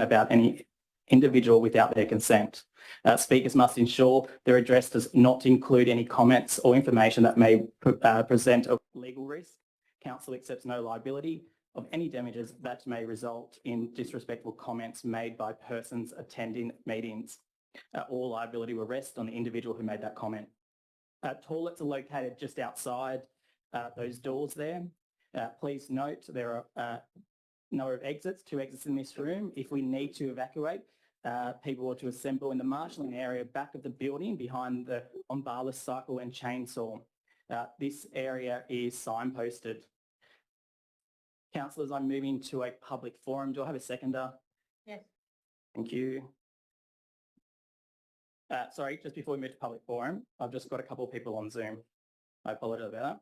about any individual without their consent. Speakers must ensure their address does not include any comments or information that may present a legal risk. Council accepts no liability of any damages that may result in disrespectful comments made by persons attending meetings. All liability will rest on the individual who made that comment. Toilets are located just outside those doors there. Please note there are number of exits, 2 exits in this room. If we need to evacuate, people are to assemble in the marshalling area back of the building behind the umbrella cycle and chainsaw. This area is signposted. Councillors, I'm moving to a public forum. Do I have a seconder? Yes. Thank you. Sorry, just before we move to public forum, I've just got a couple of people on Zoom. I apologise about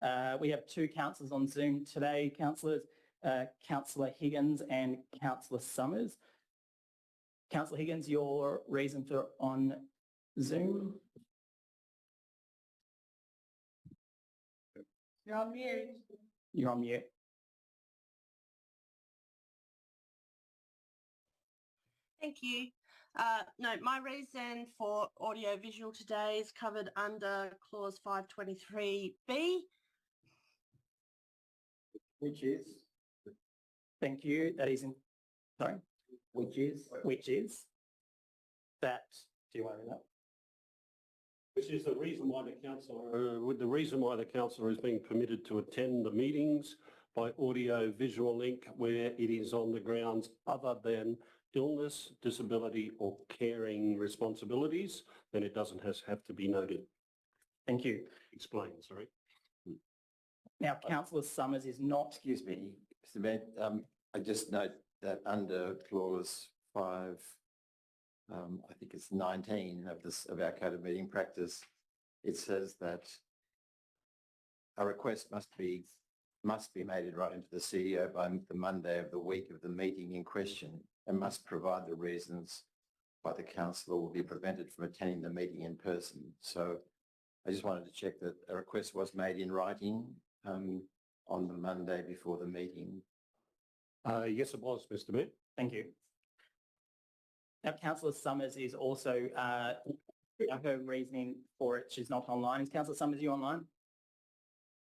that. We have 2 councillors on Zoom today, councillors, Councillor Higgins and Councillor Summers. Councillor Higgins, your reason for on Zoom? You're on mute. You're on mute. Thank you. No, my reason for audio visual today is covered under clause 523B. Which is? Thank you. That is in, sorry? Which is? Which is? That, do you want to read that? Which is the reason why the councillor is being permitted to attend the meetings by audio visual link where it is on the grounds other than illness, disability or caring responsibilities, then it doesn't have to be noted. Thank you. Explain, sorry. Now, Councillor Summers is not... Excuse me, Mr Mayor, I just note that under clause 5, I think it's 19 of our code of meeting practice, it says that a request must be made in writing to the CEO by the Monday of the week of the meeting in question and must provide the reasons why the councillor will be prevented from attending the meeting in person. So I just wanted to check that a request was made in writing on the Monday before the meeting. Yes, it was, Mr Mayor. Thank you. Now, Councillor Summers is also, her reasoning for it, she's not online. Is Councillor Summers, you online?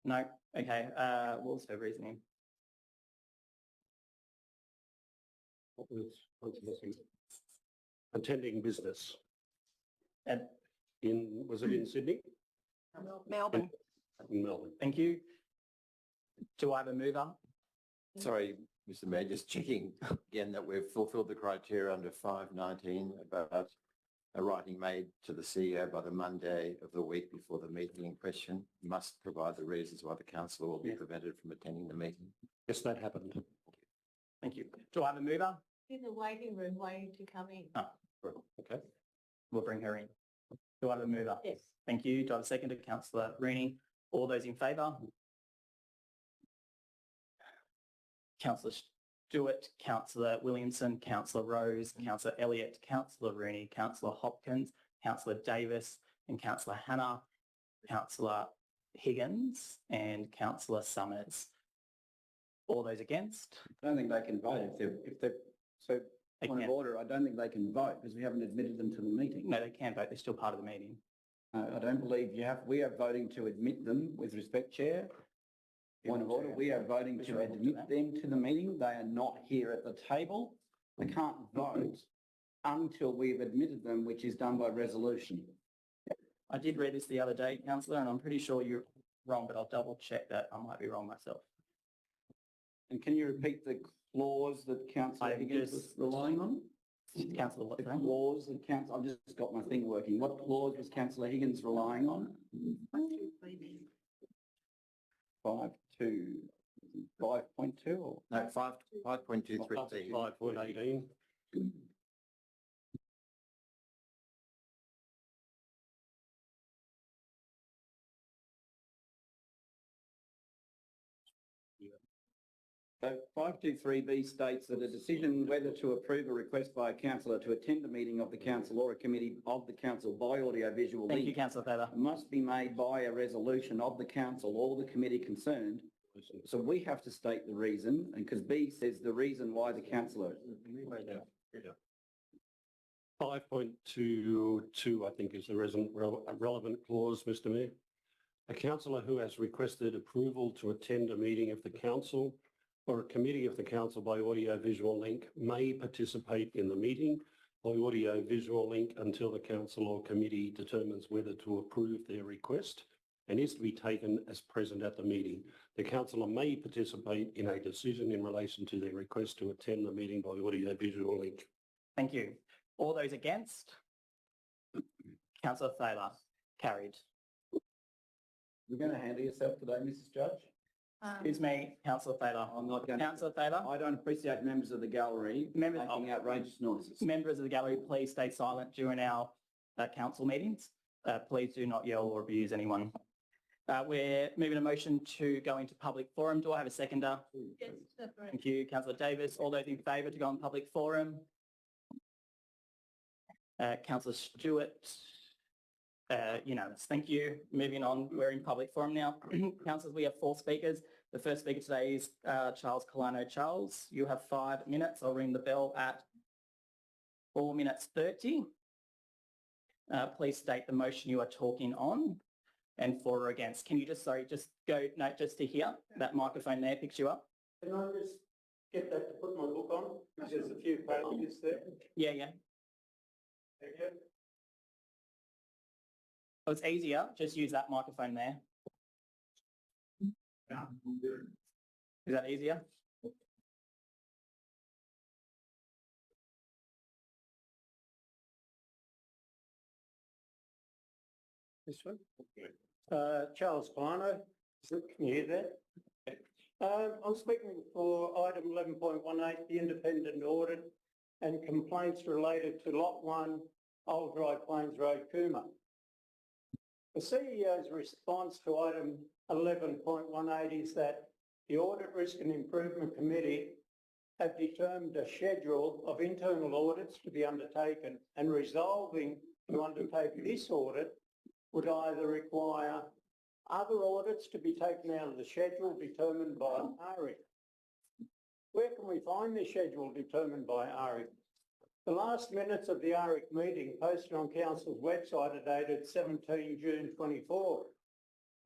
No? Okay. What was her reasoning? What was attending business? Was it in Sydney? Melbourne. In Melbourne. Thank you. Do I have a mover? Sorry, Mr Mayor, just checking again that we've fulfilled the criteria under 519 about a writing made to the CEO by the Monday of the week before the meeting in question must provide the reasons why the councillor will be prevented from attending the meeting. Yes, that happened. Thank you. Do I have a mover? In the waiting room waiting to come in. Oh, Okay. we'll bring her in. Do I have a mover? Yes. Thank you. Do I have a second to Councillor Rooney? All those in favour? Councillor Stewart, Councillor Williamson, Councillor Rose, Councillor Elliott, Councillor Rooney, Councillor Hopkins, Councillor Davis and Councillor Hannah, Councillor Higgins and Councillor Summers. All those against? I don't think they can vote if they're so They point of can. order. I don't think they can vote because we haven't admitted them to the meeting. No, they can vote. They're still part of the meeting. I don't believe you have. We are voting to admit them with respect, Chair. Point of order. We are voting to admit them to the meeting. They are not here at the table. They can't vote until we've admitted them, which is done by resolution. I did read this the other day, Councillor, and I'm pretty sure you're wrong, but I'll double check that. I might be wrong myself. And can you repeat the clause that Councillor Higgins was relying on? Councillor, what? The Sorry? clause that I've just got my thing working. What clause was Councillor Higgins relying on? 5.2 or? No, 5.23. 5.18. So 523B states that a decision whether to approve a request by a councillor to attend a meeting of the council or a committee of the council by audio-visual Thank you, link Councillor Faber. must be made by a resolution of the council or the committee concerned. So we have to state the reason, and because B says the reason why the councillor. 5.22, I think, is the relevant clause, Mr. Mayor. A councillor who has requested approval to attend a meeting of the council or a committee of the council by audio-visual link may participate in the meeting by audio-visual link until the council or committee determines whether to approve their request and is to be taken as present at the meeting. The councillor may participate in a decision in relation to their request to attend the meeting by audio-visual link. Thank you. All those against? Councillor Thaler, carried. You're going to handle yourself today, Mrs. Judge? Excuse me, Councillor Thaler. I'm not going to. Councillor Thaler, I don't appreciate members of the gallery making outrageous noises. members of the gallery, please stay silent during our council meetings. Please do not yell or abuse anyone. We're moving a motion to go into public forum. Do I have a seconder? Yes, Thank you, Councillor Davis. All those in favour to go in public forum? Councillor Stewart, unanimous. Thank you. Moving on, we're in public forum now. Councillors, we have 4 speakers. The first speaker today is Charles Colano. Charles, you have 5 minutes. I'll ring the bell at 4 minutes 30. Please state the motion you are talking on and for or against. Can you just go, no, just to here, that microphone there picks you up. Can I just get that to put my book on? There's a few pages there. Yeah. Thank you. Oh, it's easier. Just use that microphone there. Is that easier? This one? Charles Colano. Can you hear that? I'm speaking for item 11.18, the independent audit and complaints related to Lot 1, Old Dry Plains Road, Cooma. The CEO's response to item 11.18 is that the Audit Risk and Improvement Committee have determined a schedule of internal audits to be undertaken, and resolving to undertake this audit would either require other audits to be taken out of the schedule determined by ARIC. Where can we find this schedule determined by ARIC? The last minutes of the ARIC meeting posted on Council's website are dated 17 June 24,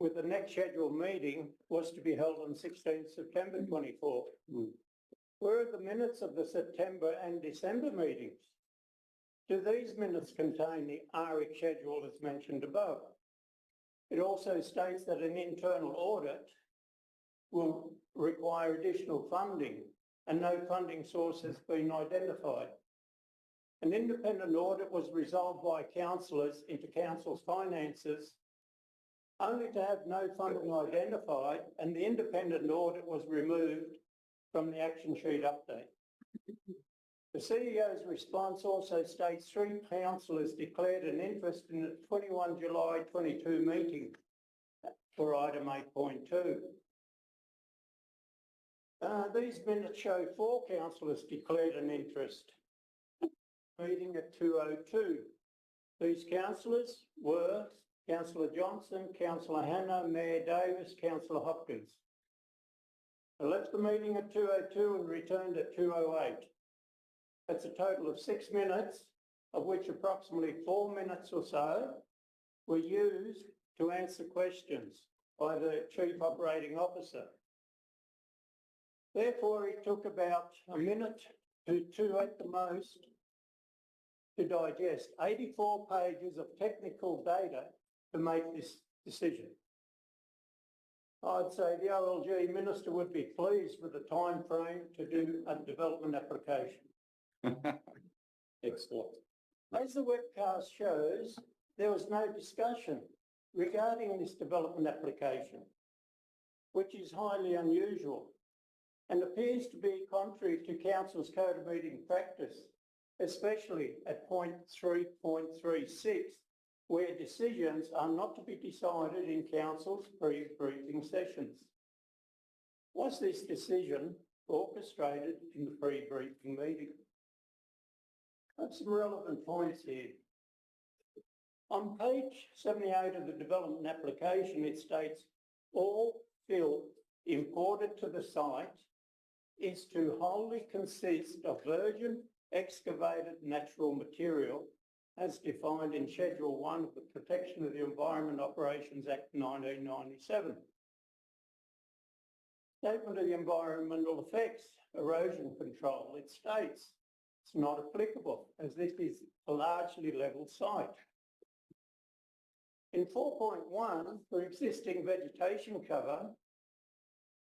with the next scheduled meeting was to be held on 16 September 24. Where are the minutes of the September and December meetings? Do these minutes contain the ARIC schedule as mentioned above? It also states that an internal audit will require additional funding and no funding source has been identified. An independent audit was resolved by councillors into council's finances only to have no funding identified, and the independent audit was removed from the action sheet update. The CEO's response also states 3 councillors declared an interest in the 21 July 22 meeting for item 8.2. These minutes show 4 councillors declared an interest. Meeting at 2:02. These councillors were Councillor Johnson, Councillor Hanna, Mayor Davis, Councillor Hopkins. I left the meeting at 2:02 and returned at 2:08. That's a total of 6 minutes, of which approximately 4 minutes or so were used to answer questions by the Chief Operating Officer. Therefore, it took about a minute to 2 at the most to digest 84 pages of technical data to make this decision. I'd say the OLG Minister would be pleased with the time frame to do a development application. Excellent. As the webcast shows, there was no discussion regarding this development application, which is highly unusual and appears to be contrary to Council's Code of Meeting practice, especially at point 3.36, where decisions are not to be decided in Council's pre-briefing sessions. Was this decision orchestrated in the pre-briefing meeting? I have some relevant points here. On page 78 of the development application, it states all fill imported to the site is to wholly consist of virgin excavated natural material as defined in Schedule 1 of the Protection of the Environment Operations Act 1997. Statement of the environmental effects, erosion control, it states it's not applicable as this is a largely level site. In 4.1, for existing vegetation cover,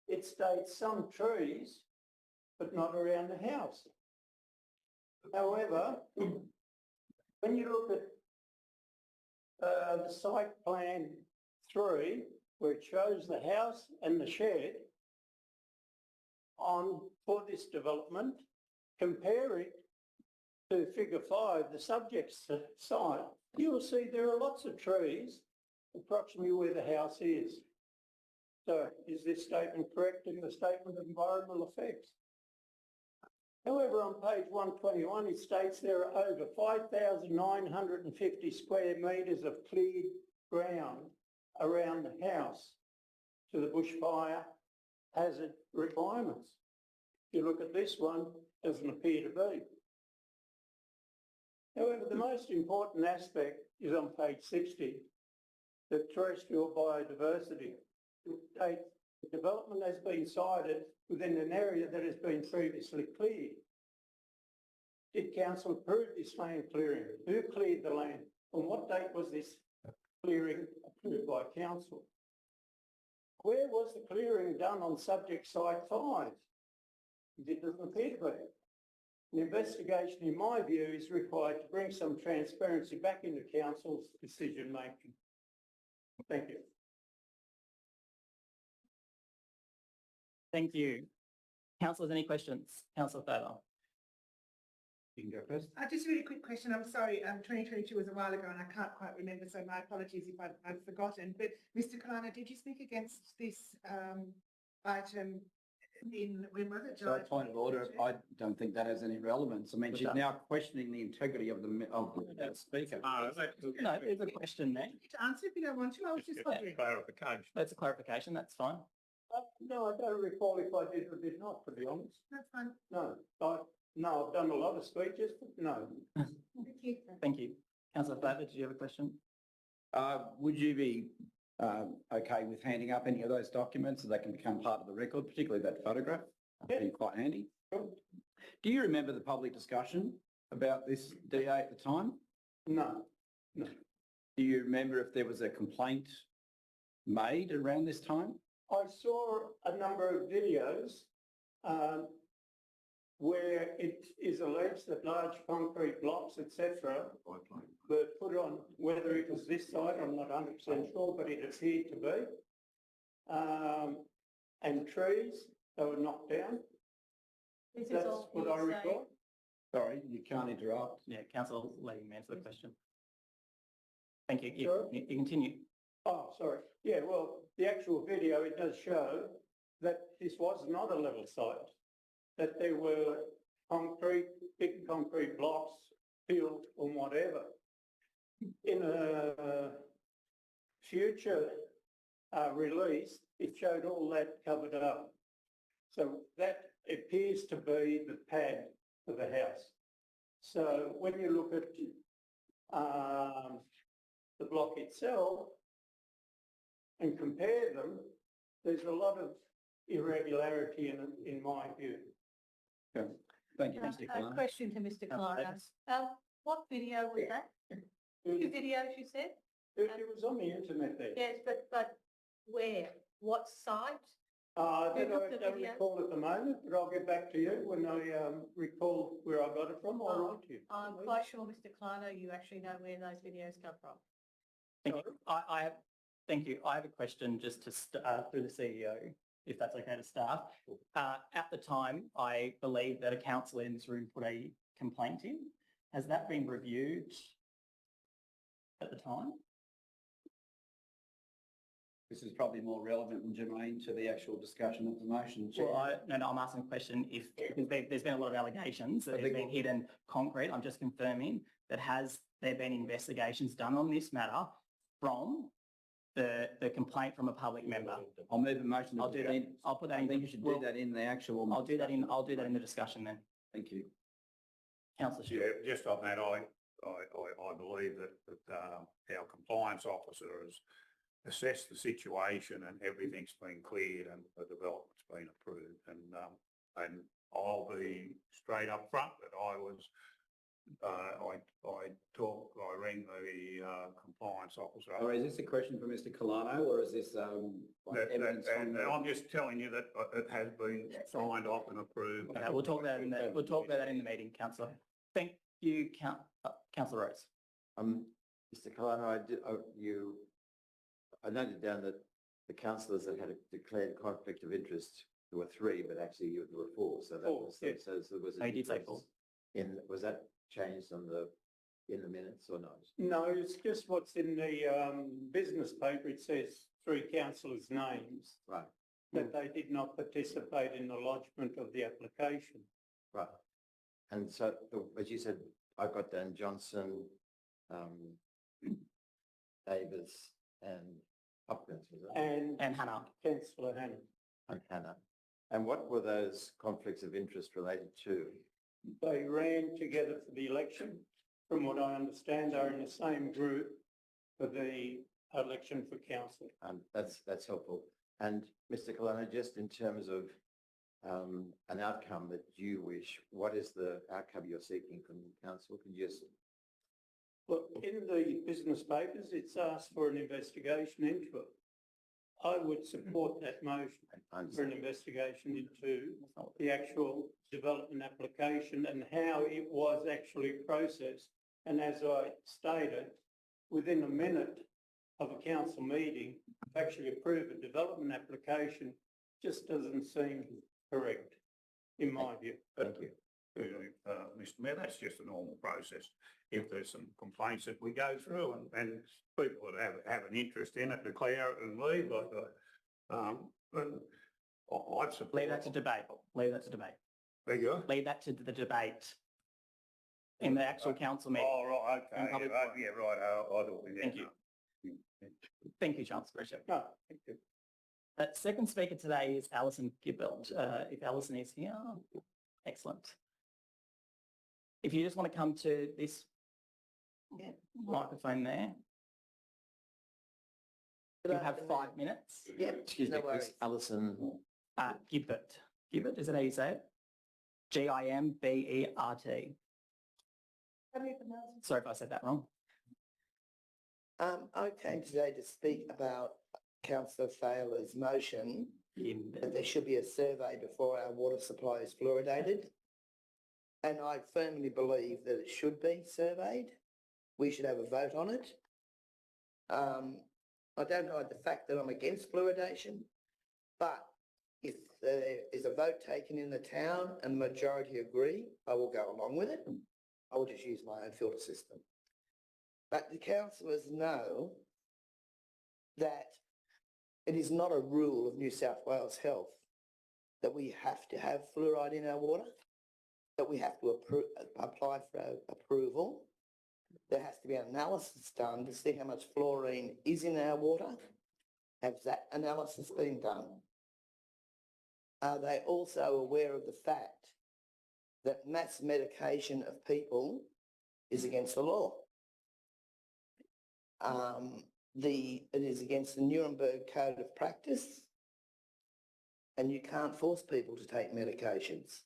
it states some trees, but not around the house. However, when you look at the site plan 3, where it shows the house and the shed for this development, compare it to figure 5, the subject site, you will see there are lots of trees approximately where the house is. So is this statement correct in the statement of environmental effects? However, on page 121, it states there are over 5,950 square metres of cleared ground around the house to the bushfire hazard requirements. If you look at this one, it doesn't appear to be. However, the most important aspect is on page 60, the terrestrial biodiversity. It states the development has been sited within an area that has been previously cleared. Did council approve this land clearing? Who cleared the land? On what date was this clearing approved by council? Where was the clearing done on subject site 5? It doesn't appear to be. An investigation, in my view, is required to bring some transparency back into council's decision making. Thank you. Thank you. Councillors, any questions? Councillor Thaler. You can go first. Just a really quick question. I'm sorry, 2022 was a while ago and I can't quite remember, so my apologies if I've forgotten. But Mr. Kalana, did you speak against this item when was it? So a point of order, I don't think that has any relevance. I mean, she's now questioning the integrity of the speaker. No, there's a question there. To answer if you don't want to, I was just wondering. Clarification. That's a clarification, that's fine. No, I don't recall if I did or did not, to be honest. That's fine. No, I've done a lot of speeches, but no. Thank you. Thank you. Councillor Thaler, did you have a question? Would you be okay with handing up any of those documents so they can become part of the record, particularly that photograph? That'd be quite handy. Do you remember the public discussion about this DA at the time? No. Do you remember if there was a complaint made around this time? I saw a number of videos where it is alleged that large concrete blocks, etc., were put on, whether it was this site, I'm not 100% sure, but it appeared to be. And trees, they were knocked down. That's what I recall. Sorry, you can't interrupt. Yeah, Councillor, let him answer the question. Thank you. Sure. You continue. Oh, sorry. Yeah, well, the actual video, it does show that this was not a level site, that there were big concrete blocks, filled or whatever. In a future release, it showed all that covered up. So that appears to be the pad of the house. So when you look at the block itself and compare them, there's a lot of irregularity in my view. Okay. Thank you, Mr. A Kalana. question to Mr. Kalana. What video was that? Two videos you said? It was on the internet there. Yes, but where? What site? That You took I the don't video? recall at the moment, but I'll get back to you when I recall where I got it from. I'll write to you. I'm quite sure, Mr. Kalana, you actually know where those videos come from. Thank you. Thank you. I have a question just to through the CEO, if that's okay to staff. At the time, I believe that a councillor in this room put a complaint in. Has that been reviewed at the time? This is probably more relevant and germane to the actual discussion of the motion, Chair. Well, no, I'm asking a question because there's been a lot of allegations that there's been hidden concrete. I'm just confirming that has there been investigations done on this matter from the complaint from a public member? I'll move the motion. I'll do that. I'll put that in. I think you should do that in the actual. I'll do that in the discussion then. Thank you. Councillor Stewart. Yeah, just on that, I believe that our compliance officer has assessed the situation and everything's been cleared and the development's been approved. And I'll be straight up front that I was, I rang the compliance officer. Or is this a question for Mr. Colano, or is this evidence from the... I'm just telling you that it has been signed off and approved. Okay, we'll talk about that in the meeting, councillor. Thank you, councillor Rose. Mr. Colano, I noted down that the councillors that had declared conflict of interest, there were 3, but actually there were 4. So that was, yes. so there was a I did say difference 4. was that changed in the minutes or not? No, it's just what's in the business paper. It says 3 councillors' names. Right. That they did not participate in the lodgement of the application. Right. And so, as you said, I got down Johnson, Davis and Hopkins, was it? And Hannah. Councillor Hannah. And Hannah. And what were those conflicts of interest related to? They ran together for the election. From what I understand, they're in the same group for the election for council. That's helpful. And Mr. Colano, just in terms of an outcome that you wish, what is the outcome you're seeking from council? Can you just... Well, in the business papers, it's asked for an investigation into it. I would support that motion for an investigation into the actual development application and how it was actually processed. And as I stated, within a minute of a council meeting, to actually approve a development application just doesn't seem correct, in my view. Thank you. Mr. Mayor, that's just a normal process. If there's some complaints that we go through and people that have an interest in it declare it and leave, I'd support... Leave that to debate. Leave that to debate. There you go. Leave that to the debate in the actual council meeting. Oh, right, okay. In public forum. Yeah, right. I thought we did. Thank you. Thank you, Chancellor. No, thank you. Second speaker today is Alison Gibbelt. If Alison is here, excellent. If you just want to come to this microphone there. You have 5 minutes. Yeah, excuse me, it's Alison. Gibbert. Gibbert, is that how you say it? Gimbert. How do you pronounce it? Sorry if I said that wrong. I came today to speak about Councillor Failer's motion that there should be a survey before our water supply is fluoridated. And I firmly believe that it should be surveyed. We should have a vote on it. I don't hide the fact that I'm against fluoridation, but if there is a vote taken in the town and the majority agree, I will go along with it. I will just use my own filter system. But the councillors know that it is not a rule of New South Wales Health that we have to have fluoride in our water, that we have to apply for approval. There has to be an analysis done to see how much fluorine is in our water. Has that analysis been done? Are they also aware of the fact that mass medication of people is against the law? It is against the Nuremberg Code of Practice, and you can't force people to take medications.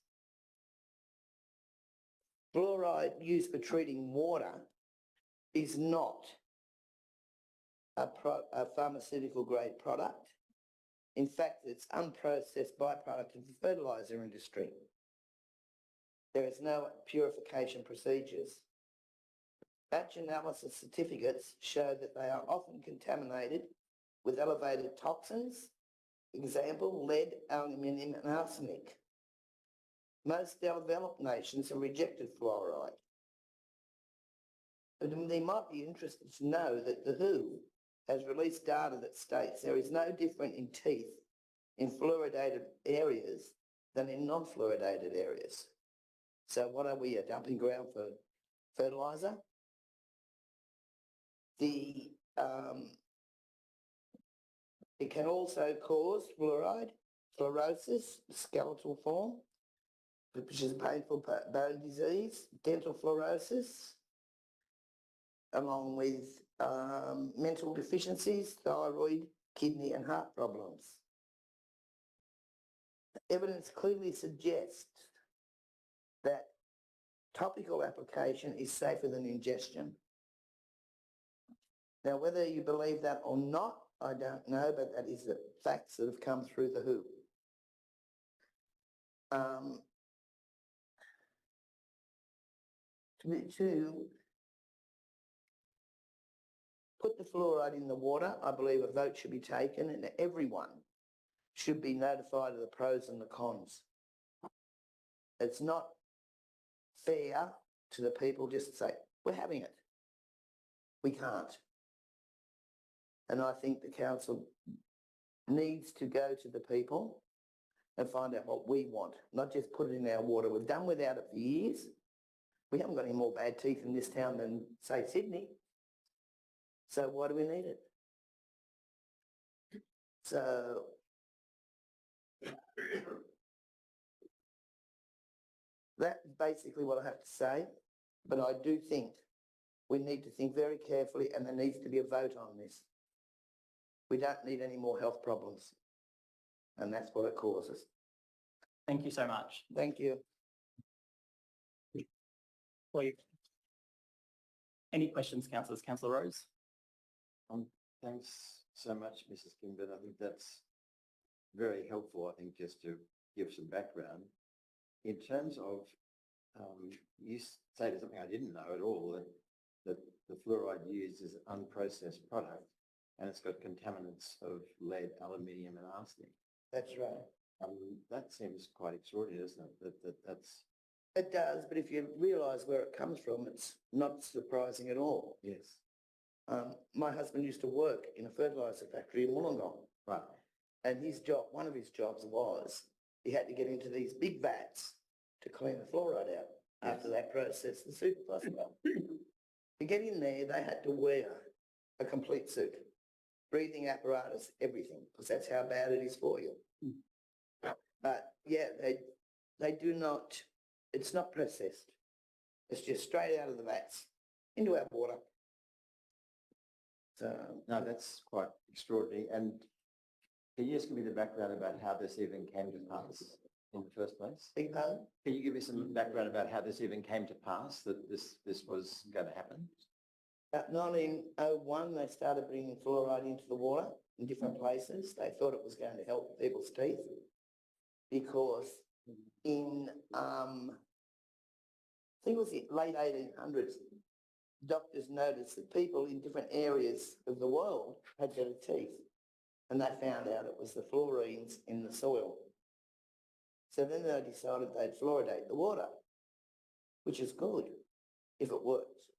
Fluoride used for treating water is not a pharmaceutical grade product. In fact, it's unprocessed byproduct of the fertiliser industry. There is no purification procedures. Batch analysis certificates show that they are often contaminated with elevated toxins, example, lead, aluminium and arsenic. Most developed nations have rejected fluoride. But they might be interested to know that the WHO has released data that states there is no difference in teeth in fluoridated areas than in non-fluoridated areas. So what are we, a dumping ground for fertiliser? It can also cause fluorosis, skeletal form, which is a painful bone disease, dental fluorosis, along with mental deficiencies, thyroid, kidney and heart problems. Evidence clearly suggests that topical application is safer than ingestion. Now, whether you believe that or not, I don't know, but that is the facts that have come through the hoop. To put the fluoride in the water, I believe a vote should be taken and everyone should be notified of the pros and the cons. It's not fair to the people just to say, we're having it. We can't. And I think the council needs to go to the people and find out what we want, not just put it in our water. We've done without it for years. We haven't got any more bad teeth in this town than, say, Sydney. So why do we need it? So that's basically what I have to say. But I do think we need to think very carefully and there needs to be a vote on this. We don't need any more health problems. And that's what it causes. Thank you so much. Thank you. Any questions, councillors? Councillor Rose? Thanks so much, Mrs. Kimber. I think that's very helpful, I think, just to give some background. In terms of, you stated something I didn't know at all, that the fluoride used is an unprocessed product and it's got contaminants of lead, aluminium and arsenic. That's right. That seems quite extraordinary, doesn't it? That's... It does, but if you realise where it comes from, it's not surprising at all. Yes. My husband used to work in a fertiliser factory in Wollongong. Right. And his job, one of his jobs was, he had to get into these big vats to clean the fluoride out after they processed the superphosphate. To get in there, they had to wear a complete suit, breathing apparatus, everything, because that's how bad it is for you. But yeah, they do not, it's not processed. It's just straight out of the vats into our water. So no, that's quite extraordinary. And can you just give me the background about how this even came to pass in the first place? big pardon? Can you give me some background about how this even came to pass, that this was going to happen? About 1901, they started bringing fluoride into the water in different places. They thought it was going to help people's teeth because in, I think it was the late 1800s, doctors noticed that people in different areas of the world had better teeth, and they found out it was the fluorines in the soil. So then they decided they'd fluoridate the water, which is good if it works,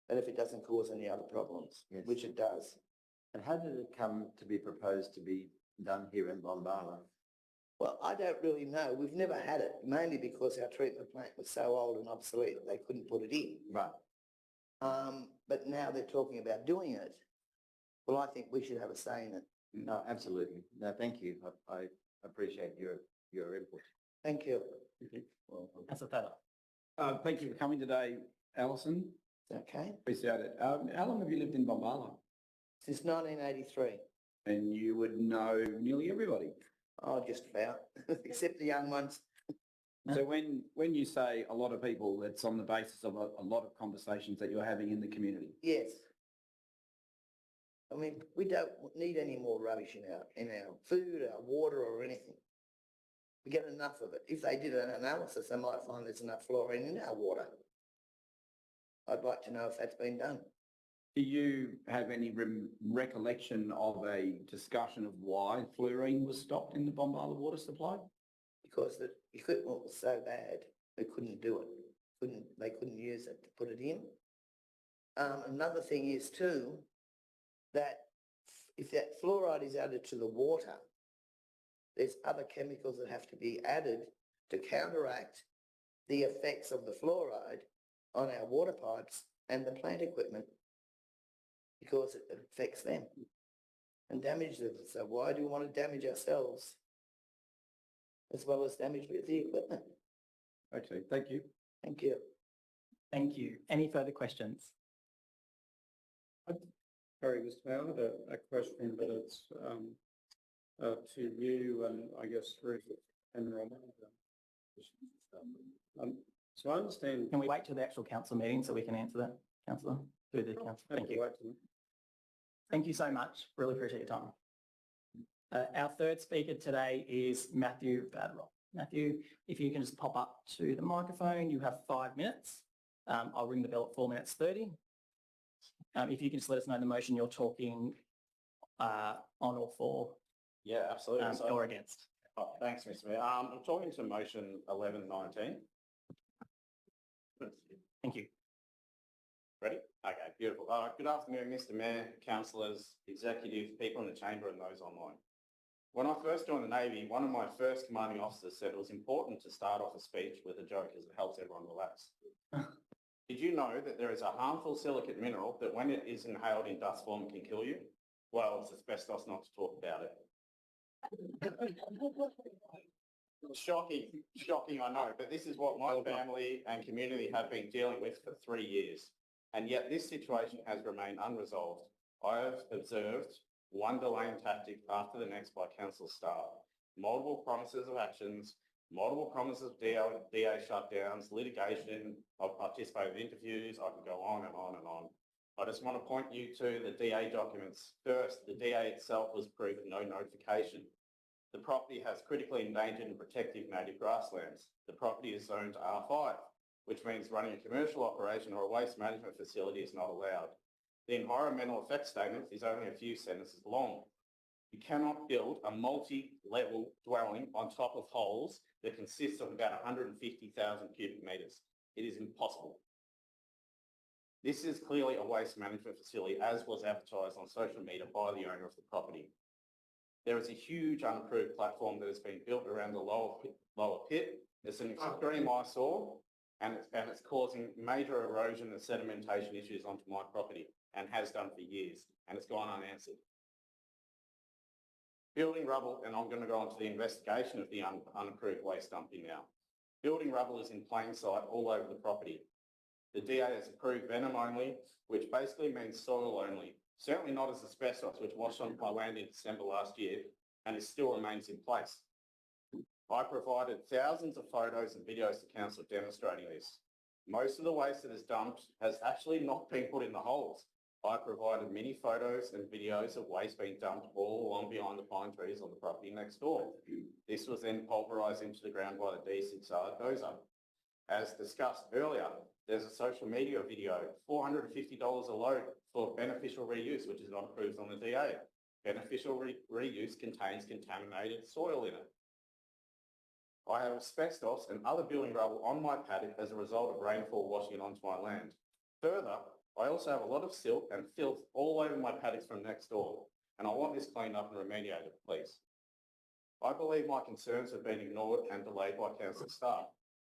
and if it doesn't cause any other problems, Yes. which it does. And how did it come to be proposed to be done here in Bombala? Well, I don't really know. We've never had it, mainly because our treatment plant was so old and obsolete, they couldn't put it in. Right. But now they're talking about doing it. Well, I think we should have a say in it. No, absolutely. No, thank you. I appreciate your input. Thank you. Councillor Taylor? Thank you for coming today, Alison. Okay. Appreciate it. How long have you lived in Bombala? Since 1983. And you would know nearly everybody. Oh, just about, except the young ones. So when you say a lot of people, it's on the basis of a lot of conversations that you're having in the community. Yes. I mean, we don't need any more rubbish in our food, our water or anything. We get enough of it. If they did an analysis, they might find there's enough fluorine in our water. I'd like to know if that's been done. Do you have any recollection of a discussion of why fluorine was stopped in the Bombala water supply? Because the equipment was so bad, they couldn't do it. They couldn't use it to put it in. Another thing is too, that if that fluoride is added to the water, there's other chemicals that have to be added to counteract the effects of the fluoride on our water pipes and the plant equipment, because it affects them and damages them. So why do we want to damage ourselves as well as damage the equipment? Okay, thank you. Thank you. Thank you. Any further questions? Sorry, Mr. Mayor, I had a question, but it's to you and I guess through and Roman. So I understand. Can we wait till the actual council meeting so we can answer that, councillor? Through the council. Thank you. Thank you so much. Really appreciate your time. Our third speaker today is Matthew Badrock. Matthew, if you can just pop up to the microphone, you have 5 minutes. I'll ring the bell at 4 minutes 30. If you can just let us know the motion you're talking on or for. Yeah, absolutely. Or against. Oh, thanks, Mr. Mayor. I'm talking to motion 1119. Thank you. Ready? Okay, beautiful. Good afternoon, Mr. Mayor, councillors, executive, people in the chamber and those online. When I first joined the Navy, one of my first commanding officers said it was important to start off a speech with a joke as it helps everyone relax. Did you know that there is a harmful silicate mineral that when it is inhaled in dust form can kill you? Well, it's asbestos not to talk about it. Shocking, I know, but this is what my family and community have been dealing with for 3 years. And yet this situation has remained unresolved. I have observed one delaying tactic after the next by council staff. Multiple promises of actions, multiple promises of DA shutdowns, litigation. I've participated in interviews. I can go on and on and on. I just want to point you to the DA documents. First, the DA itself was approved no notification. The property has critically endangered and protected native grasslands. The property is zoned R5, which means running a commercial operation or a waste management facility is not allowed. The environmental effect statement is only a few sentences long. You cannot build a multi-level dwelling on top of holes that consists of about 150,000 cubic metres. It is impossible. This is clearly a waste management facility, as was advertised on social media by the owner of the property. There is a huge unapproved platform that has been built around the lower pit. It's an extreme eyesore and it's causing major erosion and sedimentation issues onto my property and has done for years, and it's gone unanswered. Building rubble, and I'm going to go on to the investigation of the unapproved waste dumping now. Building rubble is in plain sight all over the property. The DA has approved venom only, which basically means soil only. Certainly not as asbestos, which washed on my land in December last year, and it still remains in place. I provided thousands of photos and videos to council demonstrating this. Most of the waste that is dumped has actually not been put in the holes. I provided many photos and videos of waste being dumped all along behind the pine trees on the property next door. This was then pulverised into the ground by the D6R dozer. As discussed earlier, there's a social media video, $450 a load for beneficial reuse, which is not approved on the DA. Beneficial reuse contains contaminated soil in it. I have asbestos and other building rubble on my paddock as a result of rainfall washing it onto my land. Further, I also have a lot of silt and filth all over my paddocks from next door, and I want this cleaned up and remediated, please. I believe my concerns have been ignored and delayed by council staff.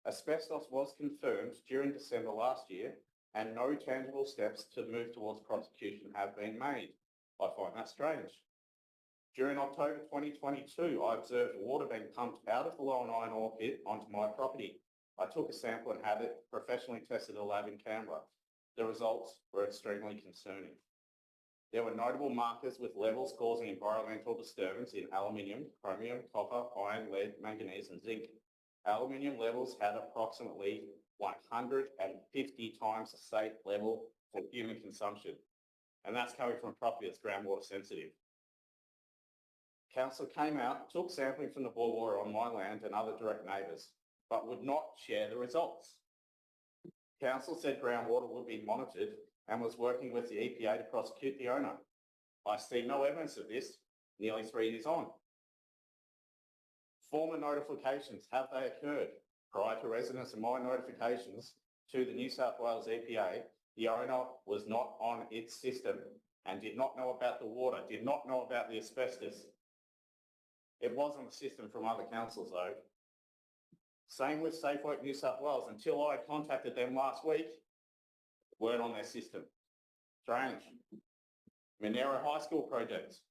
Asbestos was confirmed during December last year, and no tangible steps to move towards prosecution have been made. I find that strange. During October 2022, I observed water being pumped out of the Lower Iron Ore pit onto my property. I took a sample and had it professionally tested at a lab in Canberra. The results were extremely concerning. There were notable markers with levels causing environmental disturbance in aluminium, chromium, copper, iron, lead, manganese and zinc. Aluminium levels had approximately 150 times the safe level for human consumption. And that's coming from a property that's groundwater sensitive. Council came out, took sampling from the bore water on my land and other direct neighbours, but would not share the results. Council said groundwater would be monitored and was working with the EPA to prosecute the owner. I see no evidence of this nearly 3 years on. Former notifications, have they occurred? Prior to residents of my notifications to the New South Wales EPA, the owner was not on its system and did not know about the water, did not know about the asbestos. It was on the system from other councils though. Same with Safe Work New South Wales. Until I contacted them last week, weren't on their system. Strange. Monero High School projects.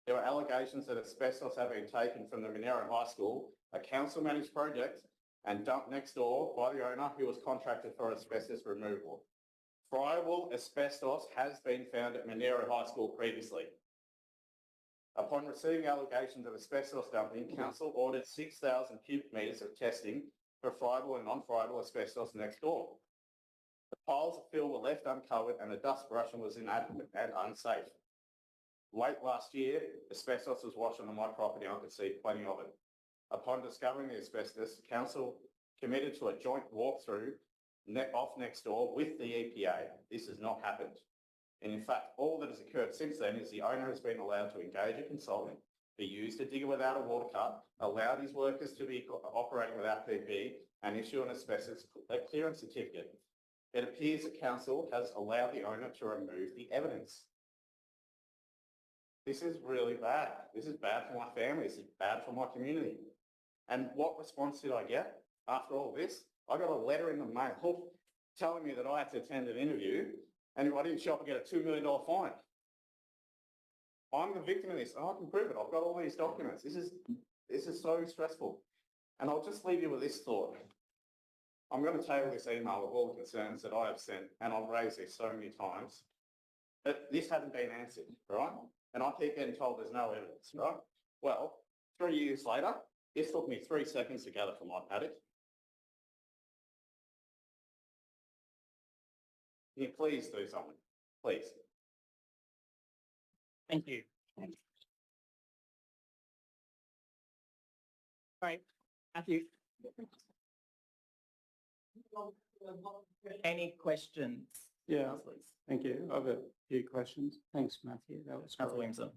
There were allegations that asbestos had been taken from the Monero High School, a council-managed project, and dumped next door by the owner who was contracted for asbestos removal. Friable asbestos has been found at Monero High School previously. Upon receiving allegations of asbestos dumping, council ordered 6,000 cubic metres of testing for friable and non-friable asbestos next door. The piles of fill were left uncovered and the dust brushing was inadequate and unsafe. Late last year, asbestos was washed onto my property and I could see plenty of it. Upon discovering the asbestos, council committed to a joint walkthrough off next door with the EPA. This has not happened. And in fact, all that has occurred since then is the owner has been allowed to engage a consultant, be used a digger without a water cut, allowed his workers to be operating without PPE and issue an asbestos clearance certificate. It appears that council has allowed the owner to remove the evidence. This is really bad. This is bad for my family. This is bad for my community. And what response did I get after all this? I got a letter in the mail telling me that I had to attend an interview, and if I didn't show up, I get a $2 million fine. I'm the victim of this. I can prove it. I've got all these documents. This is so stressful. And I'll just leave you with this thought. I'm going to table this email with all the concerns that I have sent, and I've raised this so many times, but this hasn't been answered, right? And I keep getting told there's no evidence, right? Well, 3 years later, this took me 3 seconds to gather from my paddock. Can you please do something? Please. Thank you. Right, Matthew. Any questions? Yeah, Councillors? thank you. I've a few questions. Thanks, Matthew. That was Councillor great. Williamson.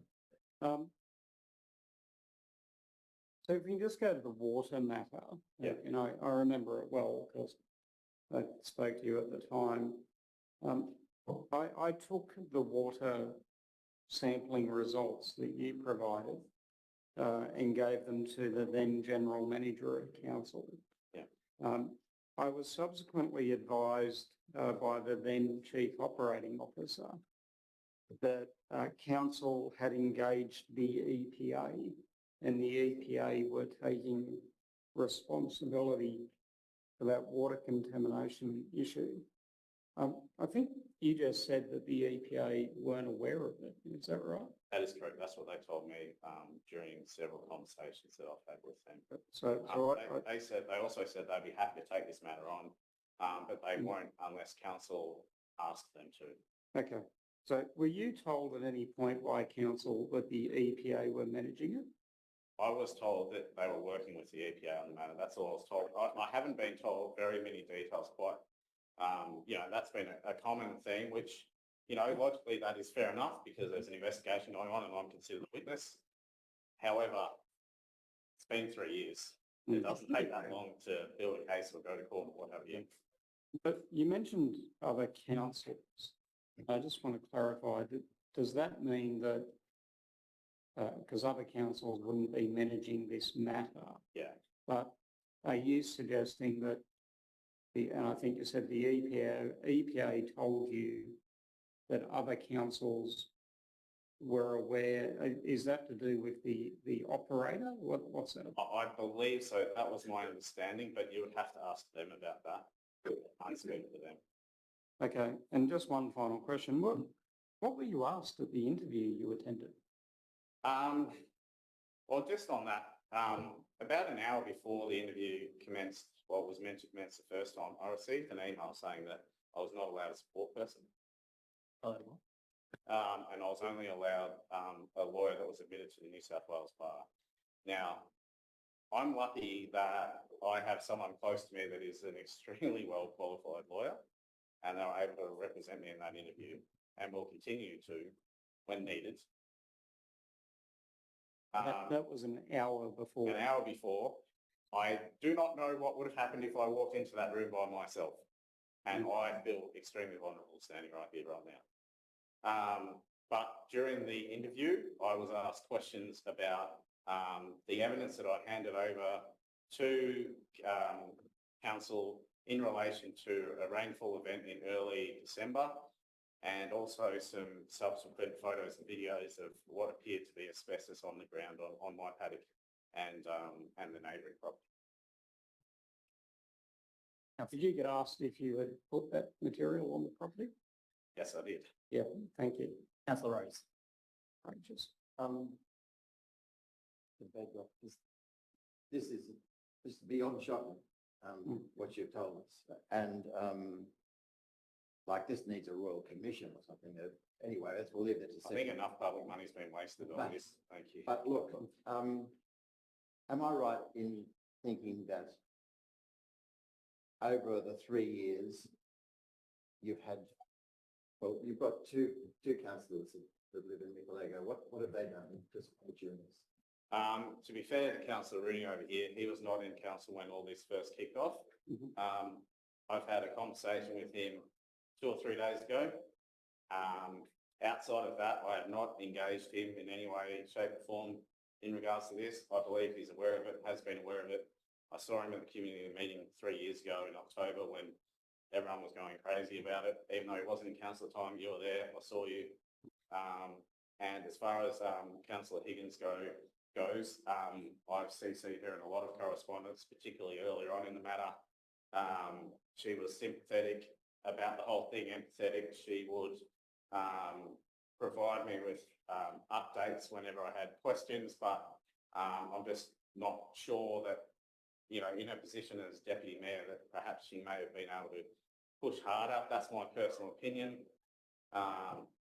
So if we can just go to the water matter, Yeah. you know, I remember it well because I spoke to you at the time. I took the water sampling results that you provided and gave them to the then General Manager of Council. Yeah. I was subsequently advised by the then Chief Operating Officer that Council had engaged the EPA and the EPA were taking responsibility for that water contamination issue. I think you just said that the EPA weren't aware of it. Is that right? That is correct. That's what they told me during several conversations that I've had with them. They also said they'd be happy to take this matter on, but they won't unless council asks them to. Okay. So were you told at any point by council that the EPA were managing it? I was told that they were working with the EPA on the matter. That's all I was told. I haven't been told very many details quite. You know, that's been a common theme, which, you know, logically that is fair enough because there's an investigation going on and I'm considered a witness. However, it's been 3 years. It doesn't take that long to build a case or go to court or what have you. But you mentioned other councils. I just want to clarify, does that mean that, because other councils wouldn't be managing this matter, Yeah. but are you suggesting that and I think you said the EPA told you that other councils were aware? Is that to do with the operator? What's that about? I believe so. That was my understanding, but you would have to ask them about that. I can't speak for them. Okay, and just one final question. What were you asked at the interview you attended? Well, just on that, about an hour before the interview commenced, what was meant to commence the first time, I received an email saying that I was not allowed a support person. And I was only allowed a lawyer that was admitted to the New South Wales Bar. Now, I'm lucky that I have someone close to me that is an extremely well qualified lawyer and they were able to represent me in that interview and will continue to when needed. That was an hour before. An hour before. I do not know what would have happened if I walked into that room by myself. And I feel extremely vulnerable standing right here, right now. But during the interview, I was asked questions about the evidence that I handed over to council in relation to a rainfall event in early December, and also some subsequent photos and videos of what appeared to be asbestos on the ground on my paddock and the neighbouring property. Did you get asked if you had put that material on the property? Yes, I did. Yeah, thank you. Councillor Rose. Right, just, This is beyond shocking, what you've told us. And like this needs a royal commission or something. Anyway, we'll leave that to I think enough public money's been wasted on this. Thank you. But look, am I right in thinking that over the 3 years, you've had, well, you've got two councillors that live in Micalago. What have they done to support you in this? To be fair to Councillor Rooney over here, he was not in council when all this first kicked off. I've had a conversation with him 2 or 3 days ago. Outside of that, I have not engaged him in any way, shape or form in regards to this. I believe he's aware of it, has been aware of it. I saw him at the community meeting 3 years ago in October when everyone was going crazy about it. Even though he wasn't in council at the time, you were there, I saw you. And as far as Councillor Higgins goes, I've CC'd her in a lot of correspondence, particularly earlier on in the matter. She was sympathetic about the whole thing, empathetic. She would provide me with updates whenever I had questions, but I'm just not sure that, you know, in her position as Deputy Mayor, that perhaps she may have been able to push harder. That's my personal opinion.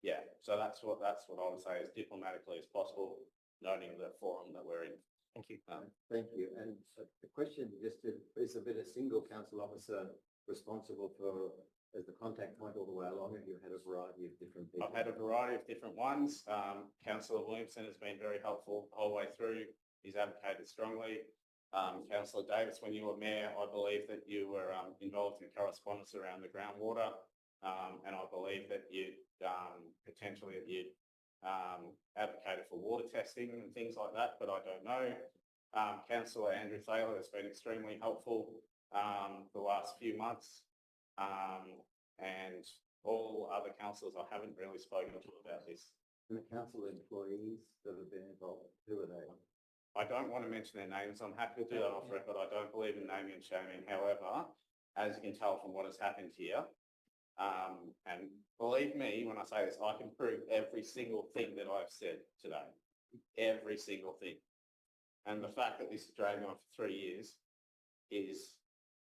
Yeah, so that's what I would say as diplomatically as possible, noting the forum that we're in. Thank you. Thank you. And the question just is there been a single council officer responsible for as the contact point all the way along? Have you had a variety of different people? I've had a variety of different ones. Councillor Williamson has been very helpful the whole way through. He's advocated strongly. Councillor Davis, when you were mayor, I believe that you were involved in correspondence around the groundwater, and I believe that you potentially advocated for water testing and things like that, but I don't know. Councillor Andrew Thaler has been extremely helpful the last few months, and all other councillors I haven't really spoken to about this. And the council employees that have been involved, who are they? I don't want to mention their names. I'm happy to do that off record. I don't believe in naming and shaming. However, as you can tell from what has happened here, and believe me when I say this, I can prove every single thing that I've said today. Every single thing. And the fact that this is dragging on for 3 years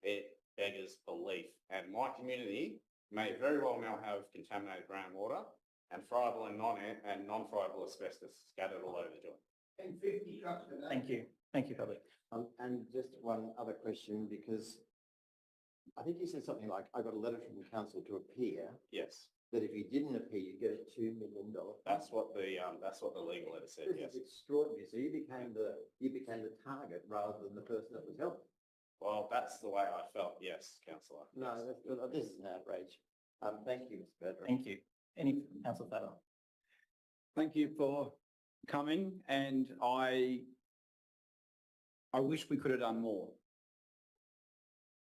it beggars belief. And my community may very well now have contaminated groundwater and friable and non-friable asbestos scattered all over the joint. And 50 trucks a day. Thank you. Thank you, public. And just one other question, because I think you said something like, I got a letter from the council to appear. Yes. That if you didn't appear, you get a $2 million. That's what the legal letter said. This Yes. is extraordinary. So you became the target rather than the person that was helped. Well, that's the way I felt. Yes, councillor. No, this is an outrage. Thank you, Mr. Bedford. Thank you. Any councillor Thaler? thank you for coming, and I wish we could have done more.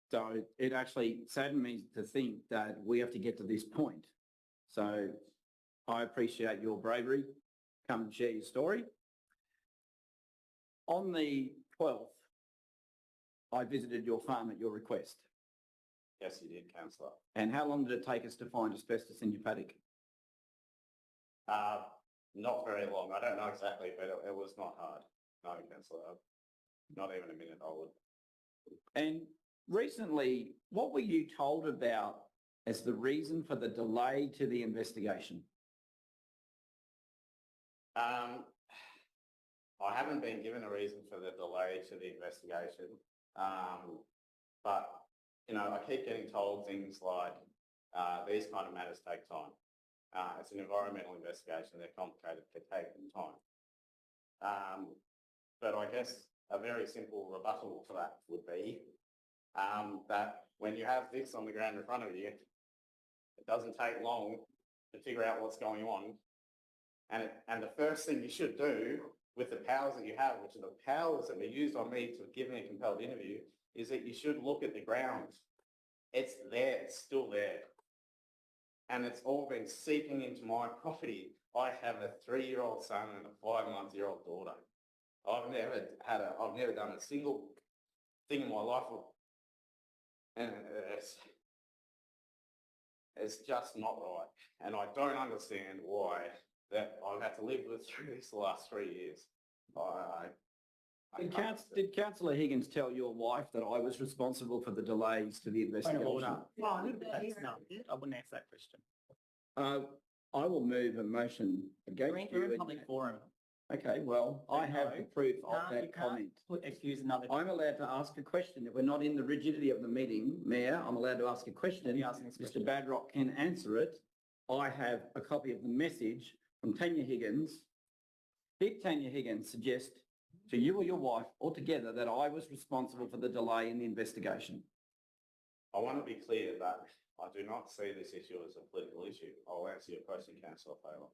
So it actually saddened me to think that we have to get to this point. So I appreciate your bravery. Come and share your story. On the 12th, I visited your farm at your request. Yes, you did, councillor. And how long did it take us to find asbestos in your paddock? Not very long. I don't know exactly, but it was not hard. No, councillor. Not even a minute, I would. And recently, what were you told about as the reason for the delay to the investigation? I haven't been given a reason for the delay to the investigation, but, you know, I keep getting told things like these kind of matters take time. It's an environmental investigation. They're complicated. They take time. But I guess a very simple rebuttal to that would be that when you have this on the ground in front of you, it doesn't take long to figure out what's going on. And the first thing you should do with the powers that you have, which are the powers that were used on me to give me a compelled interview, is that you should look at the ground. It's there. It's still there. And it's all been seeping into my property. I have a 3-year-old son and a 5-month-old daughter. I've never done a single thing in my life And it's just not right. And I don't understand why that I've had to live with through this the last 3 years. Did Councillor Higgins tell your wife that I was responsible for the delays to the Point of investigation? order. No, I wouldn't answer that question. I will move a motion against We're in you. public forum. Okay, well, I have the proof of that comment. Excuse another. I'm allowed to ask a question. If we're not in the rigidity of the meeting, Mayor, I'm allowed to ask a question. Be asking this question. Mr. Badrock can answer it. I have a copy of the message from Tanya Higgins. Did Tanya Higgins suggest to you or your wife or together that I was responsible for the delay in the investigation? I want to be clear that I do not see this issue as a political issue. I'll answer your question, Councillor Taylor.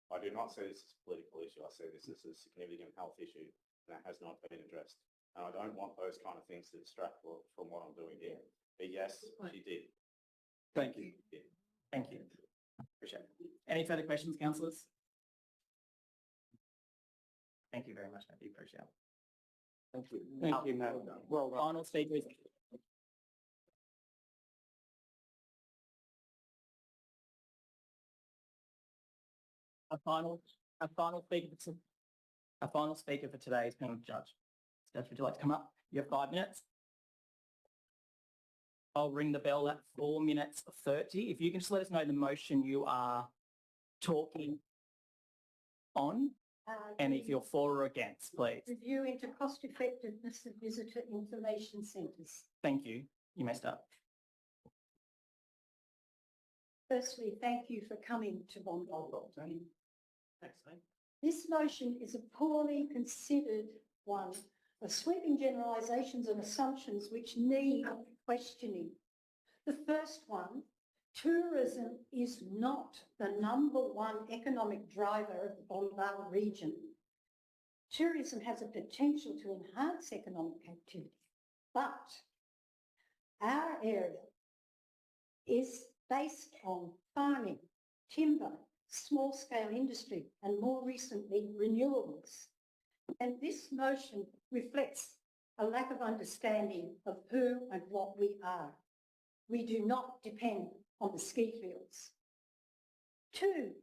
I do not see this as a political issue. I see this as a significant health issue that has not been addressed. And I don't want those kind of things to distract from what I'm doing here. But yes, she did. Thank you. Yeah. Thank you. Appreciate it. Any further questions, councillors? Thank you very much, Matthew. Appreciate it. Thank you. Thank you, Madam. Well done. Final speaker is. A final speaker for today is panel judge. Judge, would you like to come up? You have 5 minutes. I'll ring the bell at 4 minutes 30. If you can just let us know the motion you are talking on, and if you're for or against, please. Review into cost effectiveness of visitor information centres. Thank you. You may start. Firstly, thank you for coming to Bondi. Thanks, mate. This motion is a poorly considered one of sweeping generalisations and assumptions which need questioning. The first one, tourism is not the #1 economic driver of the Bondi region. Tourism has a potential to enhance economic activity, but our area is based on farming, timber, small-scale industry, and more recently, renewables. And this motion reflects a lack of understanding of who and what we are. We do not depend on the ski fields. 2,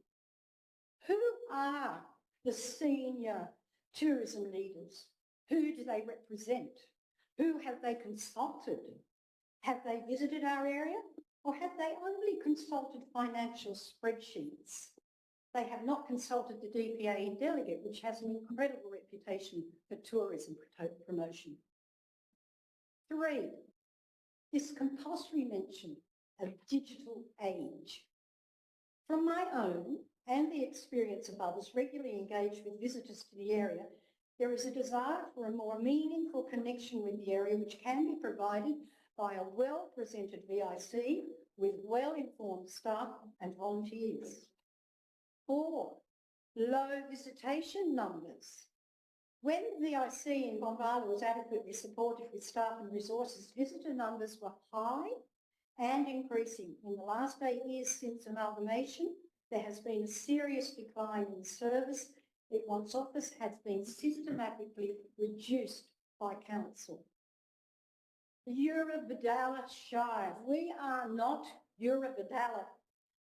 who are the senior tourism leaders? Who do they represent? Who have they consulted? Have they visited our area? Or have they only consulted financial spreadsheets? They have not consulted the DPA delegate, which has an incredible reputation for tourism promotion. 3, this compulsory mention of digital age. From my own and the experience of others regularly engaged with visitors to the area, there is a desire for a more meaningful connection with the area, which can be provided by a well-presented VIC with well-informed staff and volunteers. 4, low visitation numbers. When the VIC in Bombala was adequately supported with staff and resources, visitor numbers were high and increasing. In the last 8 years since amalgamation, there has been a serious decline in service. It once office has been systematically reduced by council. Eurobadala Shire. We are not Eurobadala.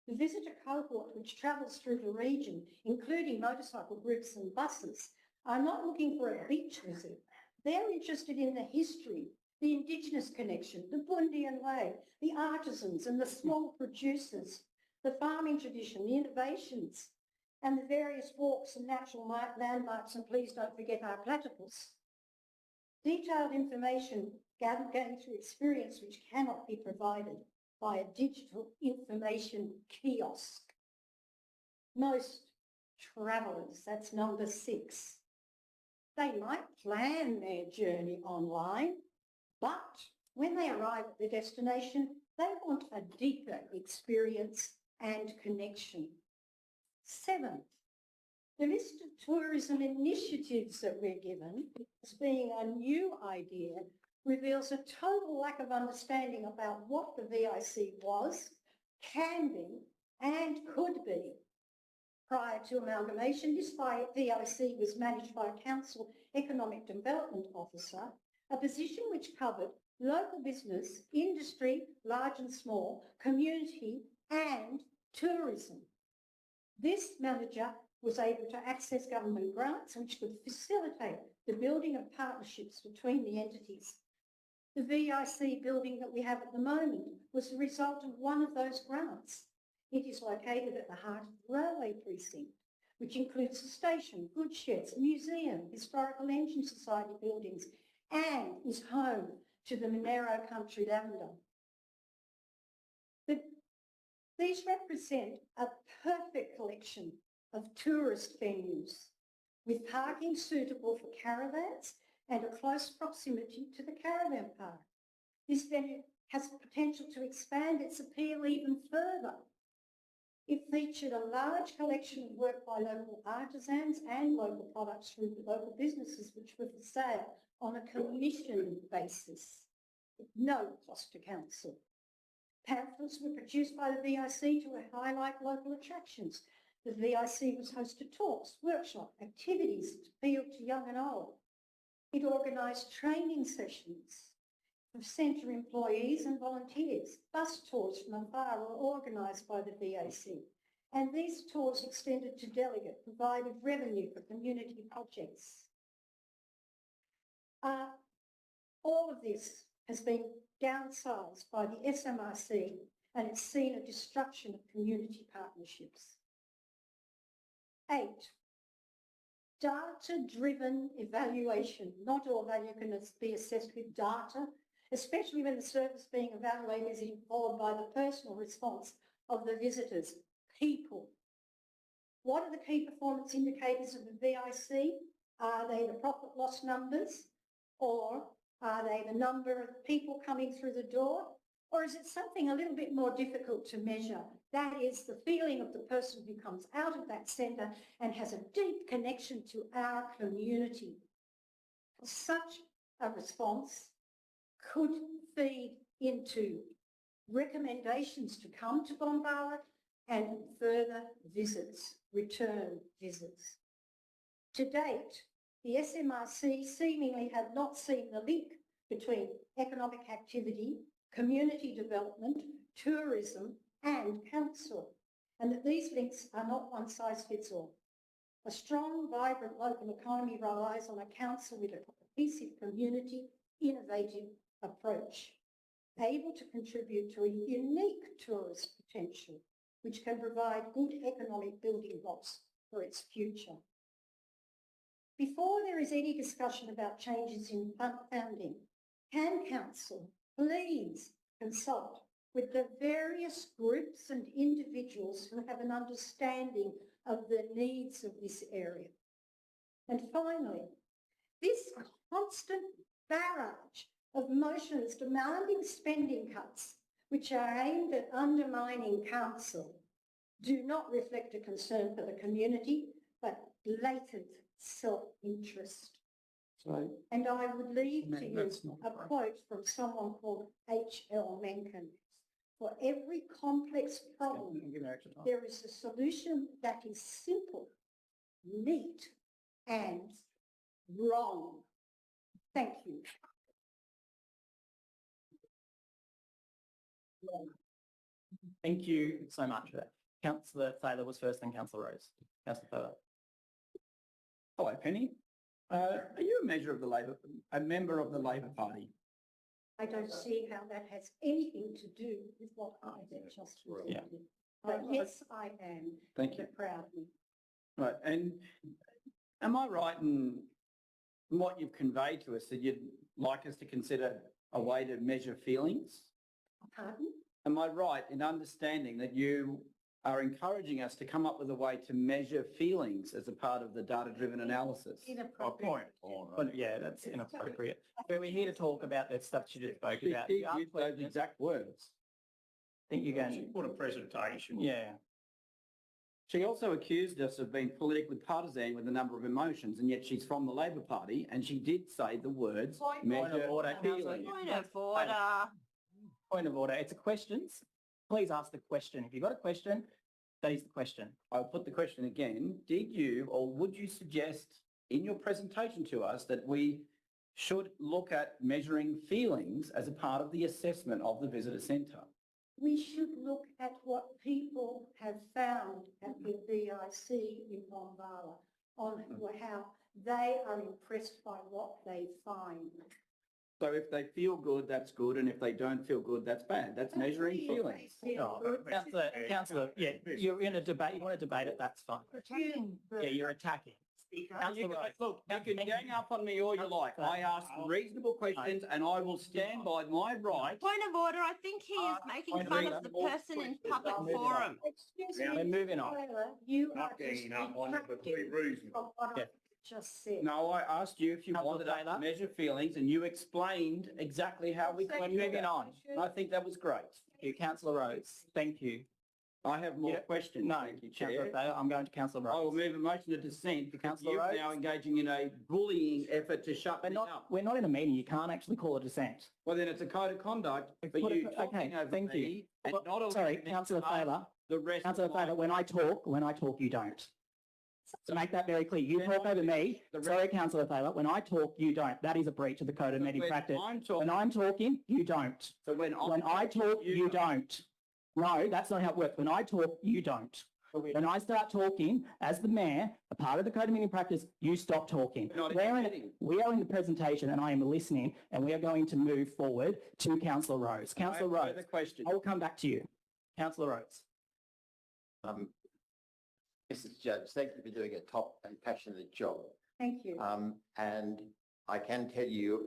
The visitor cohort which travels through the region, including motorcycle groups and buses, are not looking for a beach visit. They're interested in the history, the Indigenous connection, the Bundian way, the artisans and the small producers, the farming tradition, the innovations, and the various walks and natural landmarks, and please don't forget our platypus. Detailed information gained through experience which cannot be provided by a digital information kiosk. Most travellers, that's number 6, they might plan their journey online, but when they arrive at their destination, they want a deeper experience and connection. 7, the list of tourism initiatives that we're given as being a new idea reveals a total lack of understanding about what the VIC was, can be and could be. Prior to amalgamation, this VIC was managed by a council economic development officer, a position which covered local business, industry, large and small, community and tourism. This manager was able to access government grants which could facilitate the building of partnerships between the entities. The VIC building that we have at the moment was the result of one of those grants. It is located at the heart of the railway precinct, which includes the station, goods sheds, museum, historical engine society buildings, and is home to the Monero Country Lavender. These represent a perfect collection of tourist venues with parking suitable for caravans and a close proximity to the caravan park. This venue has the potential to expand its appeal even further. It featured a large collection of work by local artisans and local products from local businesses which were for sale on a commission basis, with no cost to council. Pamphlets were produced by the VIC to highlight local attractions. The VIC was host to talks, workshops, activities that appealed to young and old. It organised training sessions for centre employees and volunteers. Bus tours from afar were organised by the VIC, and these tours extended to delegate, provided revenue for community projects. All of this has been downsized by the SMRC, and it's seen a destruction of community partnerships. 8, data-driven evaluation. Not all value can be assessed with data, especially when the service being evaluated is informed by the personal response of the visitors, people. What are the key performance indicators of the VIC? Are they the profit loss numbers, or are they the number of people coming through the door? Or is it something a little bit more difficult to measure? That is the feeling of the person who comes out of that centre and has a deep connection to our community. Such a response could feed into recommendations to come to Bombala and further visits, return visits. To date, the SMRC seemingly have not seen the link between economic activity, community development, tourism and council, and that these links are not one size fits all. A strong, vibrant local economy relies on a council with a cohesive community, innovative approach, able to contribute to a unique tourist potential, which can provide good economic building blocks for its future. Before there is any discussion about changes in funding, can council please consult with the various groups and individuals who have an understanding of the needs of this area? And finally, this constant barrage of motions demanding spending cuts which are aimed at undermining council do not reflect a concern for the community, but blatant self-interest. So, And I would leave to you that's not a right. quote from someone called H.L. Mencken. For every complex problem, there is a solution that is simple, neat and wrong. Thank you. Thank you so much for that. Councillor Taylor was first, then Councillor Rose. Councillor Taylor. Hello, Penny. Are you a member of the Labor Party? I don't see how that has anything to do with what I just read. Yeah. But yes, I am. Thank you. Proudly. Right, and am I right in what you've conveyed to us that you'd like us to consider a way to measure feelings? Pardon? Am I right in understanding that you are encouraging us to come up with a way to measure feelings as a part of the data-driven analysis? Inappropriate. Well, yeah, that's inappropriate. But we're here to talk about that stuff you just spoke about. She used those exact words. I think you're She going, put a presentation. yeah. She also accused us of being politically partisan with a number of emotions, and yet she's from the Labor Party, and she did say the words measure of order, Councillor. feelings. Point of order. Point of order. It's a questions. Please ask the question. If you've got a question, that is the question. I'll put the question again. Did you or would you suggest in your presentation to us that we should look at measuring feelings as a part of the assessment of the visitor centre. We should look at what people have found at the VIC in Bombala on how they are impressed by what they find. So if they feel good, that's good, and if they don't feel good, that's bad. That's measuring feelings. Councillor, yeah, you're in a debate. You want to debate it, that's fine. Yeah, you're attacking. Look, you can gang up on me all you like. I ask reasonable questions and I will stand by my right. Point of order, I think he is making fun of the person in public forum. Excuse We're me, moving on. Taylor, you are Not just ganging up on it, but be detracting reasonable. from what I Yeah. just said. No, I asked you if you Councillor wanted us Taylor. to measure feelings and you explained exactly how we Thank can you. do moving that. on. And I think that was great. Thank you, Councillor Rhodes. Thank you. I have more Yeah, questions. No, Thank you, Councillor Chair. Taylor, I'm going to Councillor I will Rhodes. move a motion to dissent because Councillor you're Rhodes. now engaging in a bullying effort to shut me up. We're not in a meeting. You can't actually call a dissent. Well, then it's a code of conduct for Put you it- talking okay, over thank you. me and Well, not sorry, allowing me Councillor to ask Taylor. the rest Councillor of my Taylor, when I talk, you don't. To make that very clear, you Then talk I over think me. the rest- Sorry, Councillor Taylor, when I talk, you don't. That is a breach of the code of meeting When practice. I'm When talking, I'm talking, you don't. so when I talk, you don't. No, that's not how it works. When I talk, you don't. When I start talking, as the mayor, a part of the code of meeting practice, you stop talking. We're not We're in- interfering. we are in the presentation and I am listening and we are going to move forward to Councillor Rhodes. Councillor I have further Rhodes, questions. I will come back to you. Councillor Rhodes. Mrs. Judge, thank you for doing a top and passionate job. Thank you. And I can tell you,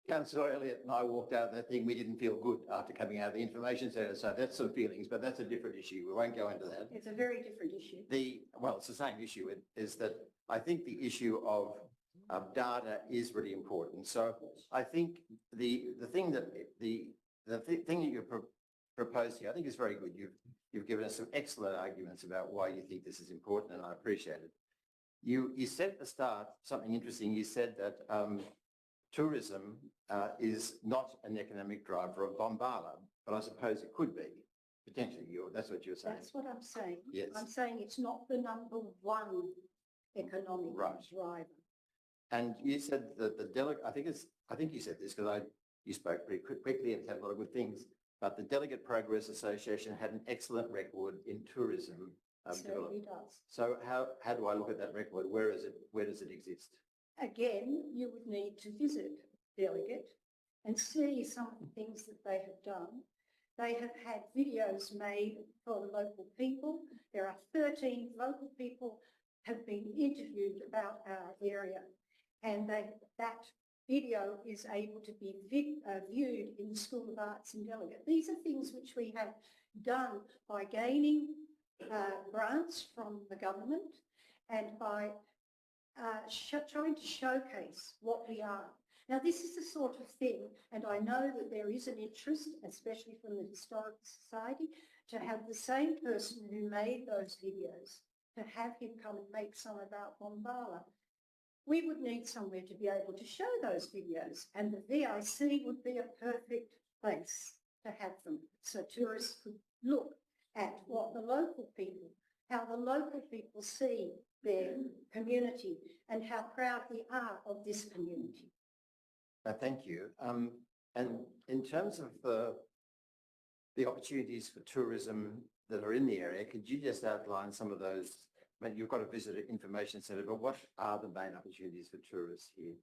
Councillor Elliott and I walked out of that thing, we didn't feel good after coming out of the information centre. So that's some feelings, but that's a different issue. We won't go into that. It's a very different issue. Well, it's the same issue. It is that I think the issue of data is really important. So I think the thing that you proposed here, I think is very good. You've given us some excellent arguments about why you think this is important, and I appreciate it. You said at the start something interesting. You said that tourism is not an economic driver of Bombala, but I suppose it could be, potentially. That's what you're saying. That's what I'm saying. Yes. I'm saying it's not the number one economic driver. And you said that the delegate, I think you said this because you spoke pretty quickly and said a lot of good things, but the Delegate Progress Association had an excellent record in tourism Certainly development. does. So how do I look at that record? Where does it exist? Again, you would need to visit Delegate and see some of the things that they have done. They have had videos made for the local people. There are 13 local people have been interviewed about our area, and that video is able to be viewed in the School of Arts in Delegate. These are things which we have done by gaining grants from the government and by trying to showcase what we are. Now, this is the sort of thing, and I know that there is an interest, especially from the Historical Society, to have the same person who made those videos, to have him come and make some about Bombala. We would need somewhere to be able to show those videos, and the VIC would be a perfect place to have them, so tourists could look at what the local people, how the local people see their community and how proud we are of this community. Thank you. And in terms of the opportunities for tourism that are in the area, could you just outline some of those? I mean, you've got a visitor information centre, but what are the main opportunities for tourists here?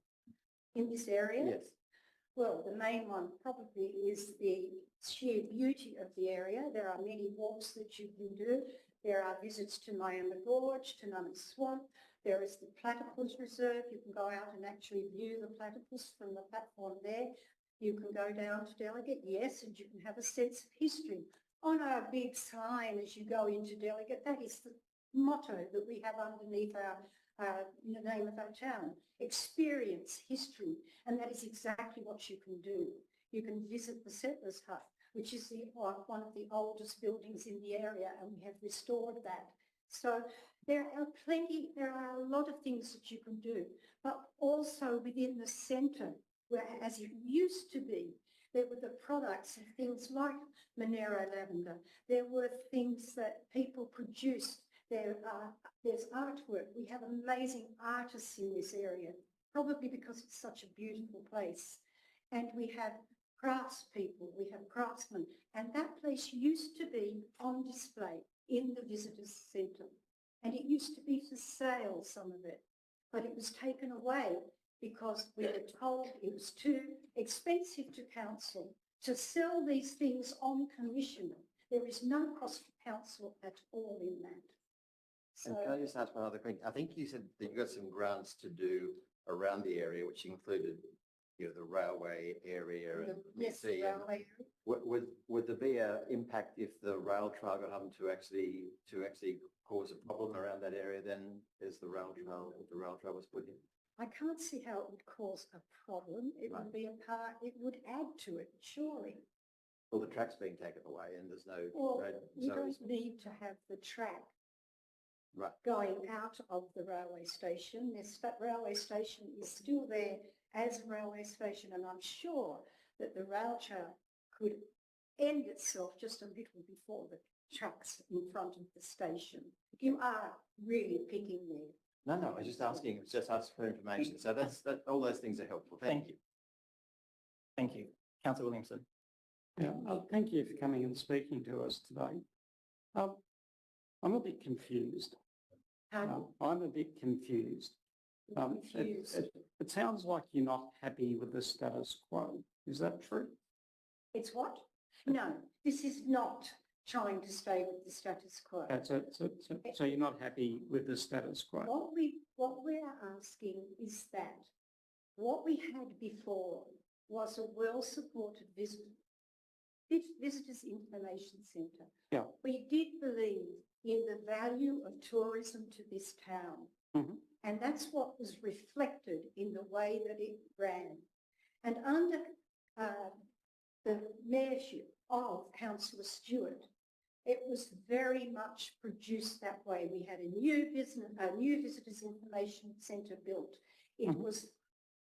In this area? Yes. Well, the main one probably is the sheer beauty of the area. There are many walks that you can do. There are visits to Myamba Gorge, to Nunna's Swamp. There is the Platypus Reserve. You can go out and actually view the platypus from the platform there. You can go down to Delegate, yes, and you can have a sense of history. On our big sign as you go into Delegate, that is the motto that we have underneath the name of our town. Experience history, and that is exactly what you can do. You can visit the Settlers' Hut, which is one of the oldest buildings in the area, and we have restored that. So there are a lot of things that you can do, but also within the centre, where as it used to be, there were the products of things like Monero lavender. There were things that people produced. There's artwork. We have amazing artists in this area. probably because it's such a beautiful place. And we have craftspeople, we have craftsmen, and that place used to be on display in the visitors centre. And it used to be for sale, some of it, but it was taken away because we were told it was too expensive to council to sell these things on commission. There is no cost to council at all in that. And So, can I just ask one other question? I think you said that you've got some grants to do around the area, which included, the railway area and yes, the museum. railway. Would there be an impact if the rail trail got happened to actually cause a problem around that area then as the rail trail was put in? I can't see how it would cause a problem. It would be a part, it would add to it, surely. Well, the track's being taken away and there's no... Well, no- you so don't it's- need to have the track Right. going out of the railway station. That railway station is still there as a railway station, and I'm sure that the rail trail could end itself just a little before the tracks in front of the station. You are really picking there. No, I was just asking. It was just asking for information. So all those things are helpful. Thank you. Thank you. Councillor Williamson. Yeah, thank you for coming and speaking to us today. I'm a bit confused. I'm a bit confused. It sounds like you're not happy with the status quo. Is that true? It's what? No, this is not trying to stay with the status quo. So you're not happy with the status quo? What we are asking is that what we had before was a well-supported visitors information centre. Yeah. We did believe in the value of tourism to this town. Mm-hmm. And that's what was reflected in the way that it ran. And under the mayorship of Councillor Stewart, it was very much produced that way. We had a new visitors information centre built. It Mm-hmm. was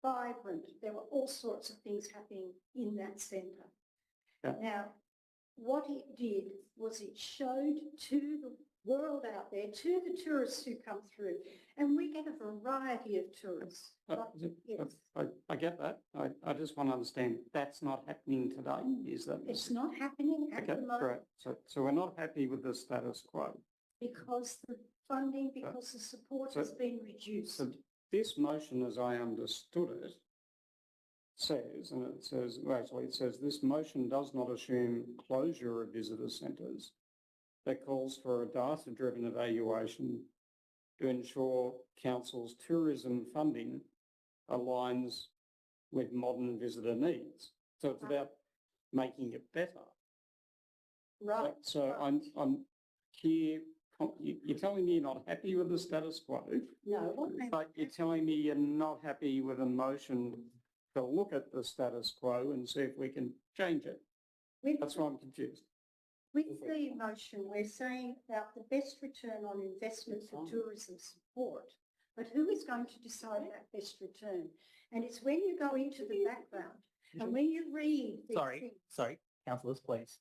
vibrant. There were all sorts of things happening in that centre. Yeah. Now, what it did was it showed to the world out there, to the tourists who come through, and we get a variety of tourists. Yes. I get that. I just want to understand that's not happening today. Is that? It's not happening at the moment. Great. So we're not happy with the status quo. Because the funding, because the support has been reduced. So this motion, as I understood it, says, and it says, well, actually it says this motion does not assume closure of visitor centres, but calls for a data-driven evaluation to ensure council's tourism funding aligns with modern visitor needs. So it's about making it better. Right. So I'm here, you're telling me you're not happy with the status quo, No. but you're telling me you're not happy with a motion to look at the status quo and see if we can change it. That's why I'm confused. With the motion, we're saying about the best return on investment for tourism support. But who is going to decide that best return? And it's when you go into the background and when you read these things. Sorry, councillors, please.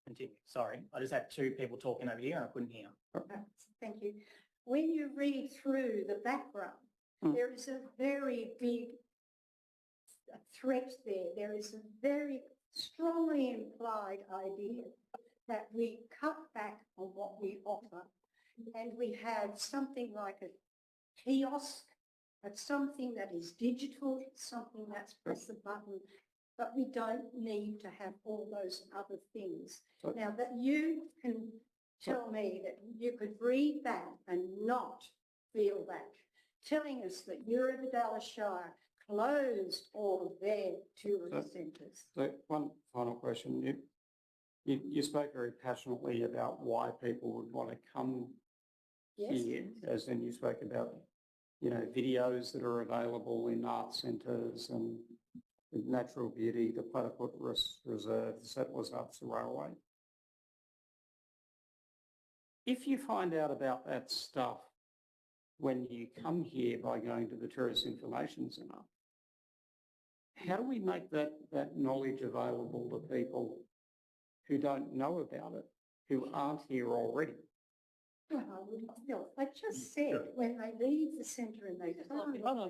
Continue. Sorry, I just had two people talking over here and I couldn't hear. Thank you. When you read through the background, there is a very big threat there. There is a very strongly implied idea that we cut back on what we offer and we have something like a kiosk, something that is digital, something that's press a button, but we don't need to have all those other things. Now that you can tell me that you could read that and not feel that, telling us that Urbadella Shire closed all of their tourist centres. So one final question. You spoke very passionately about why people would want to come here, as in you spoke about, videos that are available in art centres and natural beauty, the Platypus Reserve, the Settlers Arts Railway. If you find out about that stuff when you come here by going to the Tourist Information Centre, how do we make that knowledge available to people who don't know about it, who aren't here already? Well, no, I just said when they leave the centre and they come, they go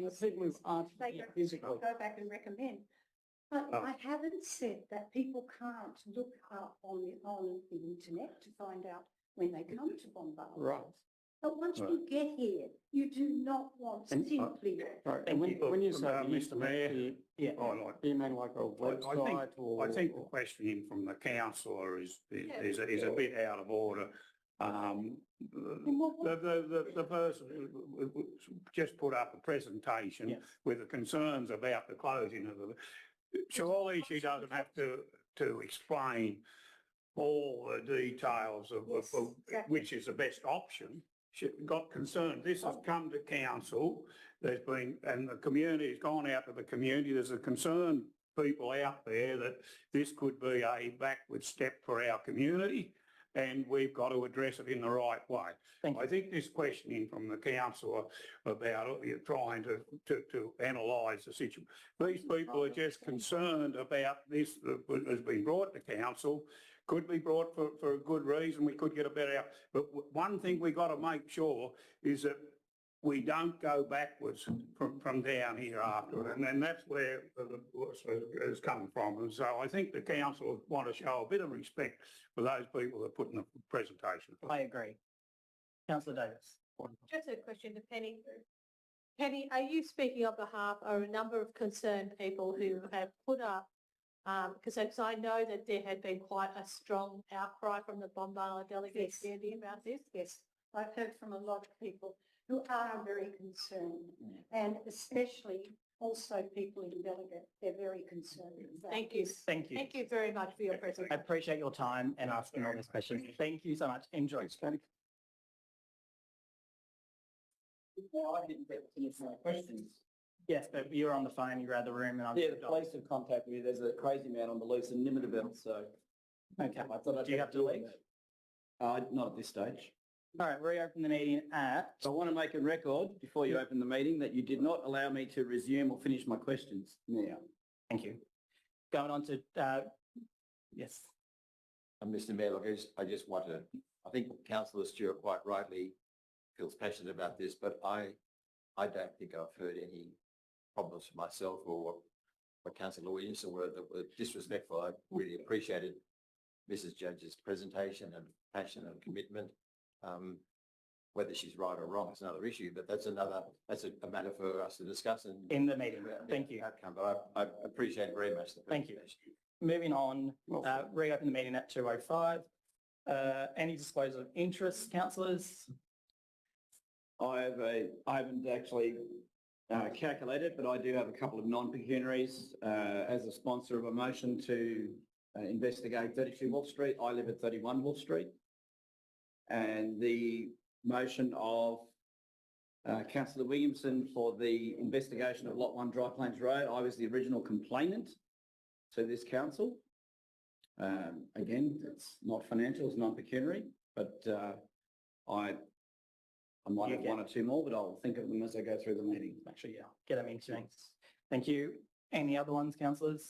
back and recommend. But Oh. I haven't said that people can't look up on the internet to find out when they come to Bombard. Right. But once you get here, you do not want And- simply. Right, Thank and you. when you say Mr. the internet, Mayor. Yeah. do you mean like a website or? I think the questioning from the councillor is a bit out of order. The person who just put up a presentation Yes. with the concerns about the closing of the, surely she doesn't have to explain all the details of Exactly. which is the best option. She got concerned. This has come to council. There's been, and the community has gone out to the community. There's a concerned people out there that this could be a backward step for our community, and we've got to address it in the right way. Thank you. I think this questioning from the councillor about trying to analyse the situation. These people are just concerned about this that has been brought to council. Could be brought for a good reason. We could get a better out. But one thing we got to make sure is that we don't go backwards from down here after it. And that's where the has come from. And so I think the council want to show a bit of respect for those people that put in the presentation. I agree. Councillor Davis. Just a question to Penny. Penny, are you speaking on behalf of a number of concerned people who have put up, because I know that there had been quite a strong outcry from the Bombala delegates about this? Yes, I've heard from a lot of people who are very concerned, and especially also people in Delegate, they're very concerned. Thank you. Thank you. Thank you very much for your I presentation. appreciate your time and asking all these questions. Thank you so much. Enjoy. I didn't get to finish my questions. Yes, but you were on the phone, you were out of the room and I was. Yeah, the police have contacted me. There's a crazy man on the loose in Nimmerville, so. Okay. I thought I'd Do you have to deal with leave? that. Not at this stage. All right, reopen the meeting at, So I want to make a record before you open the meeting that you did not allow me to resume or finish my questions now. thank you. Going on to, yes. Mr. Mayor, look, I just want to, I think Councillor Stewart quite rightly feels passionate about this, but I don't think I've heard any problems for myself or what Councillor Williamson were that were disrespectful. I really appreciated Mrs. Judge's presentation and passion and commitment. Whether she's right or wrong is another issue, but that's a matter for us to discuss and In the meeting. Thank you. outcome. But I appreciate very much the Thank you. presentation. Moving on, reopen the meeting at 2:05. Any disclosure of interest, councillors? I haven't actually calculated, but I do have a couple of non-pecuniaries as a sponsor of a motion to investigate 32 Wolf Street. I live at 31 Wolf Street. And the motion of Councillor Williamson for the investigation of Lot 1 Dry Plains Road, I was the original complainant to this council. Again, it's not financial, it's non-pecuniary, but I might have one or two more, but I'll think of them as I go through the meeting. Actually, yeah, get them into me. Thank you. Any other ones, councillors?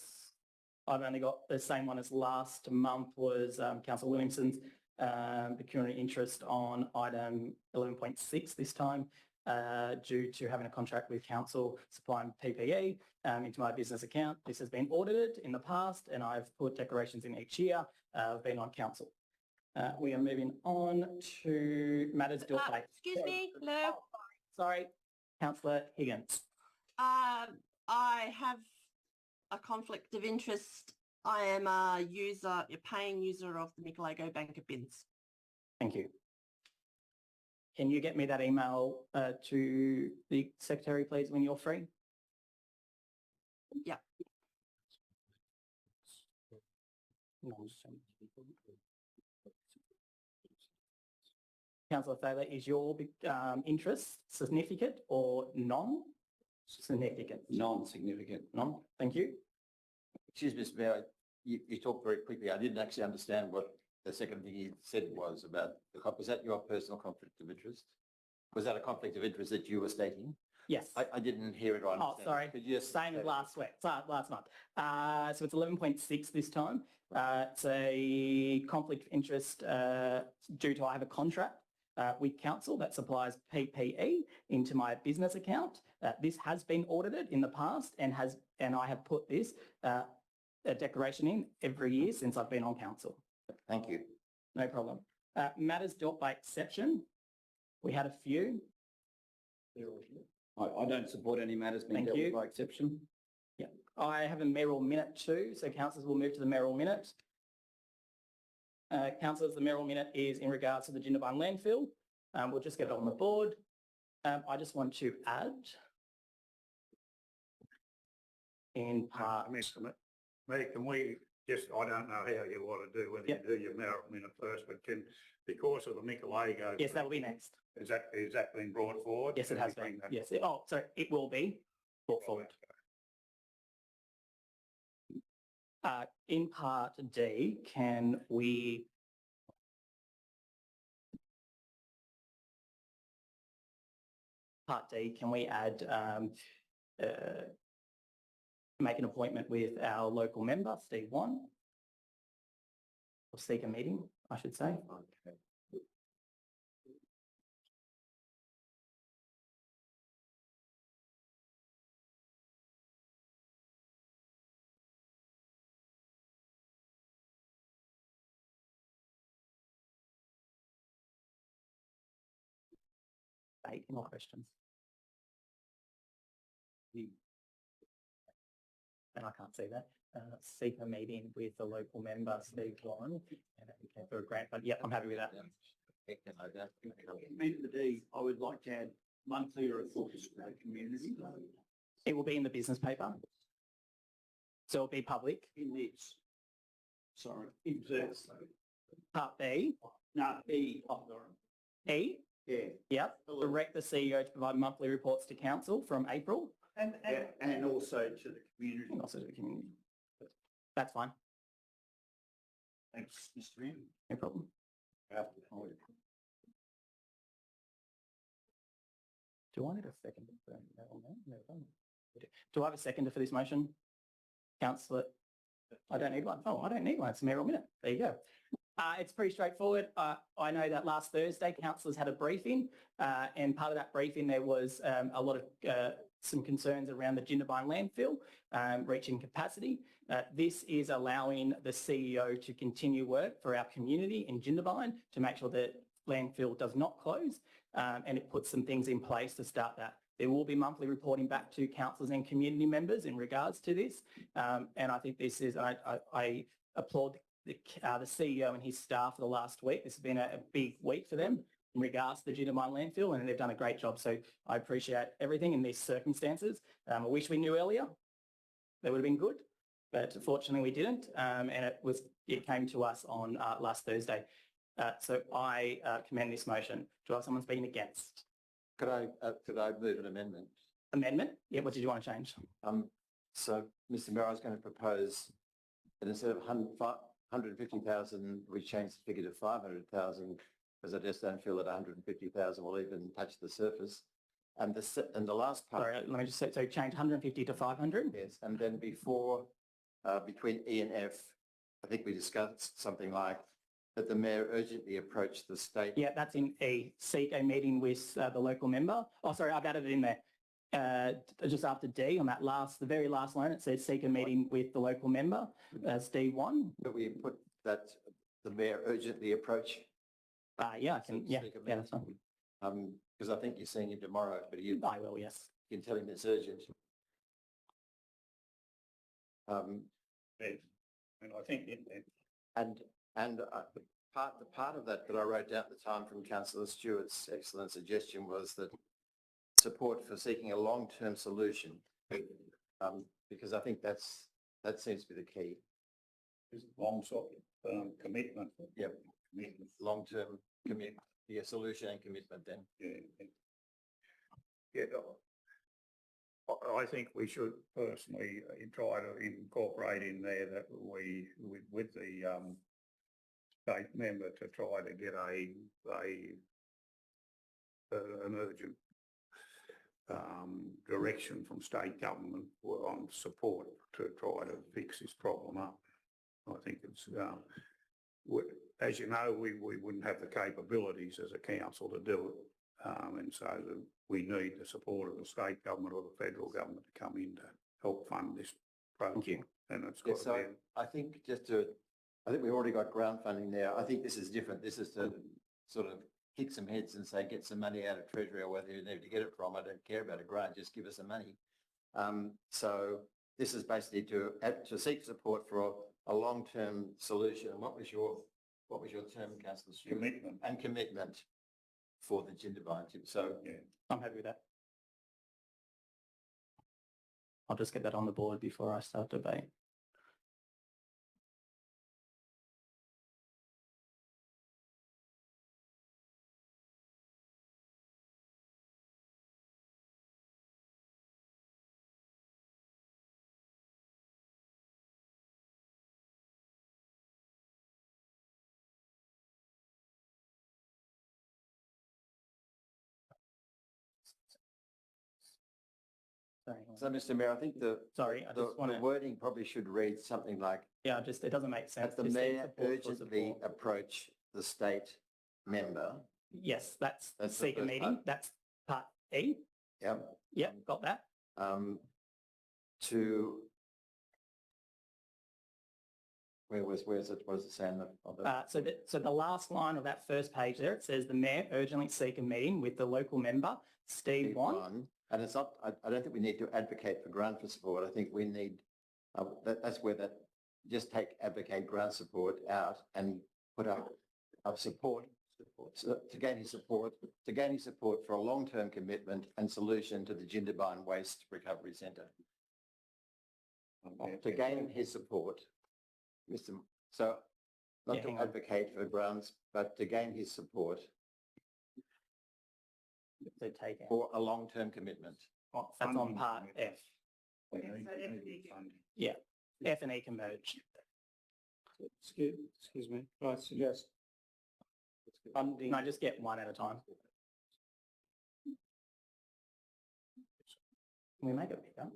I've only got the same one as last month was Councillor Williamson's pecuniary interest on item 11.6 this time due to having a contract with council supplying PPE into my business account. This has been audited in the past and I've put declarations in each year. I've been on council. We are moving on to matters dealt with. Excuse me, hello. Sorry, Councillor Higgins. I have a conflict of interest. I am a paying user of the Micalago Bank of Bins. Thank you. Can you get me that email to the secretary, please, when you're free? Yeah. Councillor Thaler, is your interest significant or non-significant? Non-significant. Non, thank you. Excuse me, Mr. Mayor, you talked very quickly. I didn't actually understand what the second thing you said was about was that your personal conflict of interest? Was that a conflict of interest that you were stating? Yes. I didn't hear it. Oh, sorry. Could you just Same as last week, last month. So it's 11.6 this time. It's a conflict of interest due to I have a contract with council that supplies PPE into my business account. This has been audited in the past and I have put this a declaration in every year since I've been on council. Thank you. No problem. Matters dealt by exception. We had a few. I don't support any matters being Thank dealt you. with by exception. Yeah, I have a mayoral minute too, so councillors will move to the mayoral minute. Councillors, the mayoral minute is in regards to the Jindabyne landfill. We'll just get it on the board. I just want to add in part. Can we just, I don't know how you want to do, whether Yep. you do your mayoral minute first, but because of the Micalago. Yes, that will be next. Is that been brought forward? Yes, it has been. Yes. Sorry, it will be brought forward. In part D, can we add make an appointment with our local member, Steve Wan, or seek a meeting, I should say. Okay. Any more questions? And I can't see that. Seek a meeting with the local member, Steve Wan, and okay, for a grant, but yeah, I'm happy with that. Amendment D, I would like to add monthly reports to the community. It will be in the business paper. So it'll be public. In this. Sorry, in this. Part B. No, E. E? Yeah. Yep. Direct the CEO to provide monthly reports to council from April. And also to the community. And also to the community. That's fine. Thanks, Mr. Mayor. No problem. Do I need a second? Do I have a seconder for this motion? Councillor? I don't need one. Oh, I don't need one. It's a mayoral minute. There you go. It's pretty straightforward. I know that last Thursday, councillors had a briefing, and part of that briefing there was a lot of some concerns around the Jindabyne landfill reaching capacity. This is allowing the CEO to continue work for our community in Jindabyne to make sure that landfill does not close, and it puts some things in place to start that. There will be monthly reporting back to councillors and community members in regards to this, and I think this is, I applaud the CEO and his staff for the last week. This has been a big week for them in regards to the Jindabyne landfill, and they've done a great job. So I appreciate everything in these circumstances. I wish we knew earlier. That would have been good, but fortunately we didn't, and it came to us on last Thursday. So I commend this motion. Do I have someone speaking against? Could I move an amendment? Amendment? Yeah, what did you want to change? So, Mr. Mayor, I was going to propose that instead of 150,000, we change the figure to 500,000, because I just don't feel that 150,000 will even touch the surface. And the last part. Sorry, let me just say, so change 150 to 500? Yes, and then between E and F, I think we discussed something like that the mayor urgently approach the state. Yeah, that's in E. Seek a meeting with the local member. Oh, sorry, I've added it in there. Just after D, on that the very last line, it says seek a meeting with the local member as D1. But we put that the mayor urgently approach. Yeah, I can. Yeah, that's fine. Because I think you're seeing him tomorrow, but I will, yes. You can tell him it's urgent. And I think the part of that I wrote down at the time from Councillor Stewart's excellent suggestion was that support for seeking a long-term solution, because I think that seems to be the key. Is long-term commitment. Yep. Commitment. Long-term commitment. Yeah, solution and commitment then. Yeah. I think we should personally try to incorporate in there that we, with the state member, to try to get an urgent direction from state government on support to try to fix this problem up. I think it's as you know, we wouldn't have the capabilities as a council to do it. And so we need the support of the state government or the federal government to come in to help fund this project. And it's got to be. I think I think we've already got grant funding now. I think this is different. This is to sort of kick some heads and say, get some money out of Treasury, or whether you need to get it from. I don't care about a grant, just give us the money. So this is basically to seek support for a long-term solution. What was your term, Councillor Stewart? Commitment. And commitment for the Jindabyne. So Yeah, I'm happy with that. I'll just get that on the board before I start debate. So, Mr. Mayor, I think the wording probably should read something like, yeah, it doesn't make sense. that the Mayor urgently approach the state member. Yes, that's the seek a first meeting. part. That's part E. Yep. Yep, got that. Where's it? What does it say on the? So the last line of that first page there, it says the Mayor urgently seek a meeting with the local member, Steve Wan. And it's not, I don't think we need to advocate for grant for support. I think we need, that's where that, just take advocate grant support out and put up support to gain his support for a long-term commitment and solution to the Jindabyne Waste Recovery Centre. To gain his support, so not to advocate for grants, but to gain his support for a long-term commitment. That's on part F. Yeah, F and E can merge. Excuse me, can I suggest funding? No, just get one at a time. Can we make it bigger?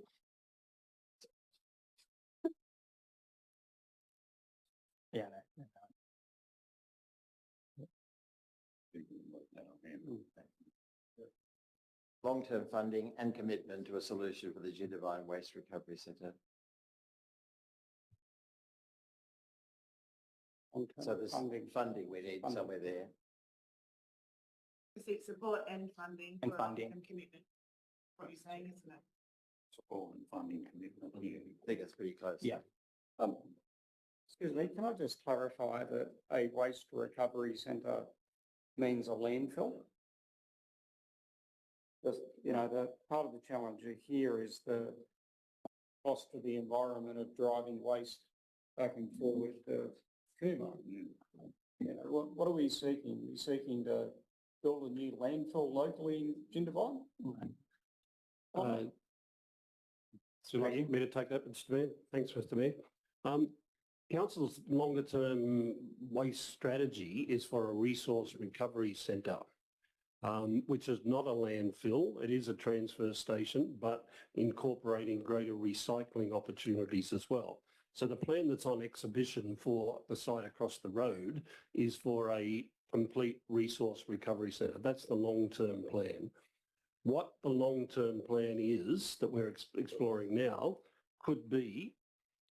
Yeah, no. Long-term funding and commitment to a solution for the Jindabyne Waste Recovery Centre. So there's funding we need somewhere there. Seek support and funding. And for funding. And commitment. What you're saying, isn't it? Support and funding commitment. Yeah. I think it's pretty close. Yeah. Excuse me, can I just clarify that a waste recovery centre means a landfill? Just, you know, the part of the challenge here is the cost to the environment of driving waste back and forward to Cooma. You know, what are we seeking? Are we seeking to build a new landfill locally in Jindabyne? So I me to take that, Mr. Mayor. Thanks, Mr. Mayor. Council's longer term waste strategy is for a resource recovery centre, which is not a landfill. It is a transfer station, but incorporating greater recycling opportunities as well. So the plan that's on exhibition for the site across the road is for a complete resource recovery centre. That's the long-term plan. What the long-term plan is that we're exploring now could be,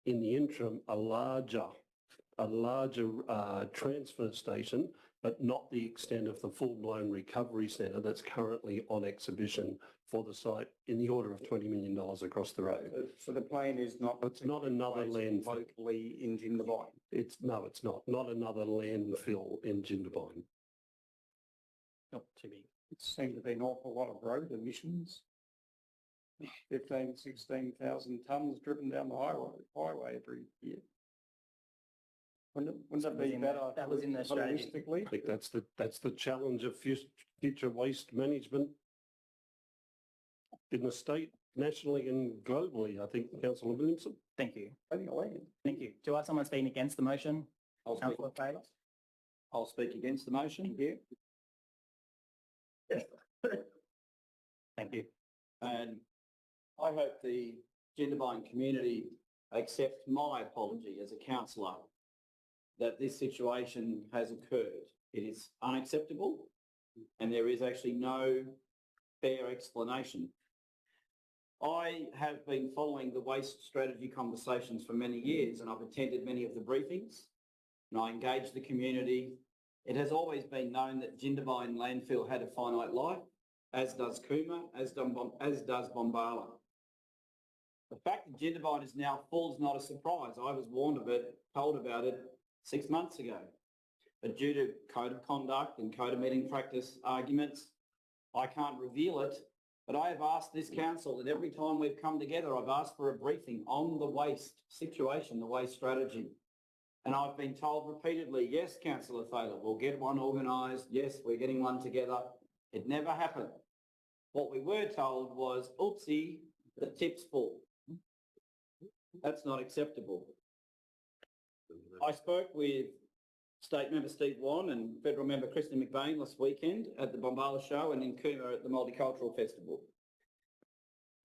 in the interim, a larger transfer station, but not the extent of the full-blown recovery centre that's currently on exhibition for the site, in the order of $20 million across the road. So the plan is not... It's not another landfill. Locally in Jindabyne? It's not. Not another landfill in Jindabyne. Not too big. It seemed to be an awful lot of road emissions. 15,000, 16,000 tonnes driven down the highway every year. Wouldn't that be better? That was in the strategy. I think that's the challenge of future waste management in the state, nationally and globally, I think, Councillor Williamson. Thank you. Thank you. Do I have someone speaking against the motion? Councillor Taylor? I'll speak against the motion here. Thank you. And I hope the Jindabyne community accepts my apology as a councillor that this situation has occurred. It is unacceptable and there is actually no fair explanation. I have been following the waste strategy conversations for many years and I've attended many of the briefings and I engage the community. It has always been known that Jindabyne landfill had a finite life, as does Cooma, as does Bombala. The fact that Jindabyne is now full is not a surprise. I was warned of it, told about it 6 months ago. But due to code of conduct and code of meeting practice arguments, I can't reveal it. But I have asked this council that every time we've come together, I've asked for a briefing on the waste situation, the waste strategy. And I've been told repeatedly, yes, Councillor Thaler, we'll get one organised. Yes, we're getting one together. It never happened. What we were told was, oopsie, the tip's full. That's not acceptable. I spoke with State Member Steve Wan and Federal Member Kristen McBain last weekend at the Bombala Show and in Cooma at the Multicultural Festival.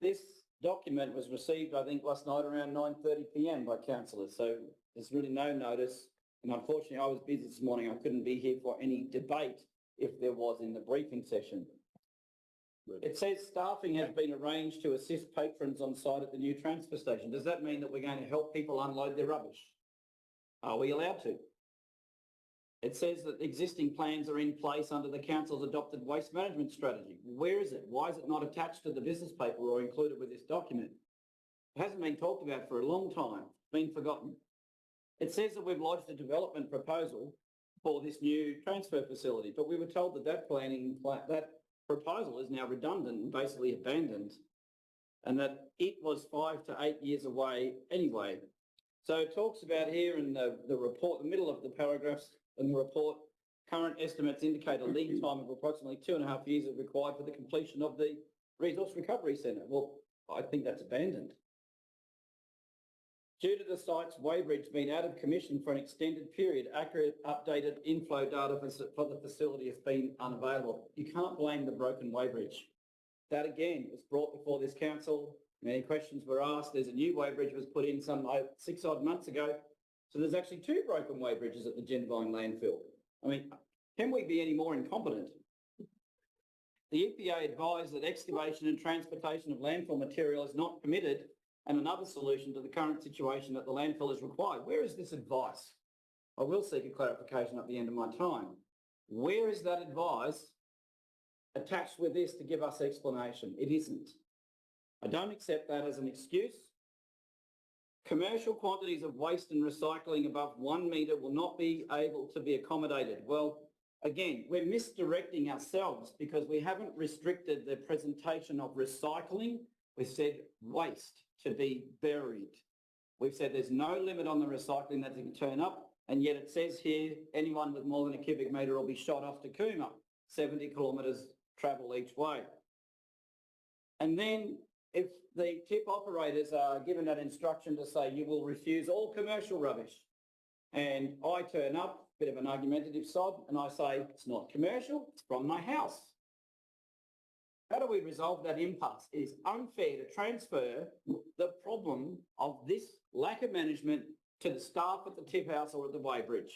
This document was received, I think, last night around 9:30 p.m. by councillors, so there's really no notice. And unfortunately, I was busy this morning. I couldn't be here for any debate if there was in the briefing session. It says staffing has been arranged to assist patrons on site at the new transfer station. Does that mean that we're going to help people unload their rubbish? Are we allowed to? It says that existing plans are in place under the council's adopted waste management strategy. Where is it? Why is it not attached to the business paper or included with this document? It hasn't been talked about for a long time. It's been forgotten. It says that we've lodged a development proposal for this new transfer facility, but we were told that that proposal is now redundant and basically abandoned, and that it was 5 to 8 years away anyway. So it talks about here in the report, the middle of the paragraphs in the report, current estimates indicate a lead time of approximately 2.5 years is required for the completion of the Resource Recovery Centre. Well, I think that's abandoned. Due to the site's weighbridge being out of commission for an extended period, accurate updated inflow data for the facility has been unavailable. You can't blame the broken weighbridge. That again was brought before this council. Many questions were asked. There's a new weighbridge was put in some 6 odd months ago. So there's actually 2 broken weighbridges at the Jindabyne landfill. I mean, can we be any more incompetent? The EPA advised that excavation and transportation of landfill material is not permitted and another solution to the current situation at the landfill is required. Where is this advice? I will seek a clarification at the end of my time. Where is that advice attached with this to give us explanation? It isn't. I don't accept that as an excuse. Commercial quantities of waste and recycling above 1 metre will not be able to be accommodated. Well, again, we're misdirecting ourselves because we haven't restricted the presentation of recycling. We've said waste to be buried. We've said there's no limit on the recycling that can turn up, and yet it says here anyone with more than a cubic metre will be shot off to Cooma, 70 kilometres travel each way. And then if the tip operators are given that instruction to say you will refuse all commercial rubbish, and I turn up, bit of an argumentative sod, and I say it's not commercial, it's from my house. How do we resolve that impasse? It is unfair to transfer the problem of this lack of management to the staff at the tip house or at the weighbridge.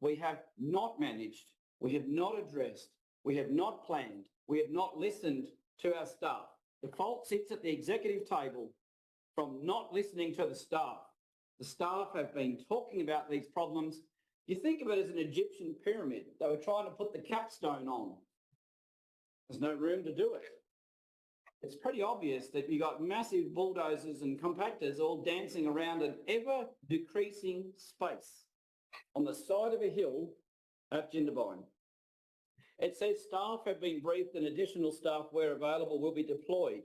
We have not managed, we have not addressed, we have not planned, we have not listened to our staff. The fault sits at the executive table from not listening to the staff. The staff have been talking about these problems. You think of it as an Egyptian pyramid. They were trying to put the capstone on. There's no room to do it. It's pretty obvious that you've got massive bulldozers and compactors all dancing around an ever-decreasing space on the side of a hill at Jindabyne. It says staff have been briefed and additional staff where available will be deployed.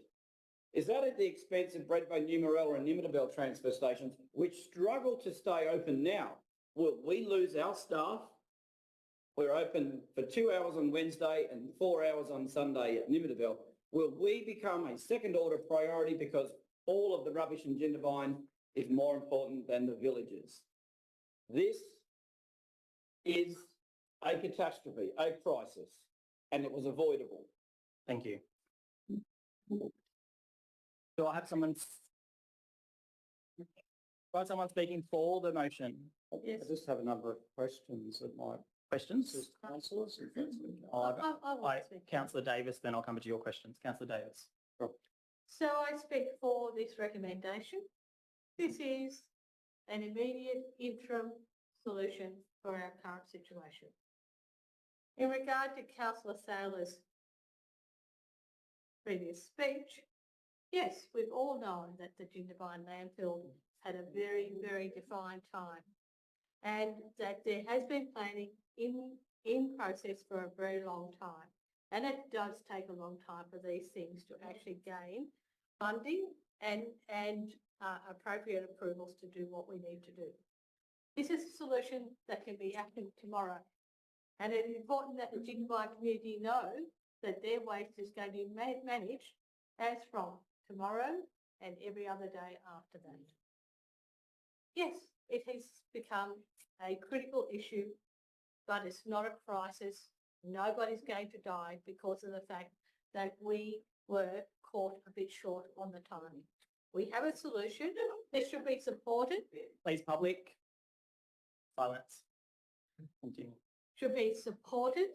Is that at the expense of Bredbay, Numarella and Nimidabel transfer stations, which struggle to stay open now? Will we lose our staff? We're open for 2 hours on Wednesday and 4 hours on Sunday at Nimidabel. Will we become a second order priority because all of the rubbish in Jindabyne is more important than the villages? This is a catastrophe, a crisis, and it was avoidable. Thank you. Do I have someone? Right, someone speaking for the motion. Yes. I just have a number of questions that might Questions? assist councillors, if that's okay. I want to speak. Councillor Davis, then I'll come to your questions. Councillor Davis. So I speak for this recommendation. This is an immediate interim solution for our current situation. In regard to Councillor Saylor's previous speech, yes, we've all known that the Jindabyne landfill had a very, very defined time and that there has been planning in process for a very long time. And it does take a long time for these things to actually gain funding and appropriate approvals to do what we need to do. This is a solution that can be acted tomorrow. And it is important that the Jindabyne community know that their waste is going to be managed as from tomorrow and every other day after that. Yes, it has become a critical issue, but it's not a crisis. Nobody's going to die because of the fact that we were caught a bit short on the timing. We have a solution. This should be supported. Please, public. Silence. Continue. Should be supported,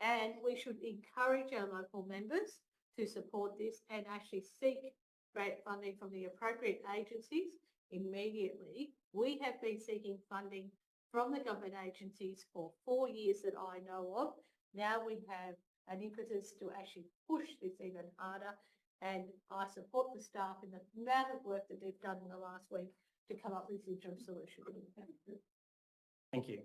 and we should encourage our local members to support this and actually seek grant funding from the appropriate agencies immediately. We have been seeking funding from the government agencies for 4 years that I know of. Now we have an impetus to actually push this even harder, and I support the staff in the amount of work that they've done in the last week to come up with this interim solution. Thank you.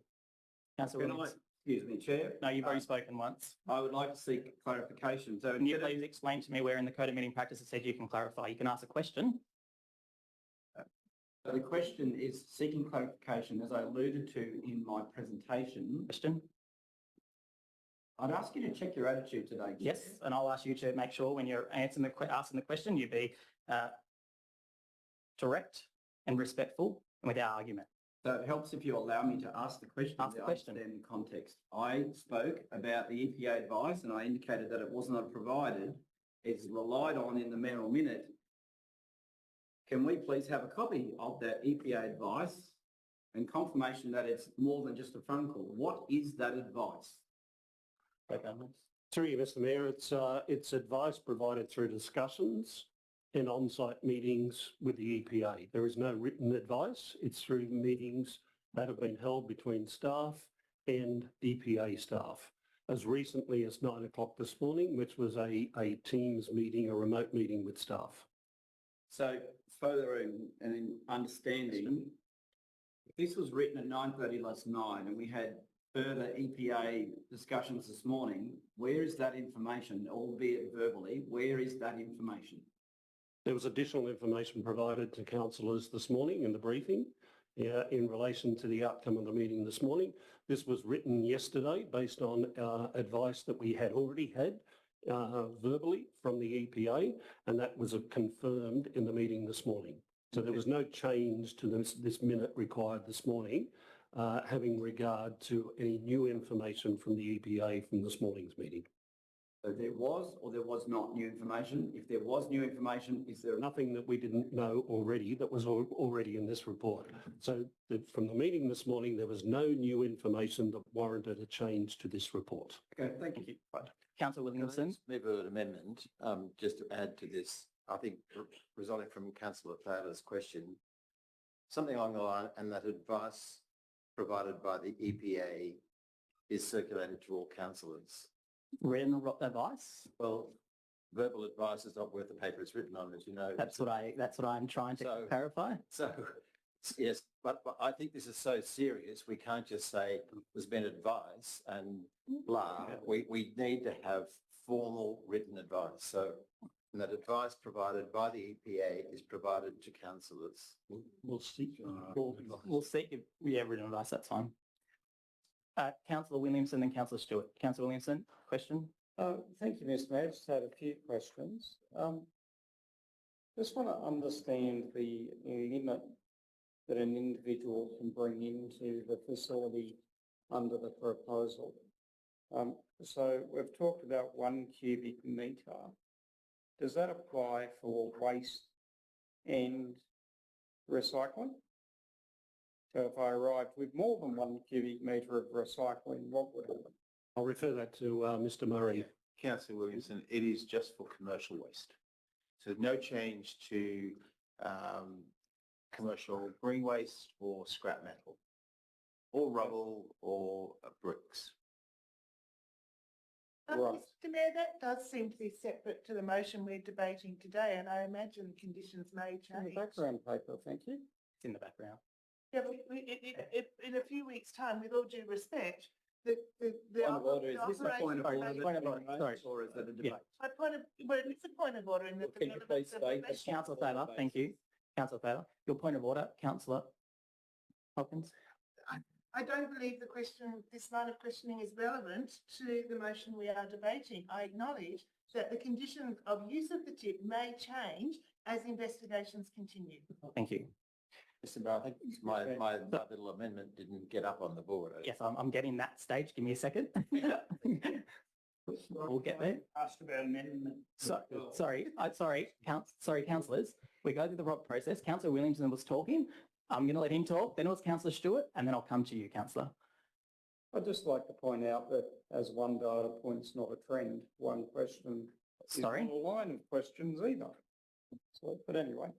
Councillor Williams. Excuse me, Chair. No, you've already spoken once. I would like to seek clarification. So Can you please explain to me where in the Code of Meeting Practice it says you can clarify? You can ask a question. the question is seeking clarification, as I alluded to in my presentation. Question? I'd ask you to check your attitude today, Chair. Yes, and I'll ask you to make sure when you're answering asking the question, you be direct and respectful and without argument. So it helps if you allow me to ask the question. Ask the question. Understand the context. I spoke about the EPA advice and I indicated that it was not provided. It's relied on in the mayoral minute. Can we please have a copy of that EPA advice and confirmation that it's more than just a phone call? What is that advice? Through you, Mr. Mayor, it's advice provided through discussions in on-site meetings with the EPA. There is no written advice. It's through meetings that have been held between staff and EPA staff. As recently as 9 o'clock this morning, which was a Teams meeting, a remote meeting with staff. So further in understanding, if this was written at 9:30 last night and we had further EPA discussions this morning, where is that information, albeit verbally, where is that information? There was additional information provided to councillors this morning in the briefing in relation to the outcome of the meeting this morning. This was written yesterday based on advice that we had already had verbally from the EPA, and that was confirmed in the meeting this morning. So there was no change to this minute required this morning, having regard to any new information from the EPA from this morning's meeting. So there was or there was not new information? If there was new information, is there Nothing that we didn't know already that was already in this report. So from the meeting this morning, there was no new information that warranted a change to this report. Okay, thank you. Right. Councillor Williamson. Move an amendment, just to add to this, I think resulting from Councillor Thaler's question, something along the line, and that advice provided by the EPA is circulated to all councillors. Written advice? Well, verbal advice is not worth the paper it's written on, as you know. That's what I'm trying to clarify. So, yes, but I think this is so serious, we can't just say there's been advice and blah. We need to have formal written advice. So, and that advice provided by the EPA is provided to councillors. We'll seek We'll seek written advice, that's fine. Councillor Williamson, then Councillor Stewart. Councillor Williamson, question? Thank you, Mr. Mayor. Just had a few questions. Just want to understand the limit that an individual can bring into the facility under the proposal. So we've talked about 1 cubic metre. Does that apply for waste and recycling? So if I arrived with more than 1 cubic metre of recycling, what would happen? I'll refer that to Mr Murray. Councillor Williamson, it is just for commercial waste. So no change to commercial green waste or scrap metal or rubble or bricks. Right. Mr Mayor, that does seem to be separate to the motion we're debating today, and I imagine conditions may In the change. background paper, thank you. It's in the background. Yeah, but in a few weeks' time, with all due respect, the Point of order, is this a point of operation- order Point of that's order, been sorry. raised, or is it a Yeah. debate? My point of, well, it's a point of order in the Well, can you development please of state the- Councillor Taylor, thank you. Councillor Taylor, your point of order, Councillor Hopkins. I don't believe the question, this line of questioning is relevant to the motion we are debating. I acknowledge that the conditions of use of the tip may change as investigations continue. Thank you. Mr Mayor, I think my little amendment didn't get up on the board. Yes, I'm getting that stage. Give me a second. We'll get there. Asked about amendment. Sorry, councillors. We go through the proper process. Councillor Williamson was talking. I'm going to let him talk. Then it was Councillor Stewart, and then I'll come to you, Councillor. I'd just like to point out that as one data point's not a trend, one question is not Sorry? a line of questions either. So, but anyway,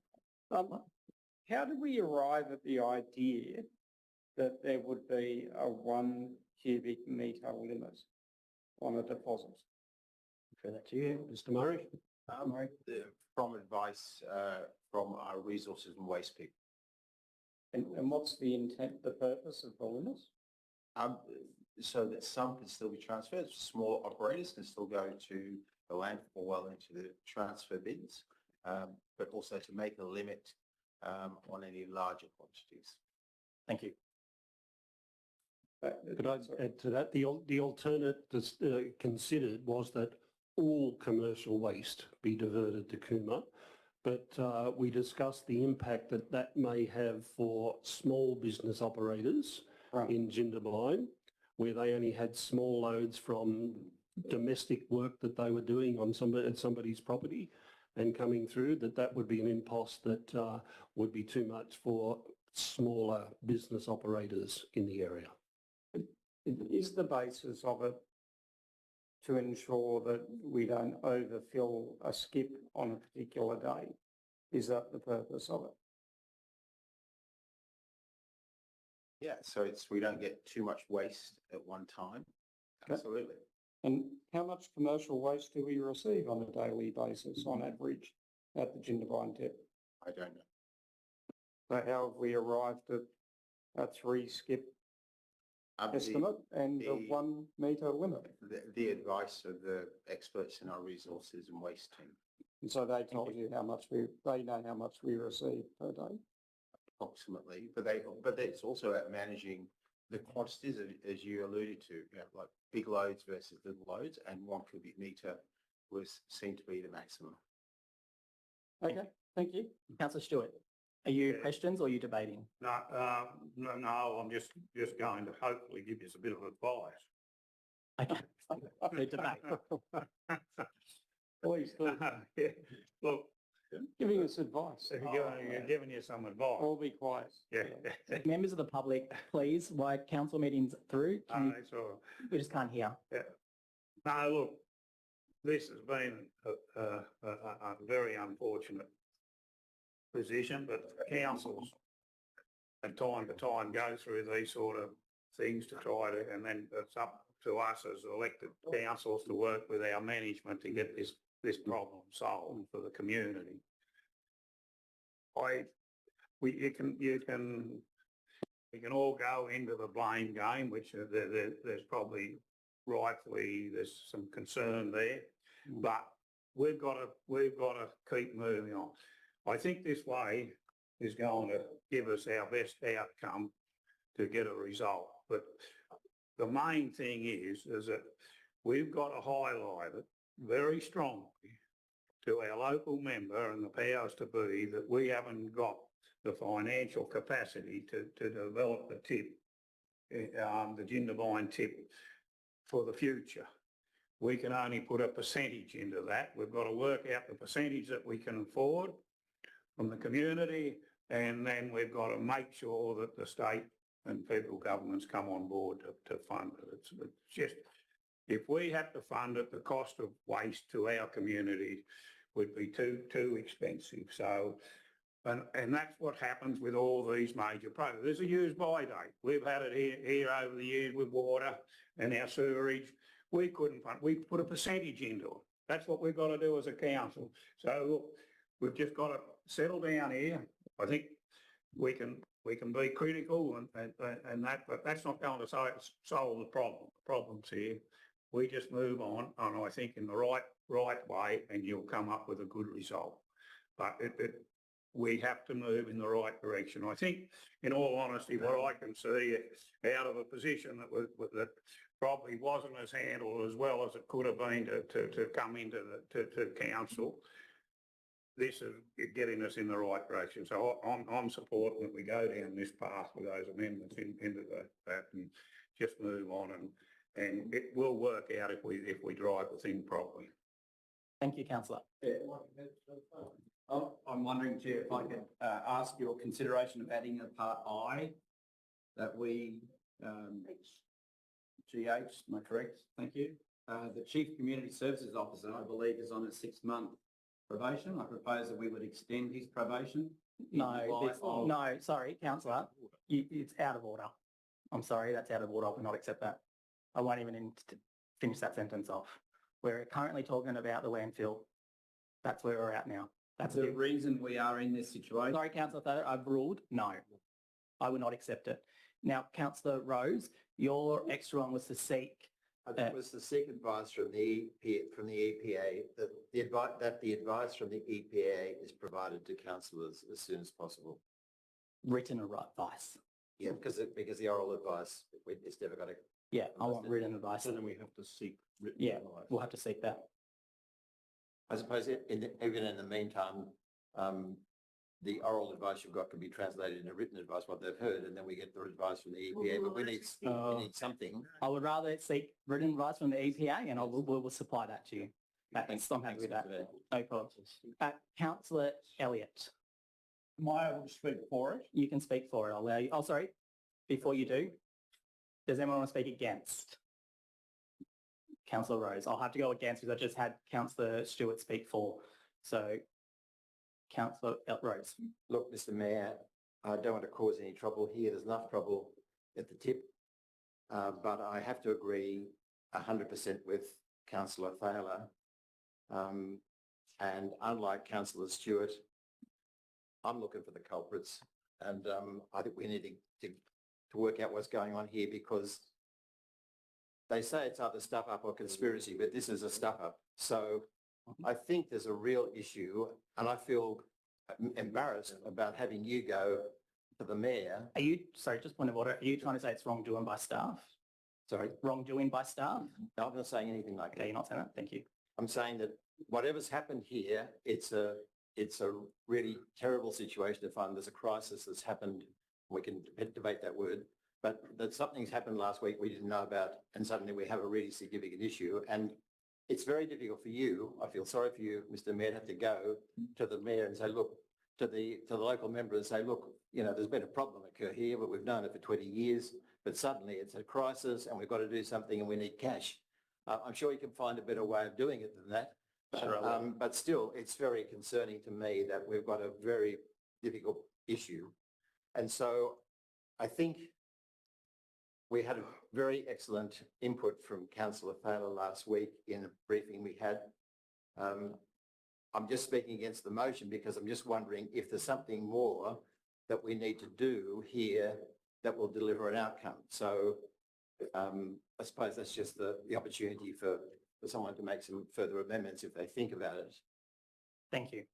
how did we arrive at the idea that there would be a 1 cubic metre limit on a deposit? Refer that to you. Mr Murray? From advice from our resources and waste people. And what's the intent, the purpose of the limit? So that some can still be transferred, small operators can still go to the landfill well into the transfer bins, but also to make a limit on any larger quantities. Thank you. Could I add to that? The alternate considered was that all commercial waste be diverted to Cooma, but we discussed the impact that that may have for small business operators in Jindabyne, where they only had small loads from domestic work that they were doing on somebody's property and coming through, that would be an impost that would be too much for smaller business operators in the area. Is the basis of it to ensure that we don't overfill a skip on a particular day? Is that the purpose of it? Yeah, so we don't get too much waste at one time. Okay. Absolutely. And how much commercial waste do we receive on a daily basis on average at the Jindabyne tip? I don't know. So how have we arrived at a 3 skip estimate and a 1 metre limit? The advice of the experts in our resources and waste team. And so they told you how much they know how much we receive per day? Approximately, but it's also about managing the quantities as you alluded to, like big loads versus little loads, and 1 cubic metre was seen to be the maximum. Okay, thank you. Councillor Stewart, are you questions or are you debating? No, I'm just going to hopefully give you a bit of advice. Okay, so debate. Please do. Yeah. Look, Giving us advice. you're giving you some advice. All be quiet. Yeah. Members of the public, please, while council meeting's through, It's all right. we just can't hear. Yeah. No, look, this has been a very unfortunate position, but councils from time to time go through these sort of things to try to, and then it's up to us as elected councils to work with our management to get this problem solved for the community. We can all go into the blame game, which there's probably rightfully there's some concern there, but we've got to keep moving on. I think this way is going to give us our best outcome to get a result. But the main thing is that we've got to highlight it very strongly to our local member and the powers to be that we haven't got the financial capacity to develop the tip, the Jindabyne tip for the future. We can only put a percentage into that. We've got to work out the percentage that we can afford from the community And then we've got to make sure that the state and federal governments come on board to fund it. It's just, if we had to fund it, the cost of waste to our community would be too expensive. So, and that's what happens with all these major projects. There's a use by date. We've had it here over the years with water and our sewerage. We couldn't fund, we put a percentage into it. That's what we've got to do as a council. So look, we've just got to settle down here. I think we can be critical and that, but that's not going to solve the problem. The problem's here. We just move on, and I think in the right way, and you'll come up with a good result. But we have to move in the right direction. I think, in all honesty, what I can see out of a position that probably wasn't as handled as well as it could have been to come into to council, this is getting us in the right direction. So I'm supporting that we go down this path with those amendments into that and just move on, and it will work out if we drive the thing properly. Thank you, councillor. I'm wondering, Chair, if I could ask your consideration of adding a part I that we, GH, am I correct? Thank you. The Chief Community Services Officer, I believe, is on a 6-month probation. I propose that we would extend his probation. No, sorry, councillor, it's out of order. I'm sorry, that's out of order. I will not accept that. I won't even finish that sentence off. We're currently talking about the landfill. That's where we're at now. That's the reason we are in this situation. Sorry, councillor Thayer, I've ruled no. I will not accept it. Now, councillor Rose, your extra one was to seek. It was to seek advice from the EPA that the advice from the EPA is provided to councillors as soon as possible. Written advice. Yeah, because the oral advice, it's never got to. Yeah, I want written advice. So then we have to seek written advice. We'll have to seek that. I suppose even in the meantime, the oral advice you've got can be translated into written advice, what they've heard, and then we get the advice from the EPA. But we need something. I would rather seek written advice from the EPA, and we'll supply that to you. Thanks. I'm happy with that. No problem. Councillor Elliott. Am I able to speak for it? You can speak for it. I'll allow you. Oh, sorry. Before you do, does anyone want to speak against? Councillor Rose. I'll have to go against because I just had Councillor Stewart speak for. So, Councillor Rose. Look, Mr. Mayor, I don't want to cause any trouble here. There's enough trouble at the tip. But I have to agree 100% with Councillor Thaler. And unlike Councillor Stewart, I'm looking for the culprits. And I think we need to work out what's going on here, because they say it's either stuff up or conspiracy, but this is a stuff up. So I think there's a real issue, and I feel embarrassed about having you go to the mayor. Are you, sorry, just point of order, are you trying to say it's wrongdoing by staff? Sorry? Wrongdoing by staff? No, I'm not saying anything like that. Okay, you're not saying that? Thank you. I'm saying that whatever's happened here, it's a really terrible situation to find. There's a crisis that's happened. We can debate that word, but that something's happened last week we didn't know about, and suddenly we have a really significant issue. And it's very difficult for you. I feel sorry for you, Mr. Mayor, to have to go to the mayor and say, look, to the local member and say, look, you know, there's been a problem occur here, but we've known it for 20 years, but suddenly it's a crisis and we've got to do something and we need cash. I'm sure you can find a better way of doing it than that. But still, it's very concerning to me that we've got a very difficult issue. And so I think we had a very excellent input from Councillor Thaler last week in a briefing we had. I'm just speaking against the motion because I'm just wondering if there's something more that we need to do here that will deliver an outcome. So I suppose that's just the opportunity for someone to make some further amendments if they think about it. Thank you.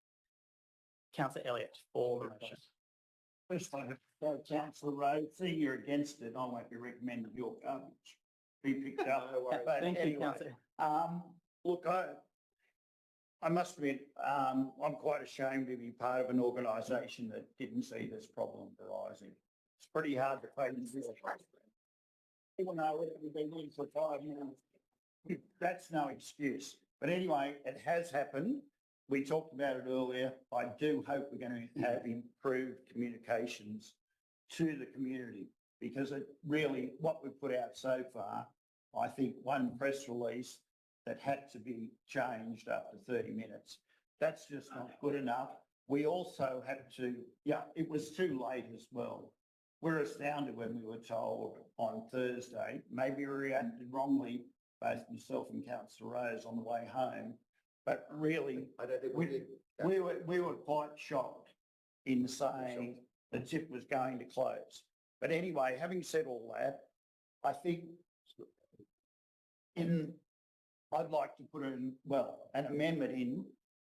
Councillor Elliott for the motion. First, I have to say, Councillor Rose, see you're against it. I won't be recommending your garbage be picked up. Thank you, Councillor. Look, I must admit, I'm quite ashamed to be part of an organisation that didn't see this problem arising. It's pretty hard to pay the bill. Even though we've been here for 5 years, that's no excuse. But anyway, it has happened. we talked about it earlier. I do hope we're going to have improved communications to the community, because it really, what we've put out so far, I think one press release that had to be changed after 30 minutes. That's just not good enough. We also had to, it was too late as well. We're astounded when we were told on Thursday, maybe we reacted wrongly, both myself and Councillor Rose on the way home, but really, I don't think we were quite shocked in saying the tip was going to close. But anyway, having said all that, I think I'd like to put in, an amendment in,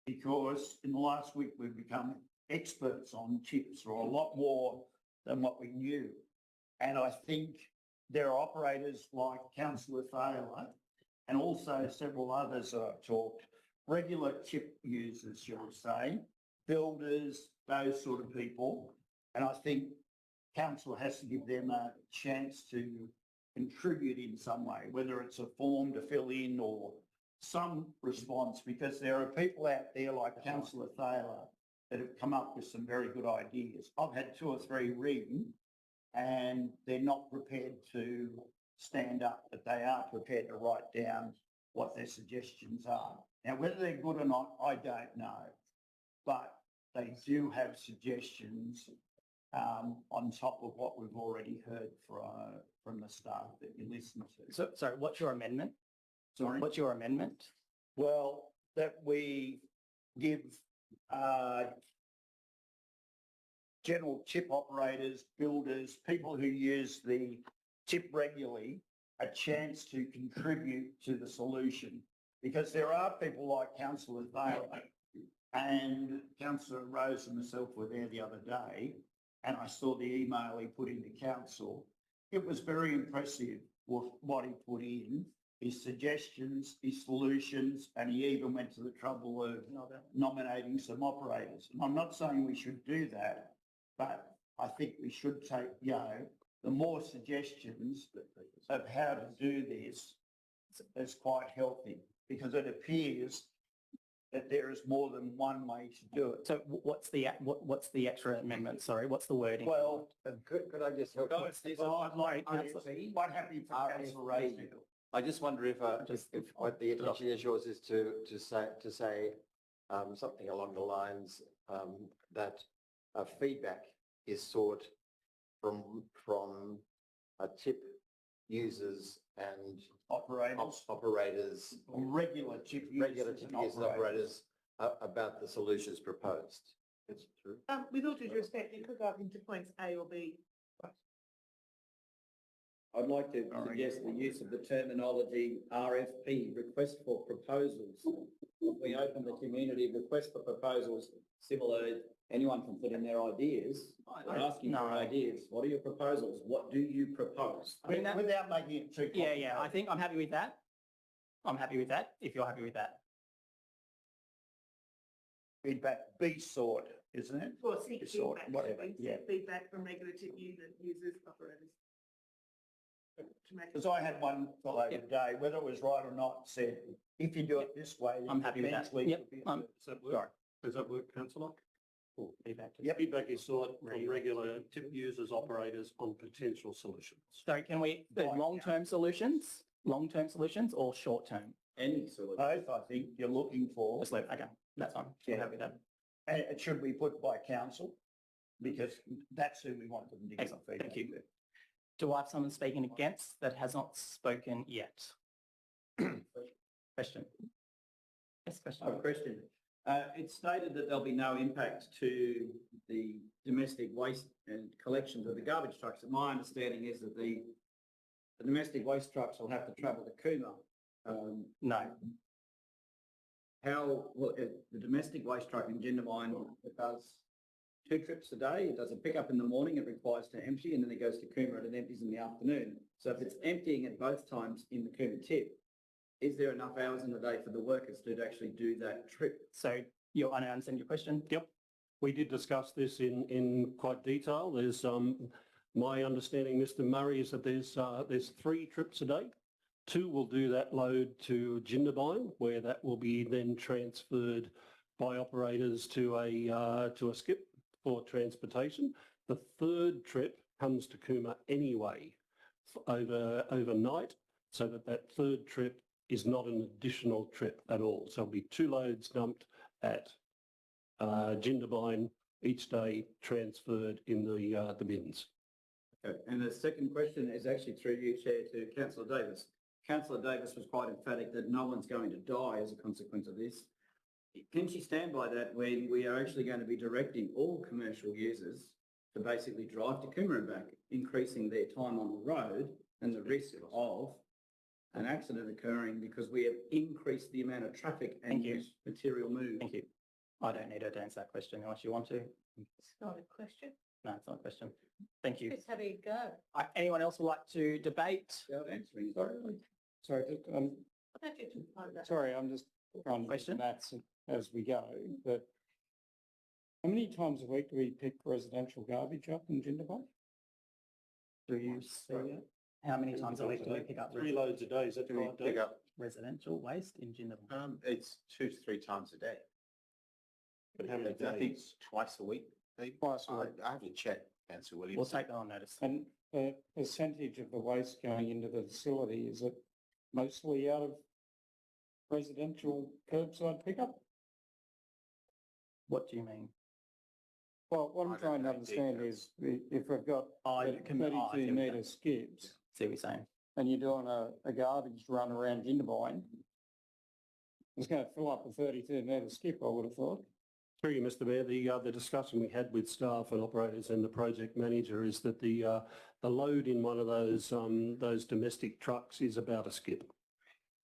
because in the last week we've become experts on tips, or a lot more than what we knew. And I think there are operators like Councillor Thaler and also several others that I've talked, regular tip users, shall we say, builders, those sort of people. And I think council has to give them a chance to contribute in some way, whether it's a form to fill in or some response, because there are people out there like Councillor Thaler that have come up with some very good ideas. I've had 2 or 3 ring and they're not prepared to stand up, but they are prepared to write down what their suggestions are. Now, whether they're good or not, I don't know, but they do have suggestions on top of what we've already heard from the staff that you listen to. So, sorry, what's your amendment? Sorry? What's your amendment? Well, that we give general chip operators, builders, people who use the tip regularly, a chance to contribute to the solution. Because there are people like Councillor Thaler and Councillor Rose and myself were there the other day, and I saw the email he put into council. It was very impressive what he put in, his suggestions, his solutions, and he even went to the trouble of nominating some operators. And I'm not saying we should do that, but I think we should take, the more suggestions of how to do this is quite healthy, because it appears that there is more than one way to do it. So what's the extra amendment? Sorry, what's the wording? Well, could I just help? I'd like quite happy for Councillor Rose to help. I just wonder if what the intention is yours is to say something along the lines that feedback is sought from tip users and operators, regular tip users and operators about the solutions proposed. It's true. With all due respect, you could go into points A or B. I'd like to suggest the use of the terminology RFP, request for proposals. If we open the community request for proposals, similar, anyone can put in their ideas. We're asking for ideas. What are your proposals? What do you propose? Without making it too complicated. Yeah, I think I'm happy with that. I'm happy with that, if you're happy with that. Feedback be sought, isn't it? Or seek Sort, feedback, whatever, feedback from regular tip users, operators. Because I had one fellow today, whether it was right or not, said, if you do it this way, I'm happy with that. eventually Yep. it'll be- Does that work? Does that work, councillor? Feedback. Feedback is sought from regular tip users, operators on potential solutions. So can we do long-term solutions or short-term? Any solution. Both, I think, you're looking for. Just leave, okay, that's fine. I'm happy with that. And it should be put by council, because that's who we want them to give Excellent, feedback. thank you. Do I have someone speaking against that has not spoken yet? Question. Yes, question. I have a question. It's stated that there'll be no impact to the domestic waste and collections of the garbage trucks. And my understanding is that the domestic waste trucks will have to travel to Cooma. No. How will the domestic waste truck in Jindabyne does 2 trips a day? It does a pickup in the morning, it requires to empty, and then it goes to Cooma and it empties in the afternoon. So if it's emptying at both times in the Cooma tip, is there enough hours in the day for the workers to actually do that trip? So I understand your question. Yep. We did discuss this in quite detail. There's my understanding, Mr. Murray, is that there's 3 trips a day. 2 will do that load to Jindabyne, where that will be then transferred by operators to a skip for transportation. The third trip comes to Cooma anyway overnight, so that third trip is not an additional trip at all. So it'll be 2 loads dumped at Jindabyne each day, transferred in the bins. Okay. And the second question is actually through you, Chair, to Councillor Davis. Councillor Davis was quite emphatic that no one's going to die as a consequence of this. Can she stand by that when we are actually going to be directing all commercial users to basically drive to Cooma and back, increasing their time on the road and the risk of an accident occurring because we have increased the amount of traffic and material moved? Thank you. I don't need her to answer that question unless you want to. It's not a question. No, it's not a question. Thank you. Just having a go. Anyone else would like to debate? Sorry, I don't think it's fine, but- sorry, I'm just trying to Question? do maths as we go, but how many times a week do we pick residential garbage up in Jindabyne? Do you see it? How many times a week do we pick up 3 loads a day, is that 5 days? residential waste in Jindabyne? It's 2 to 3 times a day. But how many I think days? twice a week. maybe. Twice a week. I have to check, Councillor Williams. We'll take that on notice. And the percentage of the waste going into the facility, is it mostly out of residential curbside pickup? What do you mean? Well, what I I'm don't trying to know understand details. is if we've got you can- I see what 32 you're metre saying. skips See what you're saying? and you're doing a garbage run around Jindabyne, it's going to fill up a 32 metre skip, I would have thought. Through you, Mr Mayor, the discussion we had with staff and operators and the project manager is that the load in one of those domestic trucks is about a skip.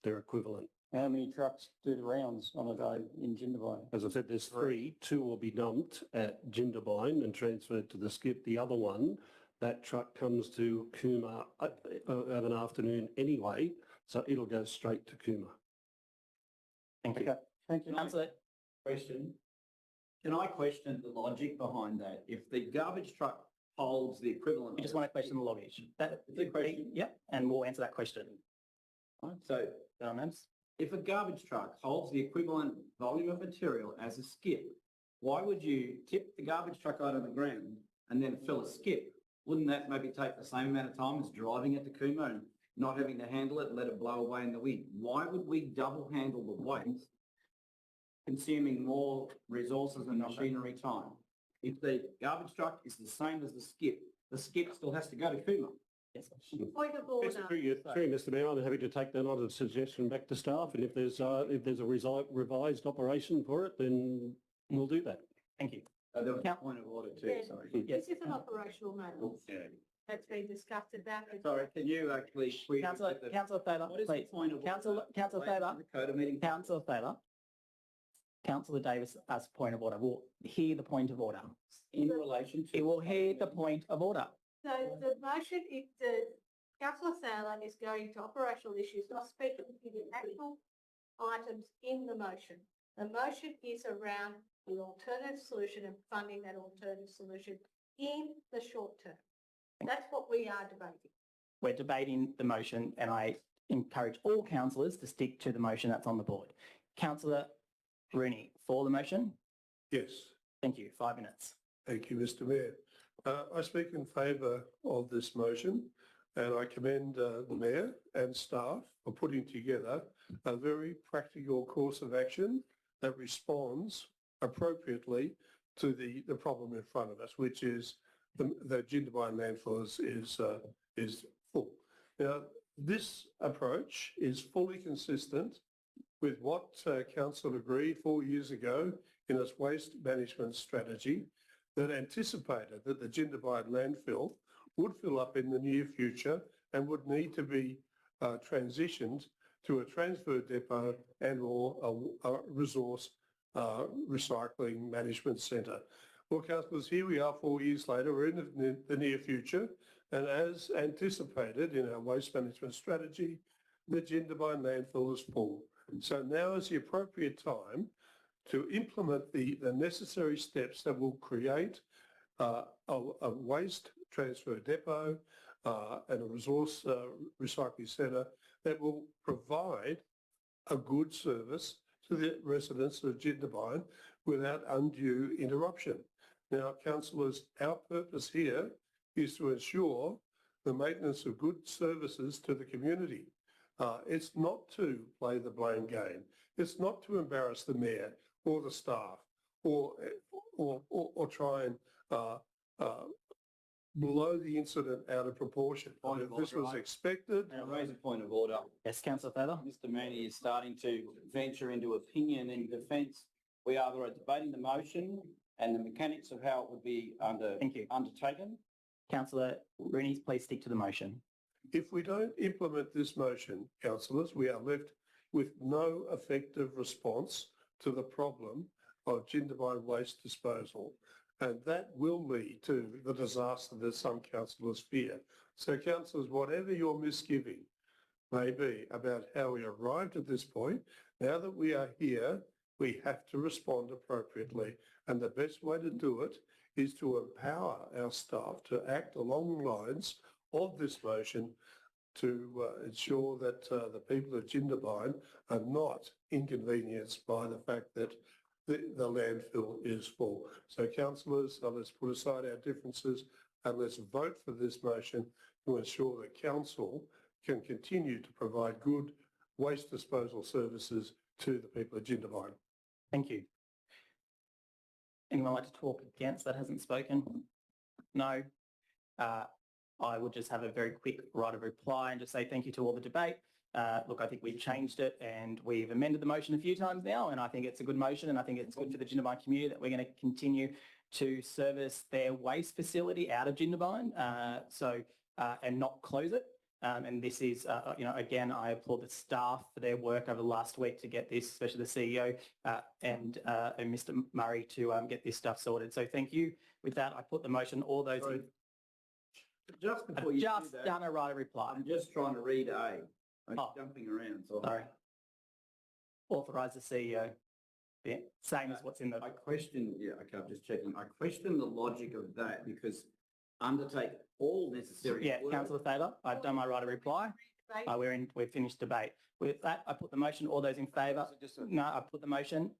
They're equivalent. How many trucks do the rounds on a day in Jindabyne? As I said, there's 3. 2 will be dumped at Jindabyne and transferred to the skip. The other one, that truck comes to Cooma of an afternoon anyway, so it'll go straight to Cooma. Thank you. Okay, thank you. Councillor, Question. Can I question the logic behind that? If the garbage truck holds the equivalent. you just want to question the loggage? That, It's a question. Yep, and we'll answer that question. So Gentlemen, if a garbage truck holds the equivalent volume of material as a skip, why would you tip the garbage truck out on the ground and then fill a skip? Wouldn't that maybe take the same amount of time as driving it to Cooma and not having to handle it and let it blow away in the wind? Why would we double handle the waste, consuming more resources and machinery time? If the garbage truck is the same as the skip still has to go to Cooma. yes. Point of order. Through you, Mr Mayor, I'm happy to take that on as a suggestion back to staff, and if there's a revised operation for it, then we'll do that. Thank you. There was a point of order too, Yeah. sorry. Yes. This is an operational matter. That's been discussed about. Sorry, can you actually... Councillor Thaler, What is the please. point of order? Councillor Thaler, The code of meeting. Councillor Thaler, Councillor Davis as point of order. We'll hear the point of order. In relation to... He will hear the point of order. So the motion, Councillor Thaler is going to operational issues, not speaking to the actual items in the motion. The motion is around the alternative solution and funding that alternative solution in the short term. That's what we are debating. We're debating the motion and I encourage all councillors to stick to the motion that's on the board. Councillor Rooney, for the motion? Yes, Thank you. 5 minutes. thank you, Mr Mayor. I speak in favour of this motion and I commend the Mayor and staff for putting together a very practical course of action that responds appropriately to the problem in front of us, which is the Jindabyne landfill is full. Now, this approach is fully consistent with what Council agreed 4 years ago in its waste management strategy that anticipated that the Jindabyne landfill would fill up in the near future and would need to be transitioned to a transfer depot and or a resource recycling management centre. Well, councillors, here we are 4 years later, we're in the near future, and as anticipated in our waste management strategy, the Jindabyne landfill is full. So now is the appropriate time to implement the necessary steps that will create a waste transfer depot and a resource recycling centre that will provide a good service to the residents of Jindabyne without undue interruption. Now, councillors, our purpose here is to ensure the maintenance of good services to the community. It's not to play the blame game. It's not to embarrass the mayor or the staff or try and blow the incident out of proportion. This was expected. May I raise a point of order? Yes, councillor Further. Mr Manny is starting to venture into opinion and defence. We are debating the motion and the mechanics of how it would be Thank you. undertaken. Councillor Rooney, please stick to the motion. If we don't implement this motion, councillors, we are left with no effective response to the problem of Jindabyne waste disposal. And that will lead to the disaster that some councillors fear. So councillors, whatever your misgiving may be about how we arrived at this point, now that we are here, we have to respond appropriately. And the best way to do it is to empower our staff to act along the lines of this motion to ensure that the people of Jindabyne are not inconvenienced by the fact that the landfill is full. So councillors, let's put aside our differences and let's vote for this motion to ensure that council can continue to provide good waste disposal services to the people of Jindabyne. Thank you. Anyone like to talk against that hasn't spoken? No. I would just have a very quick right of reply and just say thank you to all the debate. Look, I think we've changed it and we've amended the motion a few times now, and I think it's a good motion and I think it's good for the Jindabyne community that we're going to continue to service their waste facility out of Jindabyne, and not close it. And this is, again, I applaud the staff for their work over the last week to get this, especially the CEO and Mr. Murray to get this stuff sorted. So thank you. With that, I put the motion. All those. Just before I've you just do that, done a right of reply. I'm just trying to read A. I'm Oh. jumping around. So Sorry. Authorise the CEO. Yeah, same as what's in the. I question, I'm just checking. I question the logic of that because undertake all necessary Yeah, work. councillor Thaler, I've done my right of reply. We've finished debate. With that, I put the motion. All those in favour? No, I put the motion.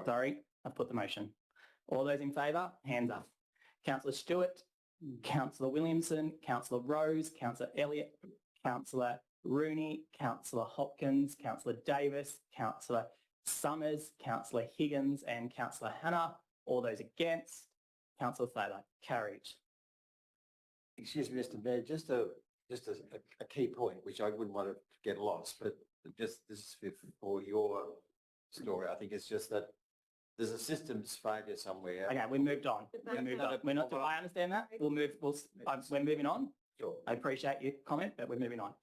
Sorry, I put the motion. All those in favour? Hands up. Councillor Stewart, Councillor Williamson, Councillor Rose, Councillor Elliott, Councillor Rooney, Councillor Hopkins, Councillor Davis, Councillor Summers, Councillor Higgins and Councillor Hannah. All those against? Councillor Thaler, carried. Excuse me, Mr. Mayor, just a key point, which I wouldn't want to get lost, but just this is for your story. I think it's just that there's a systems failure somewhere. Okay, we moved on. We moved on. We're not. I understand that. We'll move. We're moving on. Sure. I appreciate your comment, but we're moving on.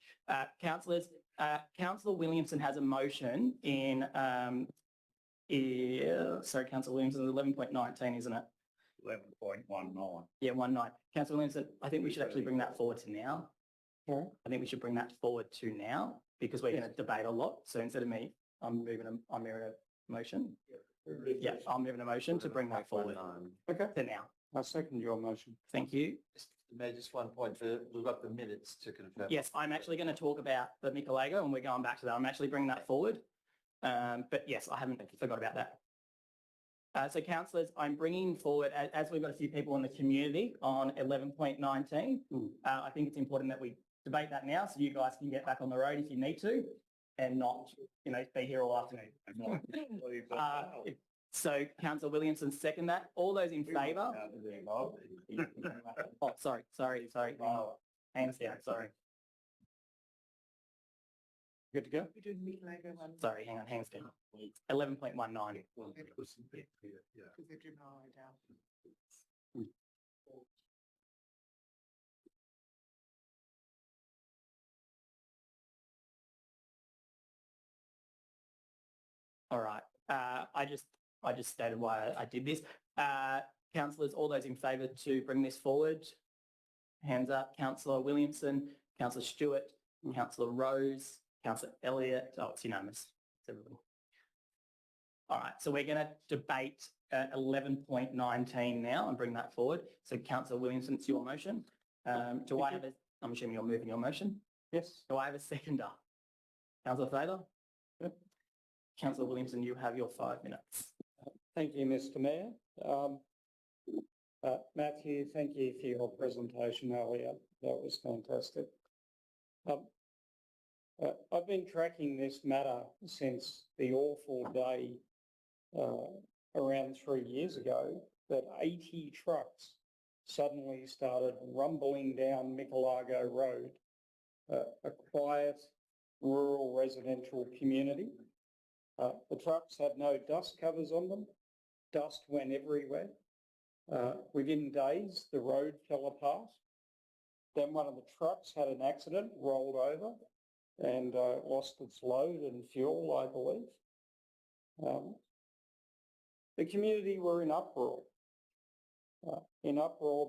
Councillors, Councillor Williamson has a motion in. Sorry, Councillor Williamson, 11.19, isn't it? 11.19. Yeah, 19. Councillor Williamson, I think we should actually bring that forward to now. Yeah. I think we should bring that forward to now because we're going to debate a lot. So instead of me, I'm moving a motion. Yeah, I'm moving a motion to bring that forward. Okay. To now. I second your motion. Thank you. Mr. Mayor, just one point. We've got the minutes to confirm. Yes, I'm actually going to talk about the Micalago and we're going back to that. I'm actually bringing that forward. But yes, I haven't forgot about that. So councillors, I'm bringing forward, as we've got a few people in the community on 11.19, I think it's important that we debate that now so you guys can get back on the road if you need to and not, be here all afternoon. So Councillor Williamson, second that. All those in favour? Oh, sorry. Hands down, sorry. Good to go? We're doing Micalago one. Sorry, hang on, hands down. 11.19. Because they've driven all the way down. All right. I just stated why I did this. Councillors, all those in favour to bring this forward? Hands up. Councillor Williamson, Councillor Stewart, Councillor Rose, Councillor Elliott. Oh, it's unanimous. It's everybody. All right. So we're going to debate 11.19 now and bring that forward. So Councillor Williamson, it's your motion. Do I have a? I'm assuming you're moving your motion. Yes. Do I have a seconder? Councillor Thaler? Councillor Williamson, you have your 5 minutes. Thank you, Mr Mayor. Matthew, thank you for your presentation earlier. That was fantastic. I've been tracking this matter since the awful day around 3 years ago that 80 trucks suddenly started rumbling down Micalago Road, a quiet rural residential community. The trucks had no dust covers on them. Dust went everywhere. Within days, the road fell apart. Then one of the trucks had an accident, rolled over and lost its load and fuel, I believe. The community were in uproar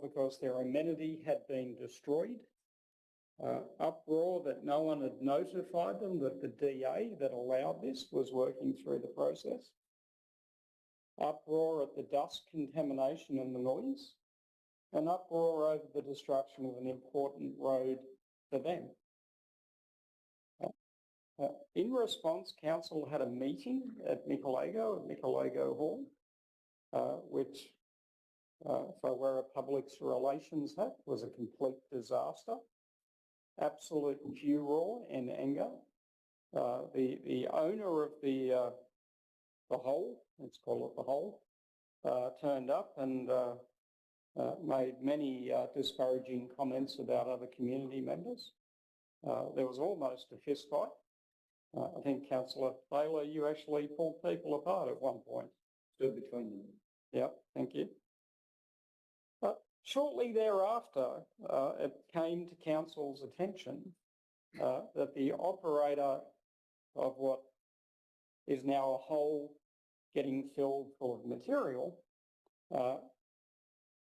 because their amenity had been destroyed, uproar that no one had notified them that the DA that allowed this was working through the process, uproar at the dust contamination and the noise, and uproar over the destruction of an important road for them. In response, council had a meeting at Micalago Hall, which, if I wear a public relations hat, was a complete disaster. Absolute furor and anger. The owner of the hole, let's call it the hole, turned up and made many disparaging comments about other community members. There was almost a fist fight. I think Councillor Taylor, you actually pulled people apart at one point. Stood between them. Yep, thank you. Shortly thereafter, it came to council's attention that the operator of what is now a hole getting filled full of material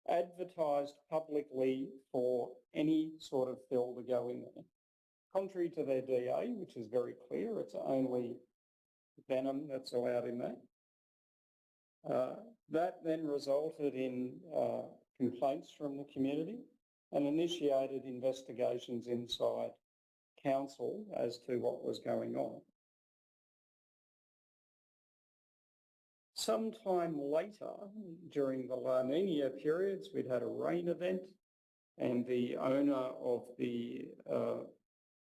advertised publicly for any sort of fill to go in there. Contrary to their DA, which is very clear, it's only venom that's allowed in there. That then resulted in complaints from the community and initiated investigations inside council as to what was going on. Sometime later, during the La Nina periods, we'd had a rain event and the owner of the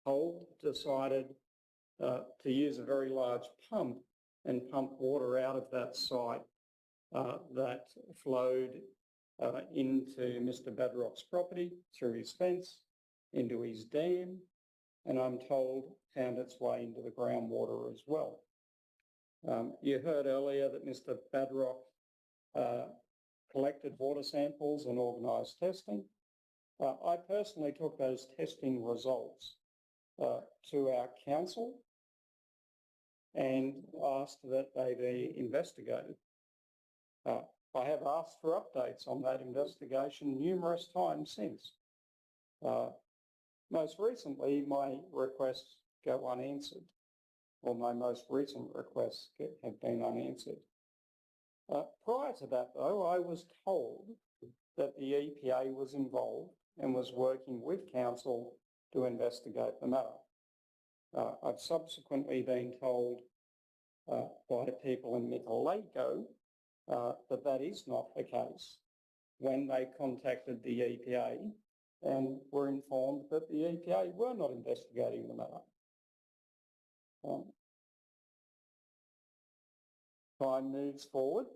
hole decided to use a very large pump and pump water out of that site that flowed into Mr Badrock's property through his fence, into his dam, and I'm told found its way into the groundwater as well. You heard earlier that Mr Badrock collected water samples and organised testing. I personally took those testing results to our council and asked that they be investigated. I have asked for updates on that investigation numerous times since. Most recently, my requests go unanswered, or my most recent requests have been unanswered. Prior to that, though, I was told that the EPA was involved and was working with council to investigate the matter. I've subsequently been told by people in Micalago that that is not the case when they contacted the EPA and were informed that the EPA were not investigating the matter. Time moves forward.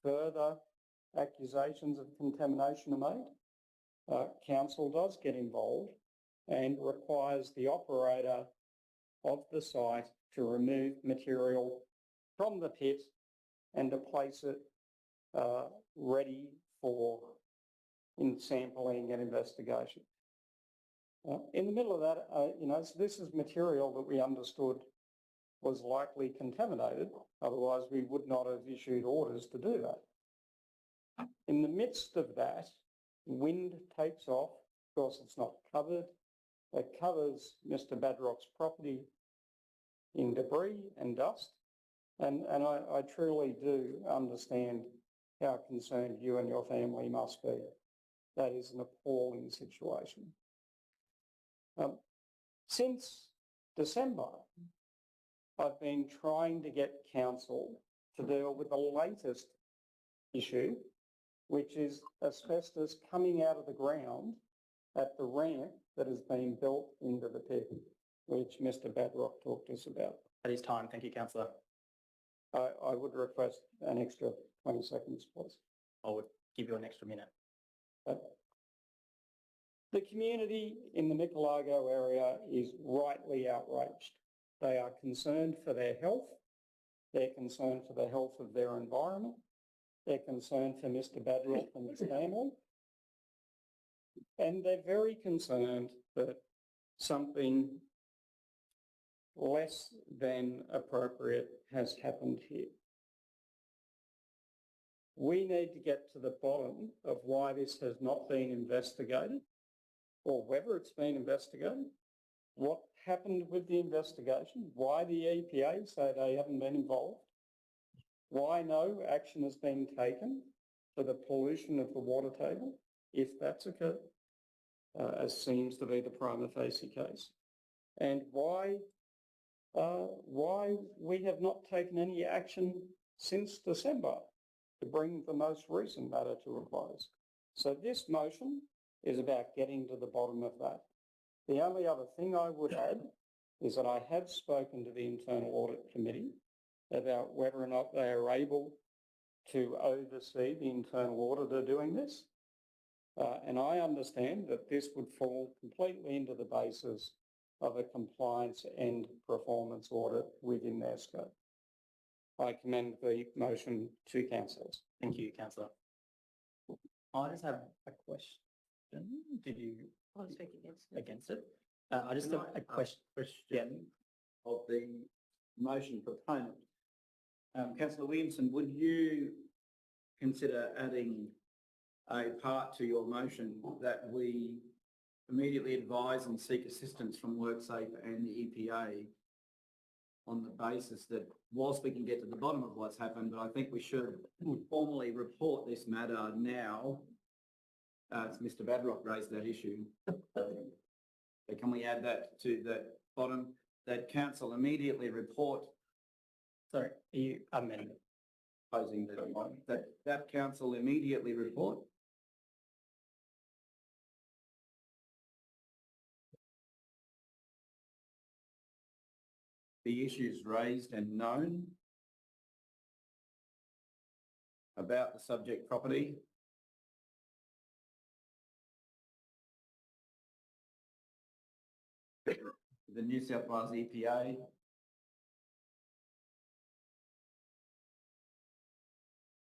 Further accusations of contamination are made. Council does get involved and requires the operator of the site to remove material from the pit and to place it ready for sampling and investigation. In the middle of that, so this is material that we understood was likely contaminated, otherwise we would not have issued orders to do that. In the midst of that, wind takes off. Of course, it's not covered. It covers Mr Badrock's property in debris and dust. And I truly do understand how concerned you and your family must be. That is an appalling situation. Since December, I've been trying to get council to deal with the latest issue, which is asbestos coming out of the ground at the ramp that has been built into the pit, which Mr Badrock talked to us about. At his time. Thank you, councillor. I would request an extra 20 seconds, please. I would give you an extra minute. The community in the Micalago area is rightly outraged. They are concerned for their health. They're concerned for the health of their environment. They're concerned for Mr Badrock and his family. And they're very concerned that something less than appropriate has happened here. We need to get to the bottom of why this has not been investigated, or whether it's been investigated, what happened with the investigation, why the EPA say they haven't been involved, why no action has been taken for the pollution of the water table, if that's occurred, as seems to be the prima facie case, and why we have not taken any action since December to bring the most recent matter to a close. So this motion is about getting to the bottom of that. The only other thing I would add is that I have spoken to the Internal Audit Committee about whether or not they are able to oversee the internal auditor doing this. And I understand that this would fall completely into the basis of a compliance and performance audit within their scope. I commend the motion to councillors. Thank you, councillor. I just have a question. Did you I'll speak against it? I just have a question. Of the motion proponent. Councillor Williamson, would you consider adding a part to your motion that we immediately advise and seek assistance from WorkSafe and the EPA on the basis that whilst we can get to the bottom of what's happened, but I think we should formally report this matter now. As Mr Badrock raised that issue. So can we add that to the bottom, that council immediately report? Sorry, are you amending? Posing that council immediately report the issues raised and known about the subject property the New South Wales EPA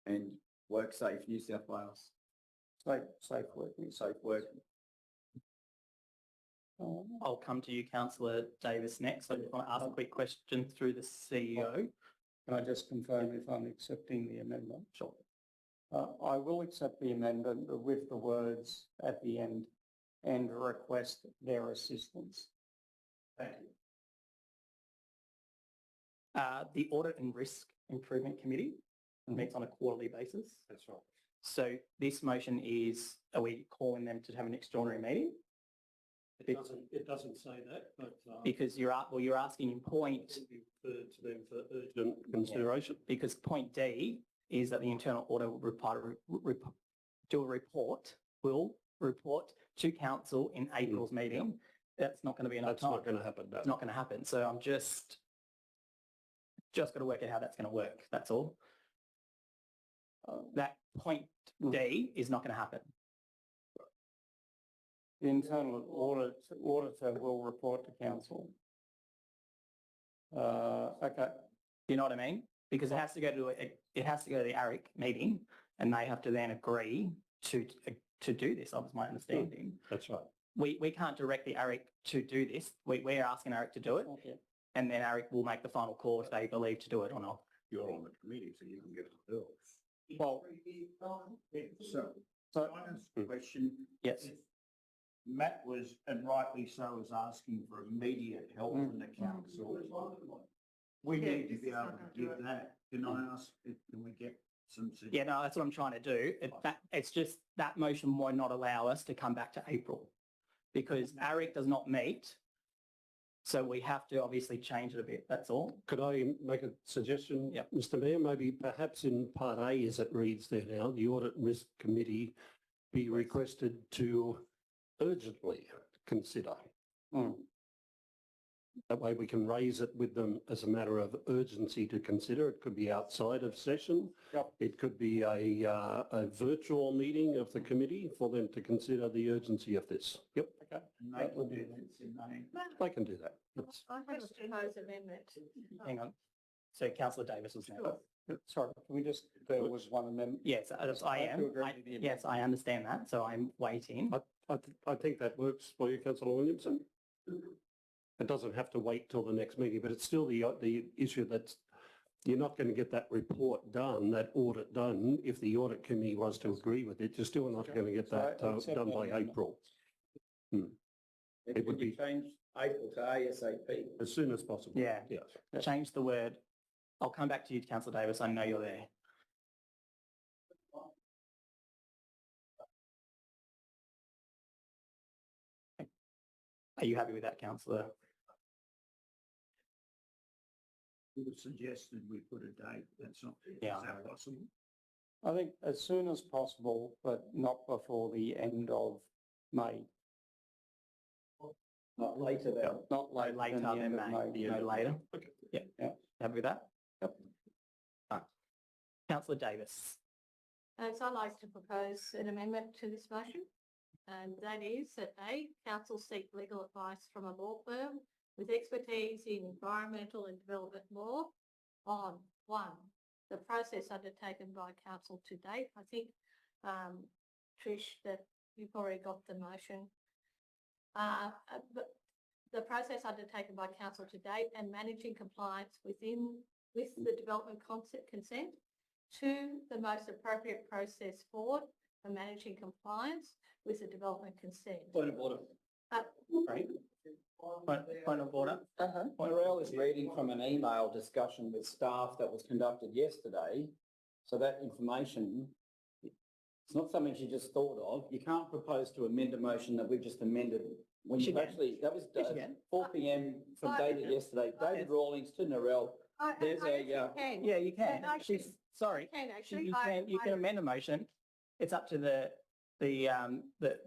and WorkSafe New South Wales. Safe working. I'll come to you, councillor Davis, next. I just want to ask a quick question through the CEO. Can I just confirm if I'm accepting the amendment? Sure. I will accept the amendment with the words at the end and request their assistance. Thank you. The Audit and Risk Improvement Committee meets on a quarterly basis. That's right. So this motion is, are we calling them to have an extraordinary meeting? It doesn't say that, but because you're asking in point referred to them for urgent consideration. Because point D is that the internal audit will report to council in April's meeting. That's not going to be enough time. That's not going to happen. No. It's not going to happen. So I'm just got to work out how that's going to work. That's all. That point D is not going to happen. The internal auditor will report to council. Okay. You know what I mean? Because it has to go to the ARIC meeting, and they have to then agree to do this. That was my understanding. That's right. We can't direct the ARIC to do this. We're asking ARIC to do it, and then ARIC will make the final call if they believe to do it or not. You're on the committee, so you can get it built. Well, So I ask a question. Yes. If Matt was, and rightly so, was asking for immediate help from the council. We need to be able to give that. Can I ask, can we get some? Yeah, no, that's what I'm trying to do. It's just that motion will not allow us to come back to April because ARIC does not meet So we have to obviously change it a bit, that's all. Could I make a suggestion, Yep. Mr Mayor? Maybe perhaps in part A, as it reads there now, the Audit and Risk Committee be requested to urgently consider. That way we can raise it with them as a matter of urgency to consider. It could be outside of session. Yep. It could be a virtual meeting of the committee for them to consider the urgency of this. Yep. Okay. That would be in May. They can do that. That's- I have a proposed amendment. Hang on. So councillor Davis was next. Sorry, can we just, there was one amendment. Yes, I have am. to agree with the Yes, I understand that. So I'm waiting. I think that works for you, councillor Williamson. It doesn't have to wait till the next meeting, but it's still the issue that you're not going to get that report done, that audit done, if the audit committee was to agree with it. You're still not going to get that done by April. It would be changed April to ASAP. as soon as possible. Yeah. Yes. Change the word. I'll come back to you, councillor Davis. I know you're there. Are you happy with that, councillor? You would suggested we put a date. That's not, Yeah. is that possible? I think as soon as possible, but not before the end of May. Not later than. Not later Later than the than end of May. May. No later. Okay. Yeah. Yeah. Happy with that? Yep. Councillor Davis. So I'd like to propose an amendment to this motion. And that is that A, council seek legal advice from a law firm with expertise in environmental and development law on 1, the process undertaken by council to date. I think, Trish, that you've already got the motion. But the process undertaken by council to date and managing compliance with the development consent. 2, the most appropriate process forward for managing compliance with the development consent. Point of order. Right. Point of order. Morel is reading from an email discussion with staff that was conducted yesterday. So that information, it's not something she just thought of. You can't propose to amend a motion that we've just amended. When Yes, you you can. actually, that was Yes, you can. 4 p.m. from dated yesterday. David Rawlings to Narelle. There's Can. Yeah, you can. Actually, She's sorry. can actually. You can amend a motion. It's up to the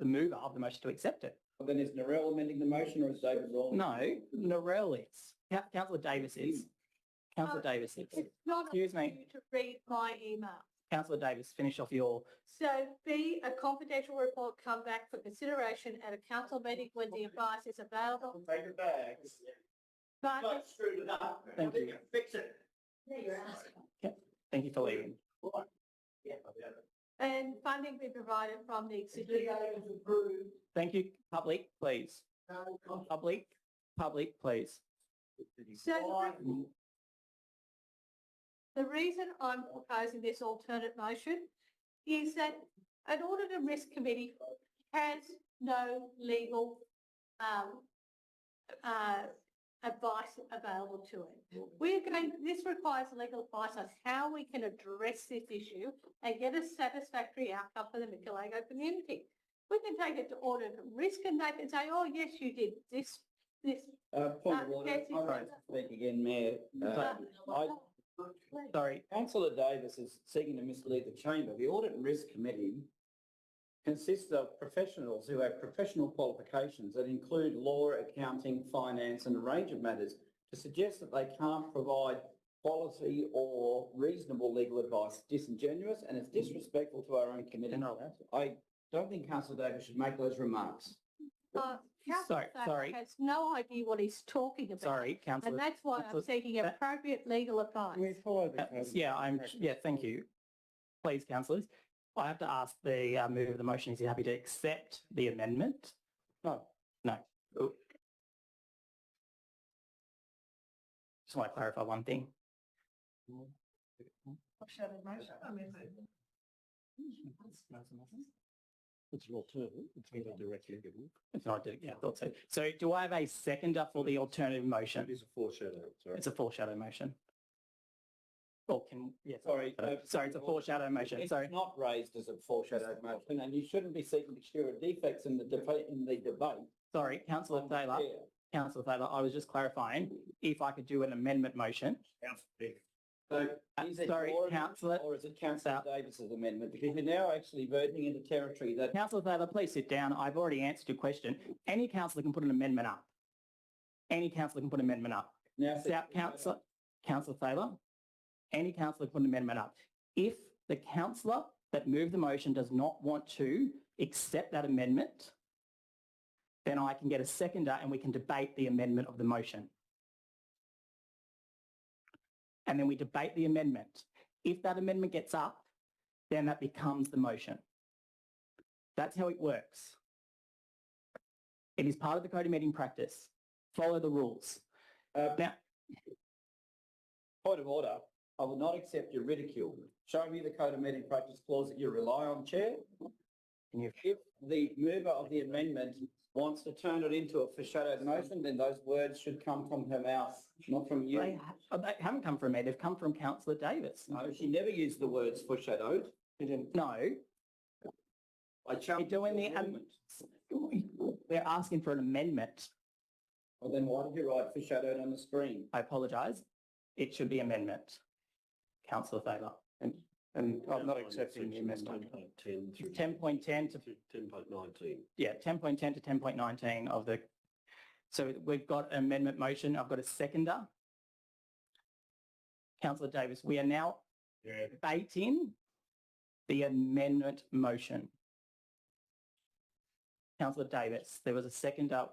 mover of the motion to accept it. Well, then is Narelle amending the motion or is David Rawlings? No, Narelle is. Councillor Davis is. Councillor Davis is. It's not up to Excuse me. you to read my email. Councillor Davis, finish off your. So B, a confidential report come back for consideration at a council meeting when the advice is available. Take it back. But Screwed it up. Thank you. Fix it. Thank you for leaving. and funding be provided from the existing. Thank you. Public, please. Public, please. So the reason I'm proposing this alternate motion is that an audit and risk committee has no legal advice available to it. This requires legal advice on how we can address this issue and get a satisfactory outcome for the Micalago community. We can take it to audit and risk and they can say, oh, yes, you did this. Point of order. yes, I'd like to speak again, Mayor. Sorry. Councillor Davis is seeking to mislead the chamber. The Audit and Risk Committee consists of professionals who have professional qualifications that include law, accounting, finance and a range of matters. To suggest that they can't provide quality or reasonable legal advice is disingenuous and it's disrespectful to our own committee. I don't think Councillor Davis should make those remarks. Sorry. Has no idea what he's talking about. Sorry, Councillor. And that's why I'm seeking appropriate legal advice. Thank you. Please, councillors. I have to ask the mover of the motion, is he happy to accept the amendment? No. No. Oh. Just want to clarify one thing. It's an alternative. It's not directly given. It's not, yeah, I thought so. So do I have a seconder for the alternative motion? It is a foreshadow. Sorry. It's a foreshadow motion. Or yes. Sorry, sorry, it's a foreshadow motion. It's Sorry. not raised as a foreshadowed motion and you shouldn't be seeking to cure defects in the debate. Sorry, Councillor Taylor. Councillor Thaler, I was just clarifying if I could do an amendment motion. So is it sorry, your councillor- amendment or is it councillor Davis's amendment? Because you're now actually voting into territory that Councillor Thaler, please sit down. I've already answered your question. Any councillor can put an amendment up. Any councillor can put an amendment up. now Councillor Thaler, any councillor can put an amendment up. If the councillor that moved the motion does not want to accept that amendment, then I can get a seconder and we can debate the amendment of the motion. And then we debate the amendment. If that amendment gets up, then that becomes the motion. That's how it works. It is part of the code of meeting practice. Follow the rules. Now, point of order, I will not accept your ridicule. Show me the code of meeting practice clause that you rely on, Chair. If the mover of the amendment wants to turn it into a foreshadowed motion, then those words should come from her mouth, not from you. they haven't come from me. They've come from Councillor Davis. No, she never used the words foreshadowed. No, I challenge they're doing your the movement. they're asking for an amendment. Well, then why did you write foreshadowed on the screen? I apologise. It should be amendment. Councillor Thaler. And I'm not accepting the amendment. 10.10 to 10.19. yeah, 10.10 to 10.19 of the. So we've got an amendment motion. I've got a seconder. Councillor Davis, we are now debating the amendment motion. Councillor Davis, there was a seconder.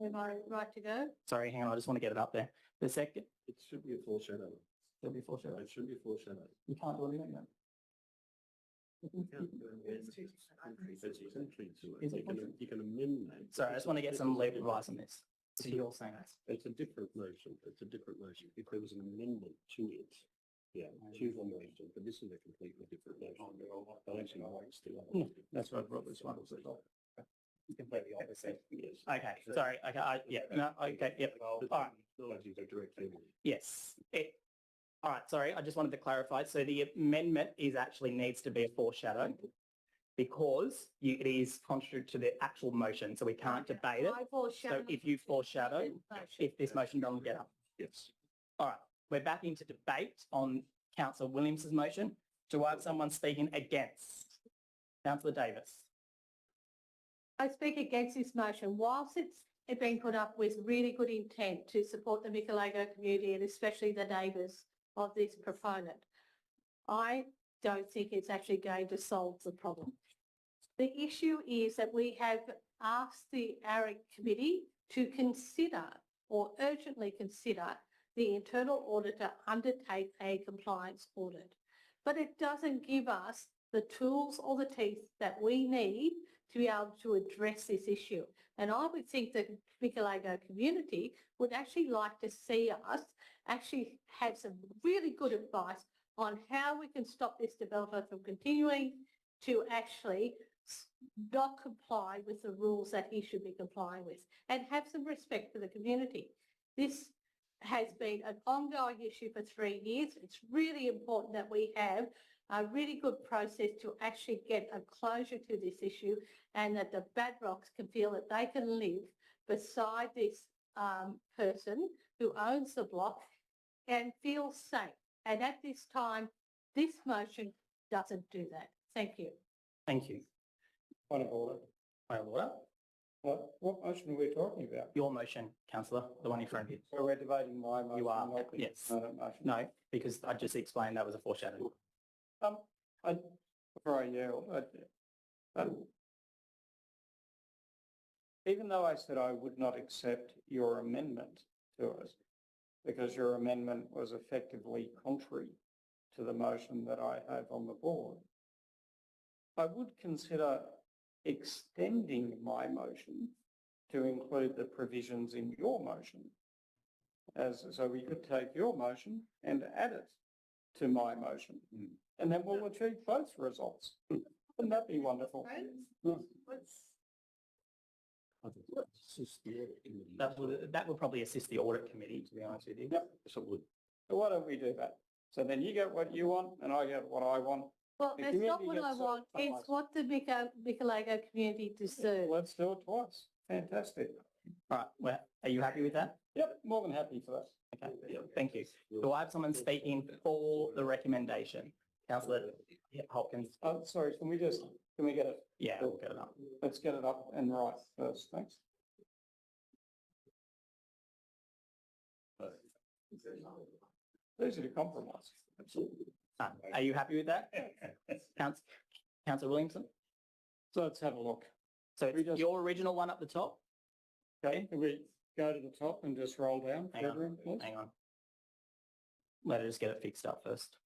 Am I right to go? Sorry, hang on. I just want to get it up there. The second. It should be a foreshadow. There'll be foreshadow. It should be a foreshadow. You can't do an amendment. You can amend that. Sorry, I just want to get some legal advice on this. So you're saying that. It's a different motion. It's a different motion. If there was an amendment to it, yeah, choose one motion, but this is a completely different motion. But actually, I want to still. That's what I brought this one. Completely opposite. Yes. Okay, sorry. Okay, yeah, no, okay, yep. All right. Yes. All right, sorry, I just wanted to clarify. So the amendment actually needs to be a foreshadow because it is contrary to the actual motion, so we can't debate it. So if you foreshadow, if this motion doesn't get up. Yes. All right, we're back into debate on Councillor Williams's motion. Do I have someone speaking against? Councillor Davis. I speak against this motion. Whilst it's been put up with really good intent to support the Micalago community and especially the neighbours of this proponent, I don't think it's actually going to solve the problem. The issue is that we have asked the ARIC committee to consider or urgently consider the internal auditor undertake a compliance audit. But it doesn't give us the tools or the teeth that we need to be able to address this issue. And I would think that the Micalago community would actually like to see us actually have some really good advice on how we can stop this developer from continuing to actually not comply with the rules that he should be complying with and have some respect for the community. This has been an ongoing issue for 3 years. It's really important that we have a really good process to actually get a closure to this issue and that the Badrocks can feel that they can live beside this person who owns the block and feel safe. And at this time, this motion doesn't do that. Thank you. Thank you. Point of order. Point of order. What motion are we talking about? Your motion, councillor, the one in front of you. So we're debating my motion. You are, not the yes. other motion. No, because I just explained that was a foreshadow. Before I yell, even though I said I would not accept your amendment to us, because your amendment was effectively contrary to the motion that I have on the board, I would consider extending my motion to include the provisions in your motion. So we could take your motion and add it to my motion. And then we'll achieve both results. Wouldn't that be wonderful? That would probably assist the audit committee, to be honest with you. Yep. Yes, it would. So why don't we do that? So then you get what you want and I get what I want Well, The that's not community what I gets want. twice. It's what the Micalago community deserves. Let's do it twice. Fantastic. All right, well, are you happy with that? Yep, more than happy for that. Okay, thank you. Do I have someone speaking for the recommendation? Councillor Hopkins? Sorry, can we get it? Yeah, we'll get it up. Let's get it up and right first, thanks. Easy to compromise. Are you happy with that? Councillor Williamson? So let's have a look. So it's your original one up the top? Okay, can we go to the top and just roll down Hang further on, in, please? hang on. Let us just get it fixed up first.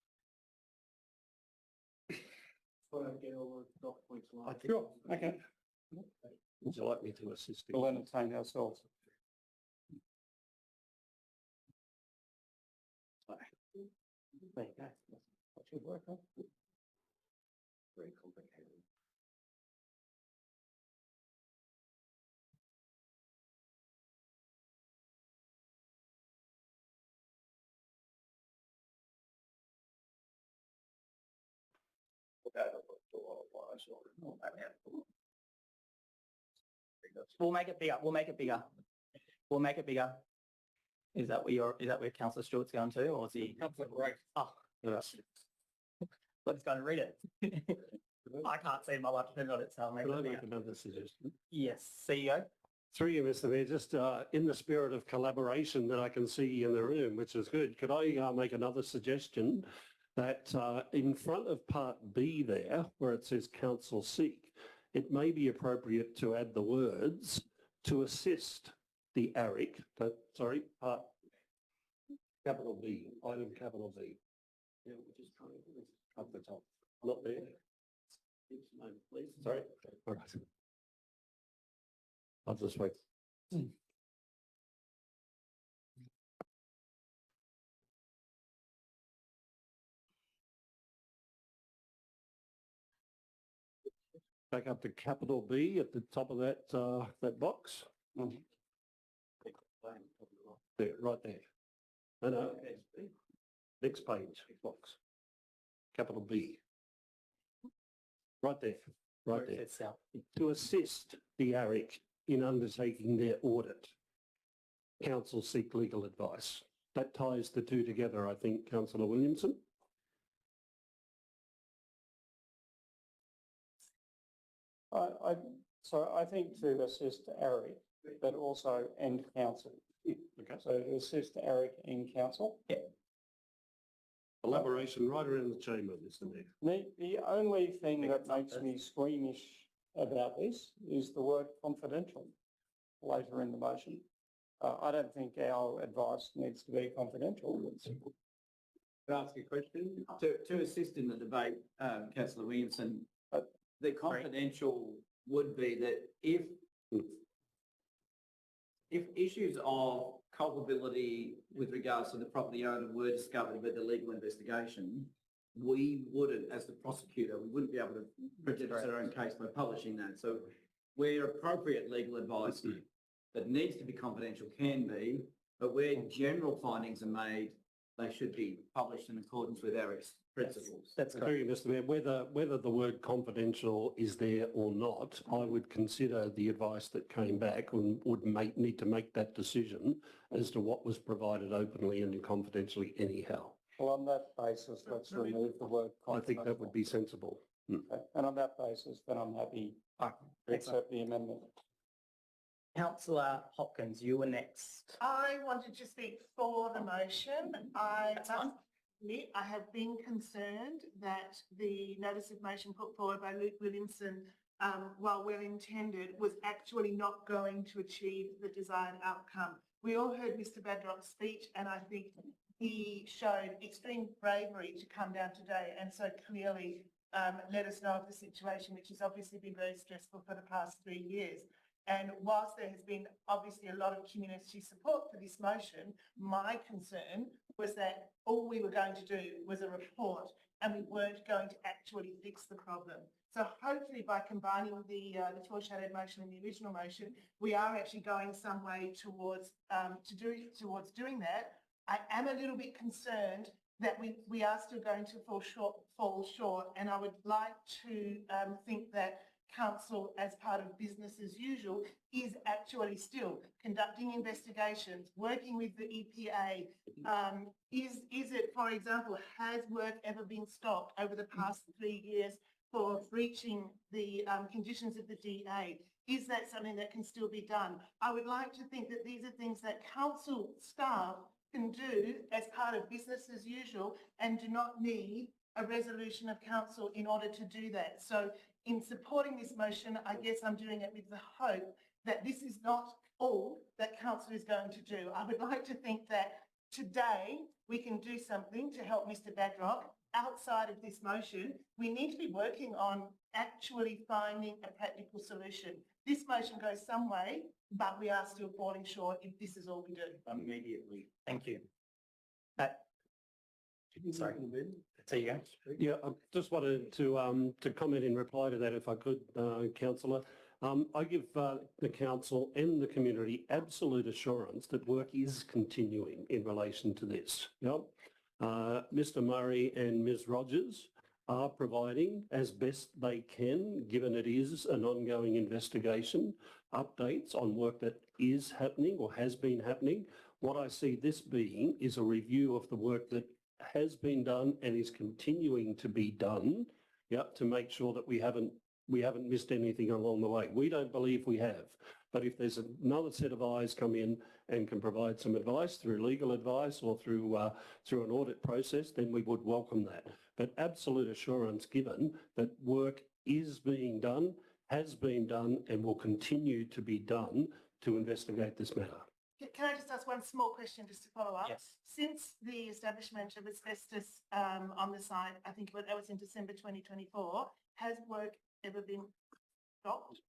Sure, okay. Would you like me to assist you? We'll entertain ourselves. There you go. That should work, huh? Very complicated. We'll make it bigger, we'll make it bigger. We'll make it bigger. Is that where Councillor Stewart's going to, or is he? Right. Oh, yes. Let's go and read it. I can't see my life depend on it, so I'll make Can I it make bigger. another suggestion? Yes, CEO? Through you, Mr. Mayor, just in the spirit of collaboration that I can see in the room, which is good, could I make another suggestion that in front of Part B there, where it says Council Seek, it may be appropriate to add the words to assist the ARIC, sorry, Part capital B, item capital B. Yeah, we're just trying to up the top. Not there. Please. Sorry. All right. I'll just wait. Back up to capital B at the top of that that box. There, right there. No, next page, box. Capital B. Right there, right there. Itself. To assist the ARIC in undertaking their audit, council seek legal advice. That ties the two together, I think, Councillor Williamson. I think to assist Eric, but also and council. Okay. So to assist Eric in council. Yeah. Collaboration right around the chamber, Mr. Mayor. The only thing that makes me squeamish about this is the word confidential later in the motion. I don't think our advice needs to be confidential. Can I ask a question? To assist in the debate, Councillor Williamson, the confidential would be that if issues of culpability with regards to the property owner were discovered with the legal investigation, we wouldn't, as the prosecutor, we wouldn't be able to produce our own case by publishing that. So where appropriate legal advice that needs to be confidential can be, but where general findings are made, they should be published in accordance with our principles. That's correct. Agree, Mr. Mayor. Whether the word confidential is there or not, I would consider the advice that came back and would need to make that decision as to what was provided openly and confidentially anyhow. Well, on that basis, let's remove the word I confidential. think that would be sensible. Okay. And on that basis, then I'm happy to accept the amendment. Councillor Hopkins, you were next. I wanted to speak for the motion. I must admit, I have been concerned that the notice of motion put forward by Luke Williamson, while well intended, was actually not going to achieve the desired outcome. We all heard Mr. Badrock's speech, and I think he showed extreme bravery to come down today and so clearly let us know of the situation, which has obviously been very stressful for the past 3 years. And whilst there has been obviously a lot of community support for this motion, my concern was that all we were going to do was a report and we weren't going to actually fix the problem. So hopefully by combining the foreshadowed motion and the original motion, we are actually going some way towards doing that. I am a little bit concerned that we are still going to fall short. And I would like to think that council, as part of business as usual, is actually still conducting investigations, working with the EPA. Is it, for example, has work ever been stopped over the past 3 years for breaching the conditions of the DA? Is that something that can still be done? I would like to think that these are things that council staff can do as part of business as usual and do not need a resolution of council in order to do that. So in supporting this motion, I guess I'm doing it with the hope that this is not all that council is going to do. I would like to think that today we can do something to help Mr. Badrock outside of this motion. We need to be working on actually finding a practical solution. This motion goes some way, but we are still falling short if this is all we do. Immediately. Thank you. Sorry. There you go. Yeah, I just wanted to comment in reply to that, if I could, Councillor. I give the council and the community absolute assurance that work is continuing in relation to this. Yep. Mr. Murray and Ms. Rogers are providing as best they can, given it is an ongoing investigation, updates on work that is happening or has been happening. What I see this being is a review of the work that has been done and is continuing to be done, to make sure that we haven't missed anything along the way. We don't believe we have, but if there's another set of eyes come in and can provide some advice through legal advice or through an audit process, then we would welcome that. But absolute assurance given that work is being done, has been done, and will continue to be done to investigate this matter. Can I just ask one small question just to follow up? Yes. Since the establishment of asbestos on the site, I think that was in December 2024, has work ever been stopped?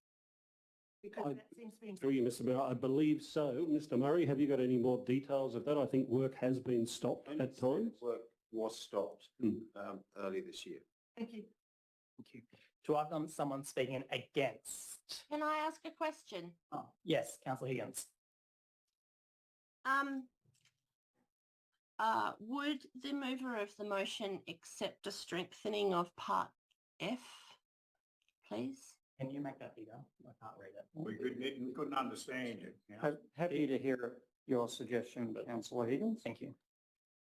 Because that seems to be... Through you, Mr. Mayor, I believe so. Mr. Murray, have you got any more details of that? I think work has been stopped at times. Work was stopped early this year. Thank you. Thank you. Do I have someone speaking against? Can I ask a question? Oh, yes, Councillor Higgins. Would the mover of the motion accept a strengthening of Part F, please? Can you make that bigger? I can't read it. We couldn't understand it. You know? Happy to hear your suggestion, Councillor Higgins. Thank you.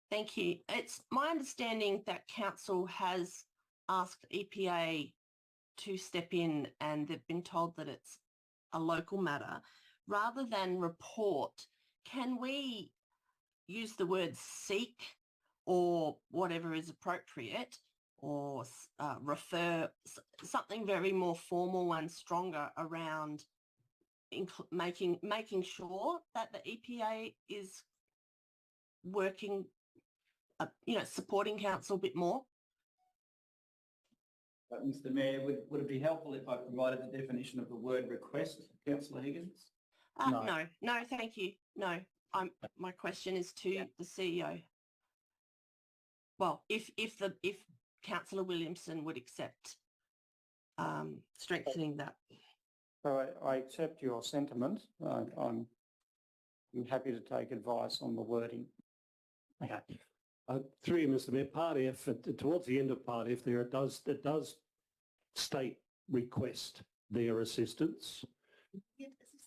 Thank you. It's my understanding that council has asked EPA to step in and they've been told that it's a local matter. Rather than report, can we use the word seek or whatever is appropriate, or refer something very more formal and stronger around making sure that the EPA is working, supporting council a bit more? Mr. Mayor, would it be helpful if I provided the definition of the word request, Councillor Higgins? No, thank you. No, my question is to the CEO. Well, if Councillor Williamson would accept strengthening that. So I accept your sentiment. I'm happy to take advice on the wording. Okay. Through you, Mr. Mayor, Part F, towards the end of Part F there, it does state request their assistance.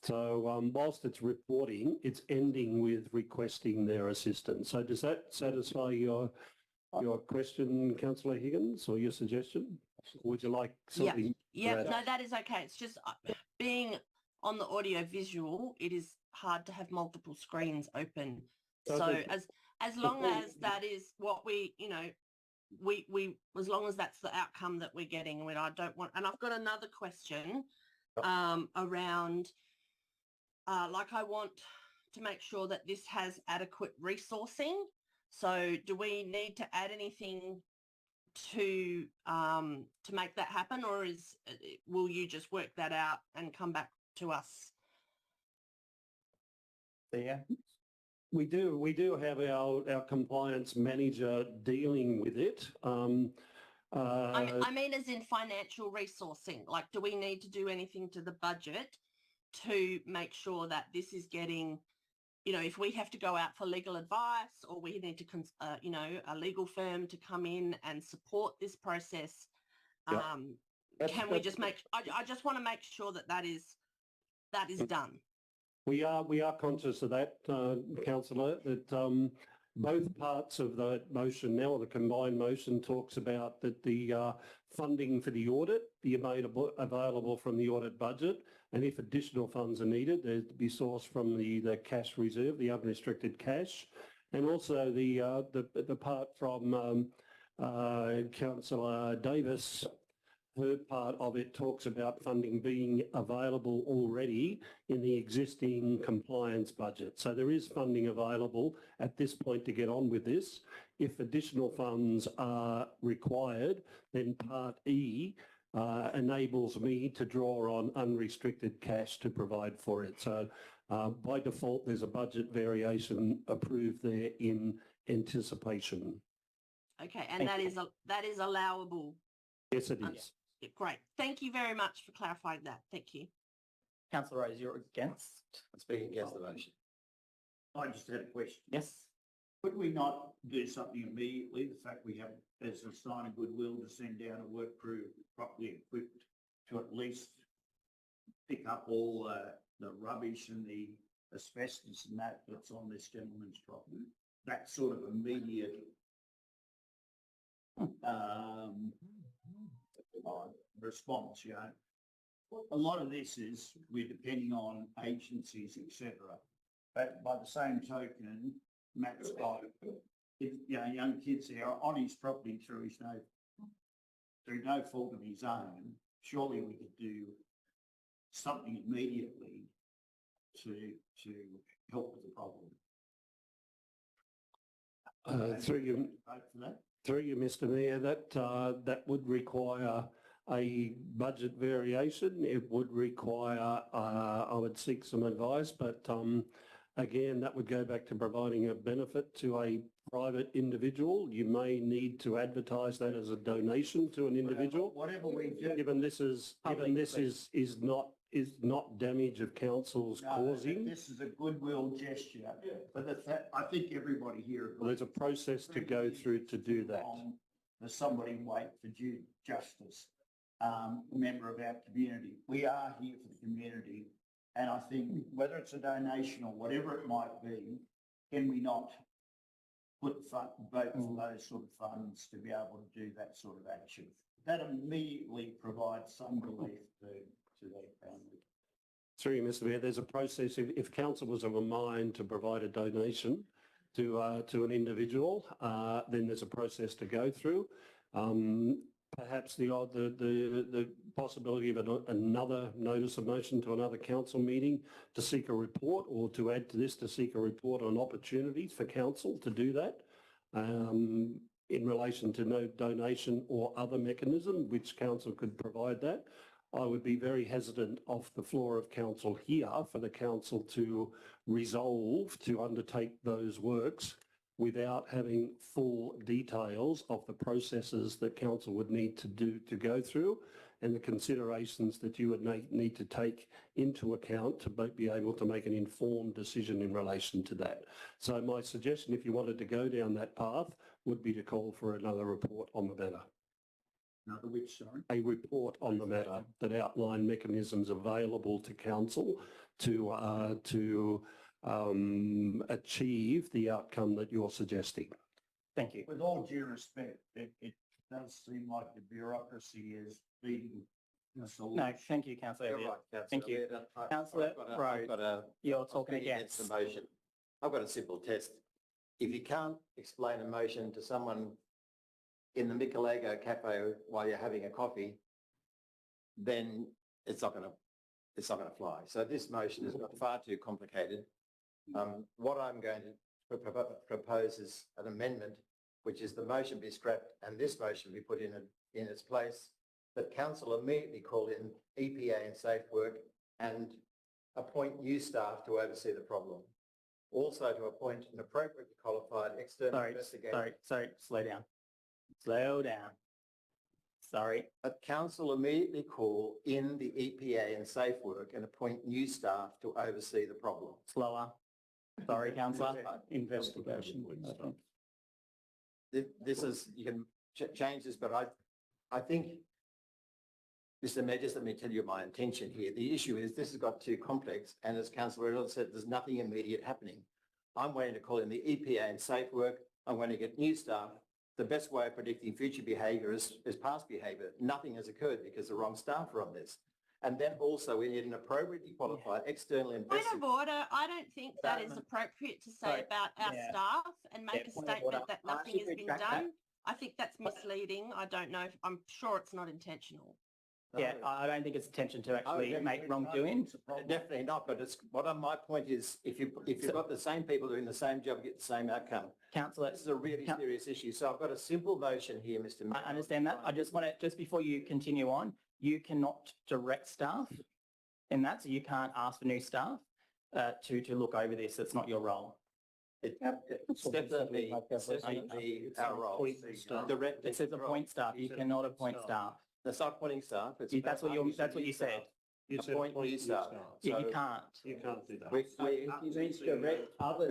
So whilst it's reporting, it's ending with requesting their assistance. So does that satisfy your question, Councillor Higgins, or your suggestion? Or would you like something? Yeah, no, that is okay. It's just being on the audio visual, it is hard to have multiple screens open. So as long as that is what we as long as that's the outcome that we're getting, I don't want, and I've got another question around, I want to make sure that this has adequate resourcing. So do we need to add anything to make that happen, or will you just work that out and come back to us? Yeah. We do have our compliance manager dealing with it. I mean as in financial resourcing, do we need to do anything to the budget to make sure that this is getting you know, if we have to go out for legal advice or we need to, you know, a legal firm to come in and support this process, can we just make, I just want to make sure that that is done. We are conscious of that, councillor, that both parts of the motion now, or the combined motion, talks about that the funding for the audit be made available from the audit budget, and if additional funds are needed, they're to be sourced from the cash reserve, the unrestricted cash, and also the part from Councillor Davis. Her part of it talks about funding being available already in the existing compliance budget. So there is funding available at this point to get on with this. If additional funds are required, then Part E enables me to draw on unrestricted cash to provide for it. So by default, there's a budget variation approved there in anticipation. Okay, and that is allowable. Yes, it is. Yeah, great. Thank you very much for clarifying that. Thank you. Councillor Rose, you're against? I'm speaking against the motion. I just had a question. Yes. Could we not do something immediately? The fact we have, as a sign of goodwill, to send down a work crew properly equipped to at least pick up all the rubbish and the asbestos and that's on this gentleman's property. That sort of immediate response, you know. A lot of this is we're depending on agencies, etc. But by the same token, Matt's got, you know, young kids there on his property through no fault of his own. Surely we could do something immediately to help with the problem. Through you, Mr. Mayor, that would require a budget variation. It would require, I would seek some advice, but again, that would go back to providing a benefit to a private individual. You may need to advertise that as a donation to an individual. Whatever we do, given this is not damage of council's causing. This is a goodwill gesture, but I think everybody here. Well, there's a process to go through to do that. There's somebody wait for due justice, a member of our community. We are here for the community, and I think whether it's a donation or whatever it might be, can we not vote for those sort of funds to be able to do that sort of action? That immediately provides some relief to their family. Through you, Mr. Mayor, there's a process. If council was of a mind to provide a donation to an individual, then there's a process to go through. Perhaps the possibility of another notice of motion to another council meeting to seek a report, or to add to this to seek a report on opportunities for council to do that in relation to no donation or other mechanism which council could provide that. I would be very hesitant off the floor of council here for the council to resolve to undertake those works without having full details of the processes that council would need to go through, and the considerations that you would need to take into account to be able to make an informed decision in relation to that. So my suggestion, if you wanted to go down that path, would be to call for another report on the matter. Another which, sorry? A report on the matter that outline mechanisms available to council to achieve the outcome that you're suggesting. Thank you. With all due respect, it does seem like the bureaucracy is beating us all. No, thank you, Councillor. You're right, Councillor. Thank you. Councillor Rose, you're talking against the motion. I've got a simple test. If you can't explain a motion to someone in the Micalago cafe while you're having a coffee, then it's not going to fly. So this motion is far too complicated. What I'm going to propose is an amendment, which is the motion be scrapped and this motion be put in its place, that council immediately call in EPA and Safe Work and appoint new staff to oversee the problem. Also to appoint an appropriately qualified external investigator. Sorry, slow down. Slow down. Sorry. But council immediately call in the EPA and Safe Work and appoint new staff to oversee the problem. Slower. Sorry, councillor. Investigation. I think. This is, you can change this, but I think, Mr. Mayor, just let me tell you my intention here. The issue is this has got too complex, and as Councillor Reynolds said, there's nothing immediate happening. I'm waiting to call in the EPA and safe work. I'm going to get new staff. The best way of predicting future behaviour is past behaviour. Nothing has occurred because the wrong staff are on this. And then also we need an appropriately qualified external Point investigator. of order, I don't think that is appropriate to say about our staff and make a point of order. statement that I nothing actually has been retract that. done. I think that's misleading. I don't know. I'm sure it's not intentional. Yeah, I don't think it's intention to actually make wrongdoing. Definitely not, but it's, my point is, if you've got the same people doing the same job, get the same outcome. Councillor, This is a really serious issue. So I've got a simple motion here, Mr. Mayor. I understand that. I just want to, just before you continue on, you cannot direct staff in that, so you can't ask for new staff to look over this. It's not your role. It's definitely our role. Direct. It says appoint staff. You cannot appoint staff. That's not appointing staff. That's what you said. You said Appoint new staff. Yeah, you can't. You can't do that. He needs to direct others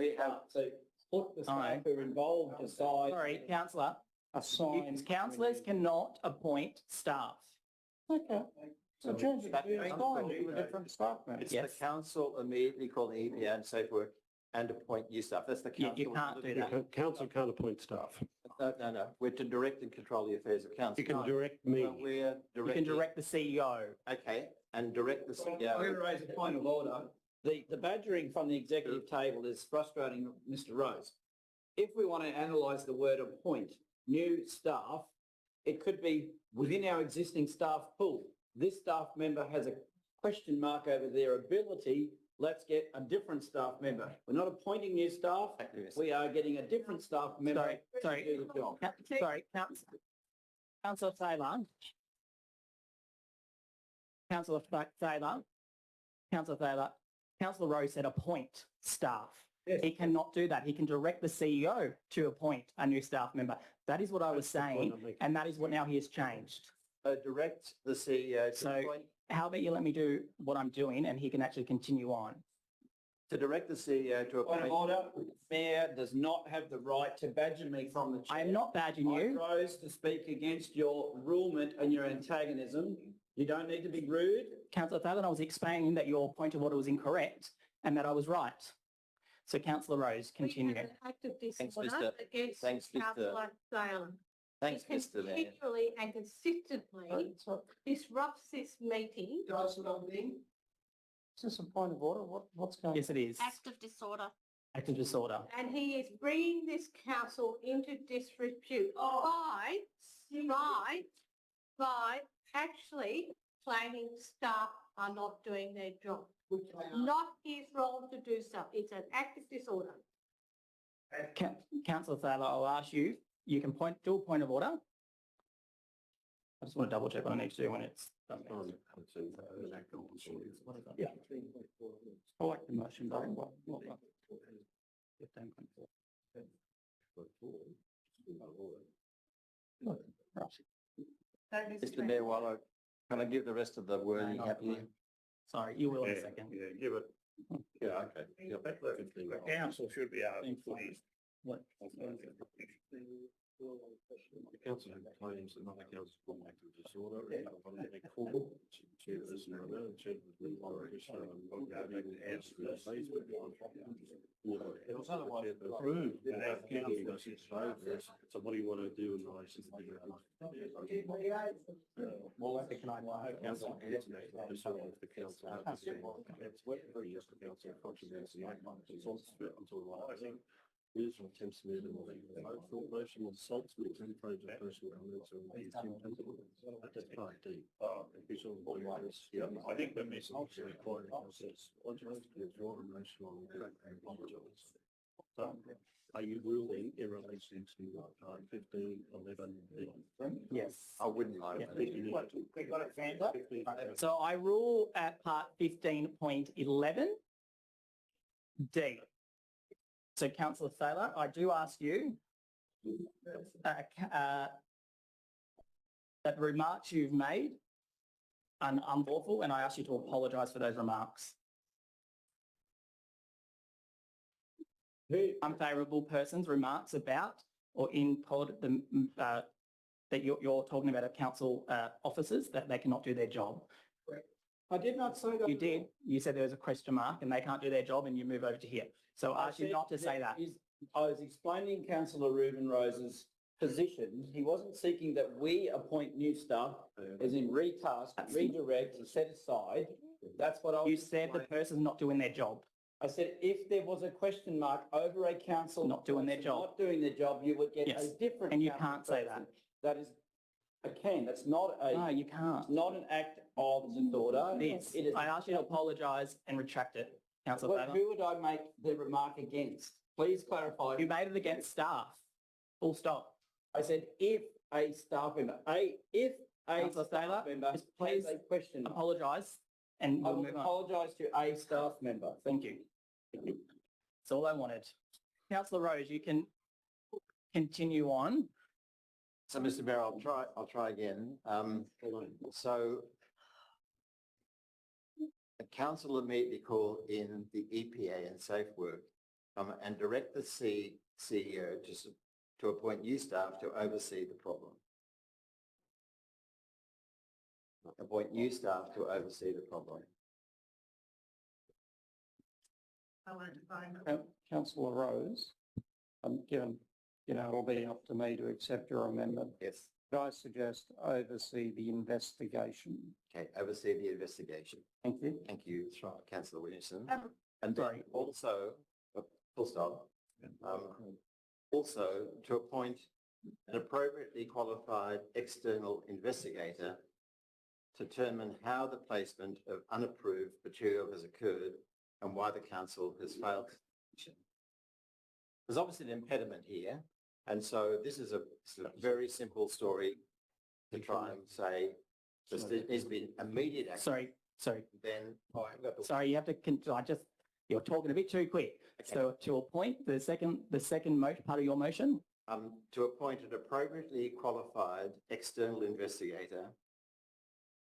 to put the staff who are involved aside. Sorry, councillor. Assign. Councillors cannot appoint staff. Okay. So change it to assign to a different staff member. It's the council immediately call the EPA and safe work and appoint new staff. That's the council. You can't do that. Council can't appoint staff. No. We're to direct and control the affairs of council. You can direct me. Well, we're You can direct the CEO. Okay, and direct the I'm CEO. going to raise a point of order. The badgering from the executive table is frustrating, Mr. Rose. If we want to analyse the word appoint new staff, it could be within our existing staff pool. This staff member has a question mark over their ability. Let's get a different staff member. We're not appointing new staff. We are getting a different staff member Sorry. to do the job. Sorry, Councillor Taylor. Councillor Taylor. Councillor Rose said appoint staff. Yes. He cannot do that. He can direct the CEO to appoint a new staff member. That is what I was saying, and that is what now he has changed. Direct the CEO to So appoint. how about you let me do what I'm doing and he can actually continue on. To direct the CEO to Point appoint. of order. Mayor does not have the right to badger me from the chair. I am not badging you. I rose to speak against your rulement and your antagonism. You don't need to be rude. Councillor Taylor, I was explaining that your point of order was incorrect and that I was right. So Councillor Rose, continue. We have an act of Thanks, disorder Mr. against Thanks, Mr. Councillor Salem. Thanks, He Mr. Mayor. continually and consistently disrupts this meeting. Is this a point of order? What's going on? Yes, it is. Act of disorder. Act of disorder. And he is bringing this council into disrepute by actually claiming staff are not doing their job. Not his role to do so. It's an act of disorder. Councillor Taylor, I'll ask you, you can do a point of order. I just want to double check what I need to do when it's done. Yeah. I like the motion very well. 15.4. Mr. Mayor, can I give the rest of the wording happily? Sorry, you will in a second. Yeah, give it. Yeah, okay. The council should be able to please. What? The council claims that another council will act of disorder and they call chair is not a chair of the approved. So what do you want to do in relation to the Well, can I council? The council. Is from attempts to move in the motion of assaults with temporary personal elements or that's part D. Yeah, I think that makes sense. Are you ruling in relation to 15.11? Yes. I wouldn't mind. So I rule at part 15.11 D. So Councillor Thaler, I do ask you that the remarks you've made are unlawful and I ask you to apologise for those remarks. unfavourable person's remarks about or in pod that you're talking about of council officers that they cannot do their job. I did not say that. You did. You said there was a question mark and they can't do their job and you move over to here. So I asked you not to say that. I was explaining Councillor Reuben Rose's position. He wasn't seeking that we appoint new staff, as in recast, redirect, and set aside. That's what I was. You said the person's not doing their job. I said if there was a question mark over a council Not doing their job. not doing their job, you would get Yes. a different. And you council can't say person. that. That is, I can. That's not a. No, you can't. It's not an act of disorder. It is. I asked you to apologise and retract it, Councillor Well, Favour. who would I make the remark against? Please clarify. You made it against staff. Full stop. I said if a staff member, if a Councillor staff Taylor, member just has please a question, apologise and I we'll will move on. apologise to a staff member. Thank you. That's all I wanted. Councillor Rose, you can continue on. So, Mr. Mayor, I'll try again. So the council immediately call in the EPA and Safe Work and direct the CEO to appoint new staff to oversee the problem. Appoint new staff to oversee the problem. I won't define. Councillor Rose, given, it'll be up to me to accept your amendment. Yes. Could I suggest oversee the investigation? Okay, oversee the investigation. Thank you. Thank you, Councillor Williamson. Um, And then also, full stop, also to appoint an appropriately qualified external investigator to determine how the placement of unapproved material has occurred and why the council has failed. There's obviously an impediment here, and so this is a very simple story to try and say there's been immediate action. Sorry. Then Sorry, you have to, you're talking a bit too quick. Okay. So to appoint the second part of your motion, to appoint an appropriately qualified external investigator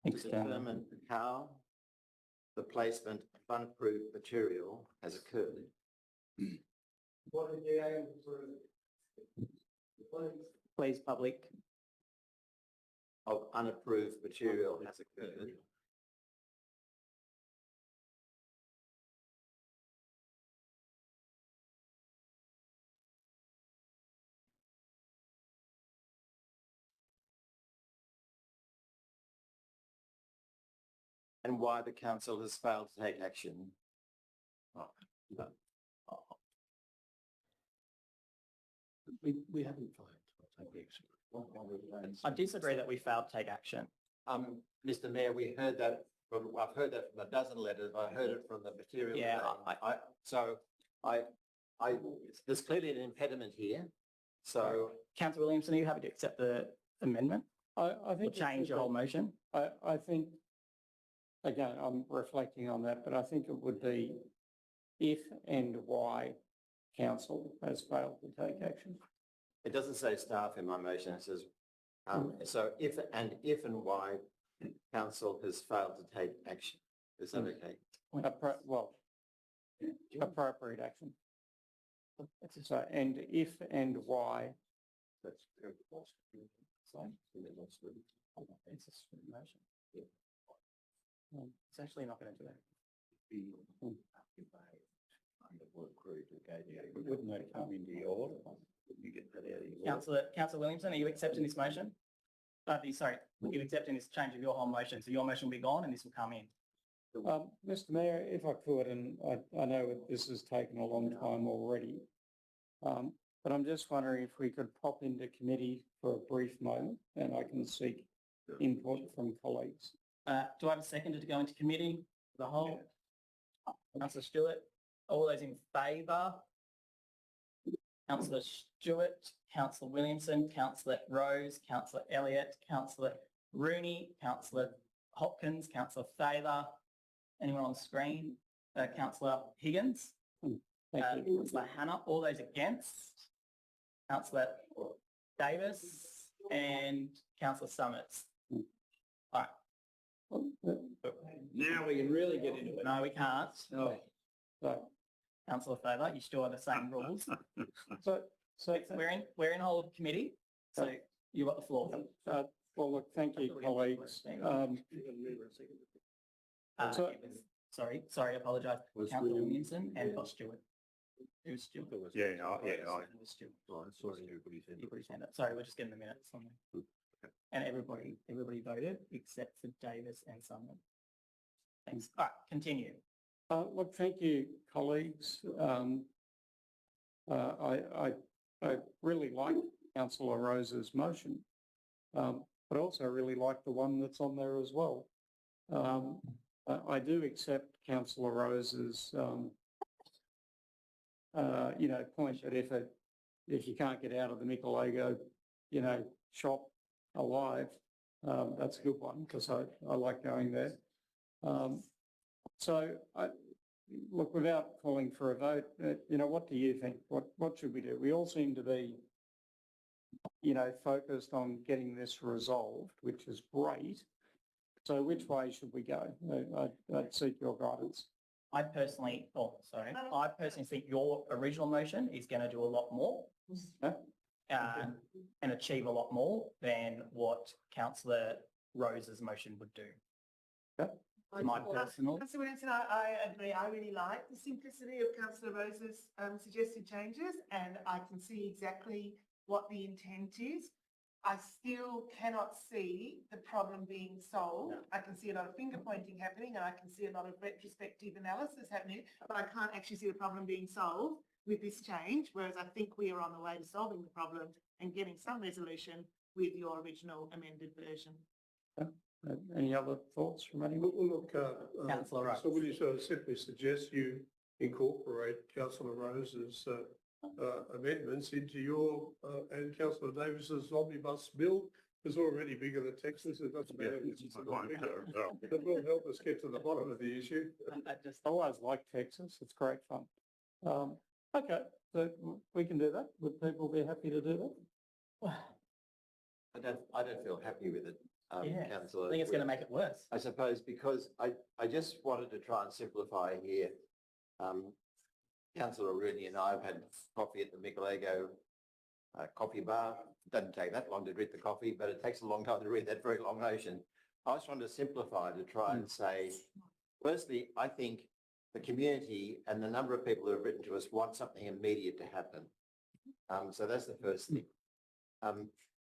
to determine how the placement of unapproved material has occurred. What did you aim for? please, public. Of unapproved material has occurred. And why the council has failed to take action. We haven't failed to take action. I disagree that we failed to take action. Mr. Mayor, I've heard that from a dozen letters. I heard it from the material. Yeah, There's clearly an impediment here. So, Councillor Williamson, are you happy to accept the amendment? I Or think. change your whole motion? I think, again, I'm reflecting on that, but I think it would be if and why council has failed to take action. it doesn't say staff in my motion. It says, so if and why council has failed to take action. Is that okay? Appropriate action. So, and if and why. That's It's a split motion. It's actually not going to do that. Wouldn't that come into your order? You get that out of your. Councillor Williamson, are you accepting this motion? Sorry, you're accepting this change of your whole motion. So your motion will be gone and this will come in. Mr. Mayor, if I could, and I know that this has taken a long time already, but I'm just wondering if we could pop into committee for a brief moment and I can seek input from colleagues. Do I have a seconder to go into committee for the whole? Councillor Stewart, all those in favour? Councillor Stewart, Councillor Williamson, Councillor Rose, Councillor Elliott, Councillor Rooney, Councillor Hopkins, Councillor Favour. Anyone on the screen? Councillor Higgins? Thank you. Councillor Hannah, all those against? Councillor Davis and Councillor Summers. All right. Now we can really get into it. No, we can't. So, Councillor Favour, you still have the same rules. So We're in whole committee, so you've got the floor. well, look, thank you, colleagues. So- Sorry, I apologise. Councillor Williamson and Boss Stewart. It was Stewart. Yeah, It was Stewart. You put his hand up. Sorry, we're just getting the minutes on there. And everybody voted except for Davis and Sumner. Thanks. All right, continue. Look, thank you, colleagues. I really like Councillor Rose's motion, but also really like the one that's on there as well. I do accept Councillor Rose's, point that if you can't get out of the Micalago, shop alive, that's a good one because I like going there. Look, without calling for a vote, what do you think? What should we do? We all seem to be, focused on getting this resolved, which is great. So which way should we go? I'd seek your guidance. I personally think your original motion is going to do a lot more and achieve a lot more than what Councillor Rose's motion would do. My personal. Councillor Williamson, I agree. I really like the simplicity of Councillor Rose's suggested changes, and I can see exactly what the intent is. I still cannot see the problem being solved. No. I can see a lot of finger pointing happening and I can see a lot of retrospective analysis happening, but I can't actually see the problem being solved with this change, whereas I think we are on the way to solving the problem and getting some resolution with your original amended version. Any other thoughts from anyone? Look, Councillor Rose. so will you simply suggest you incorporate Councillor Rose's amendments into your and Councillor Davis's omnibus bill is already bigger than Texas. It doesn't matter. That will help us get to the bottom of the issue. I just always like Texas. It's great fun. Okay, so we can do that. Would people be happy to do that? I don't feel happy with it, Councillor. I think it's going to make it worse. I suppose because I just wanted to try and simplify here. Councillor Rooney and I have had coffee at the Micalago coffee bar. It doesn't take that long to drink the coffee, but it takes a long time to read that very long motion. I just wanted to simplify to try and say, firstly, I think the community and the number of people who have written to us want something immediate to happen. So that's the first thing.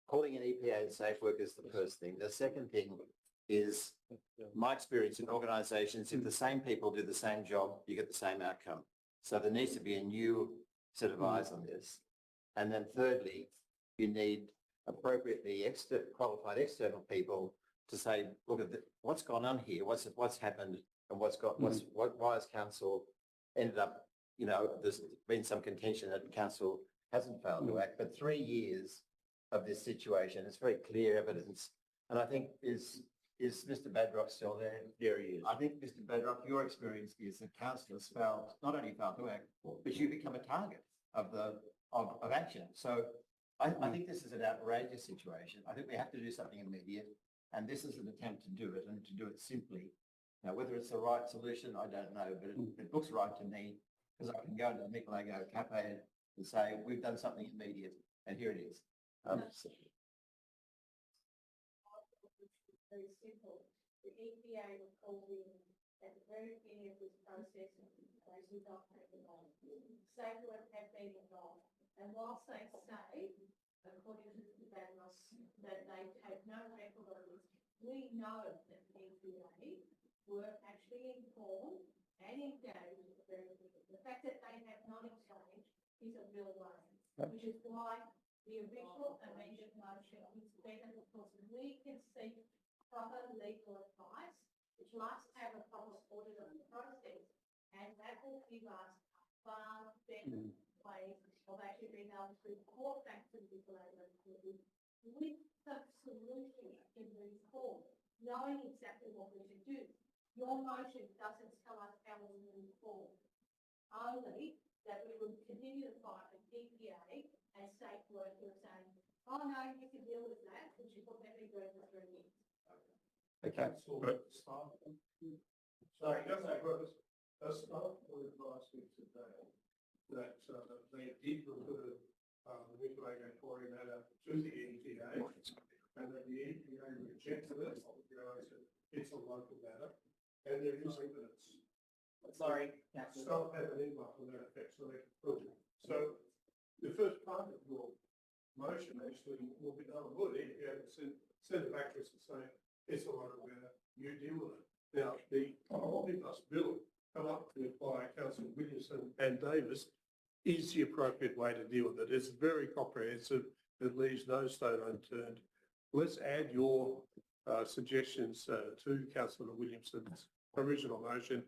Calling an EPA and safe work is the first thing. The second thing is my experience in organisations, if the same people do the same job, you get the same outcome. So there needs to be a new set of eyes on this. And then thirdly, you need appropriately qualified external people to say, look at what's gone on here, what's happened, and why has council ended up, there's been some contention that council hasn't failed to act, but 3 years of this situation, it's very clear evidence. And I think is Mr. Badrock still there? There he is. I think, Mr. Badrock, your experience is that councillors not only failed to act, but you become a target of action. So I think this is an outrageous situation. I think we have to do something immediate, and this is an attempt to do it and to do it simply. Now, whether it's the right solution, I don't know, but it looks right to me because I can go to the Micalago Cafe and say, we've done something immediate, and here it is. Very simple. The EPA was called in at the very beginning of this process and they did not take it on. Safe work have been involved. And whilst they say, according to the Badross, that they take no record of this, we know that the EPA were actually informed and engaged with the very beginning. The fact that they have not engaged is a real worry, which is why the original amended motion is better because we can seek proper legal advice, which must have a proper audit of the process, and that will give us far better ways of actually being able to report back to the regulator with the solution in these form, knowing exactly what we should do. Your motion doesn't tell us how we move forward, only that we will continue to fight with EPA and safe work who are saying, oh no, you can deal with that, which is what they've been doing for 3 years. Okay. Sorry. staff were advising today that they did refer the Micalago quarry matter to the EPA and that the EPA rejected it. It's a local matter and there is evidence. Sorry. Staff have an email to that effect so they can prove it. So the first part of your motion actually will be done good. EPA will send it back to us and say, it's a local matter, you deal with it. Now, the omnibus bill come up with by Councillor Williamson and Davis is the appropriate way to deal with it. It's very comprehensive. It leaves no stone unturned. Let's add your suggestions to Councillor Williamson's original motion.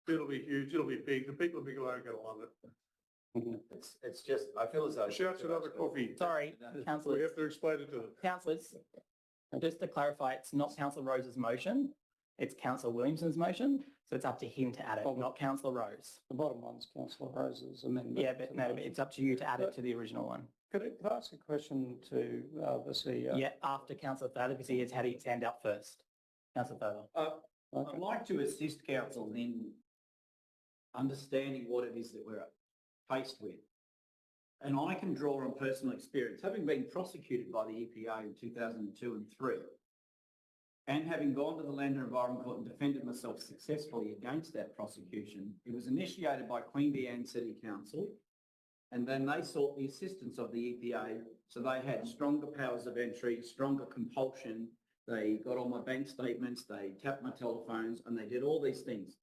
It'll be huge. It'll be big. The people of Micalago are going to love it. It's just, I feel as though. Shouts another coffee. Sorry, We councillors. have to explain it to them. Councillors, just to clarify, it's not Councillor Rose's motion. It's Councillor Williamson's motion. So it's up to him to add it, not Councillor Rose. The bottom one's Councillor Rose's amendment. Yeah, but no, it's up to you to add it to the original one. Could I ask a question to the CEO? Yeah, after Councillor Fowler, because he has had his hand up first. Councillor Fowler. I'd like to assist council in understanding what it is that we're faced with. And I can draw on personal experience, having been prosecuted by the EPA in 2002 and 3, and having gone to the Land and Environment Court and defended myself successfully against that prosecution. It was initiated by Queen Anne City Council, and then they sought the assistance of the EPA, so they had stronger powers of entry, stronger compulsion. They got all my bank statements, they tapped my telephones, and they did all these things.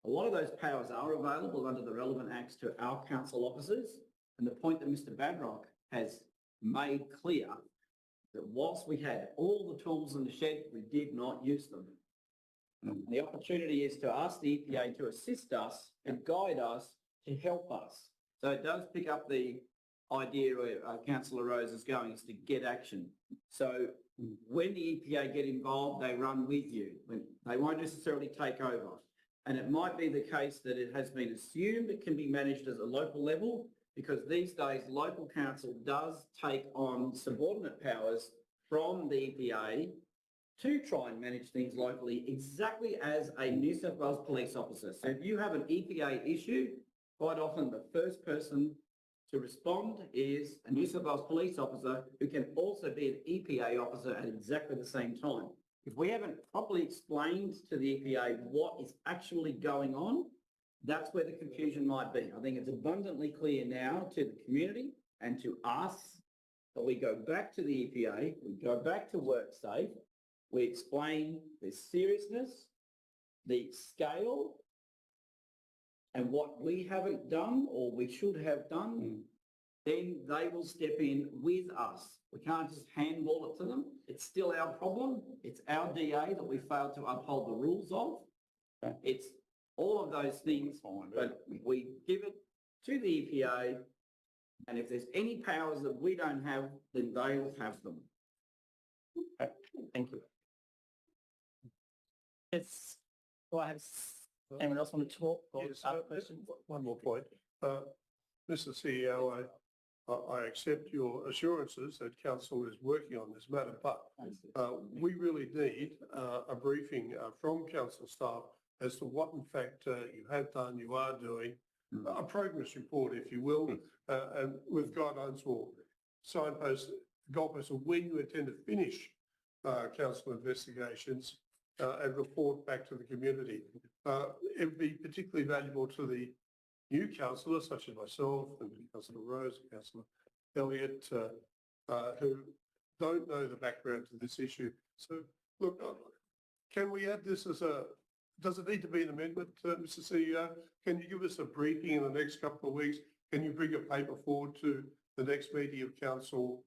A lot of those powers are available under the relevant acts to our council officers, and the point that Mr Badrock has made clear that whilst we had all the tools in the shed, we did not use them. The opportunity is to ask the EPA to assist us and guide us to help us. So it does pick up the idea where Councillor Rose is going, is to get action. So when the EPA get involved, they run with you. They won't necessarily take over. And it might be the case that it has been assumed it can be managed at a local level, because these days local council does take on subordinate powers from the EPA to try and manage things locally, exactly as a New South Wales police officer. So if you have an EPA issue, quite often the first person to respond is a New South Wales police officer who can also be an EPA officer at exactly the same time. If we haven't properly explained to the EPA what is actually going on, that's where the confusion might be. I think it's abundantly clear now to the community and to us that we go back to the EPA, we go back to WorkSafe, we explain the seriousness, the scale, and what we haven't done or we should have done, then they will step in with us. We can't just handball it to them. It's still our problem. It's our DA that we failed to uphold the rules of. It's all of those things, but we give it to the EPA, and if there's any powers that we don't have, then they will have them. Okay, thank you. Yes. Do I have anyone else want to talk or Yes, ask a question? one more point. Mr CEO, I accept your assurances that council is working on this matter, but we really need a briefing from council staff as to what in fact you have done, you are doing, a progress report, if you will, and with guidelines or signposts, goalposts of when you intend to finish council investigations and report back to the community. It would be particularly valuable to the new councillors, such as myself and Councillor Rose and Councillor Elliott, who don't know the background to this issue. So, look, can we add this as a, does it need to be an amendment, Mr CEO? Can you give us a briefing in the next couple of weeks? Can you bring a paper forward to the next meeting of council,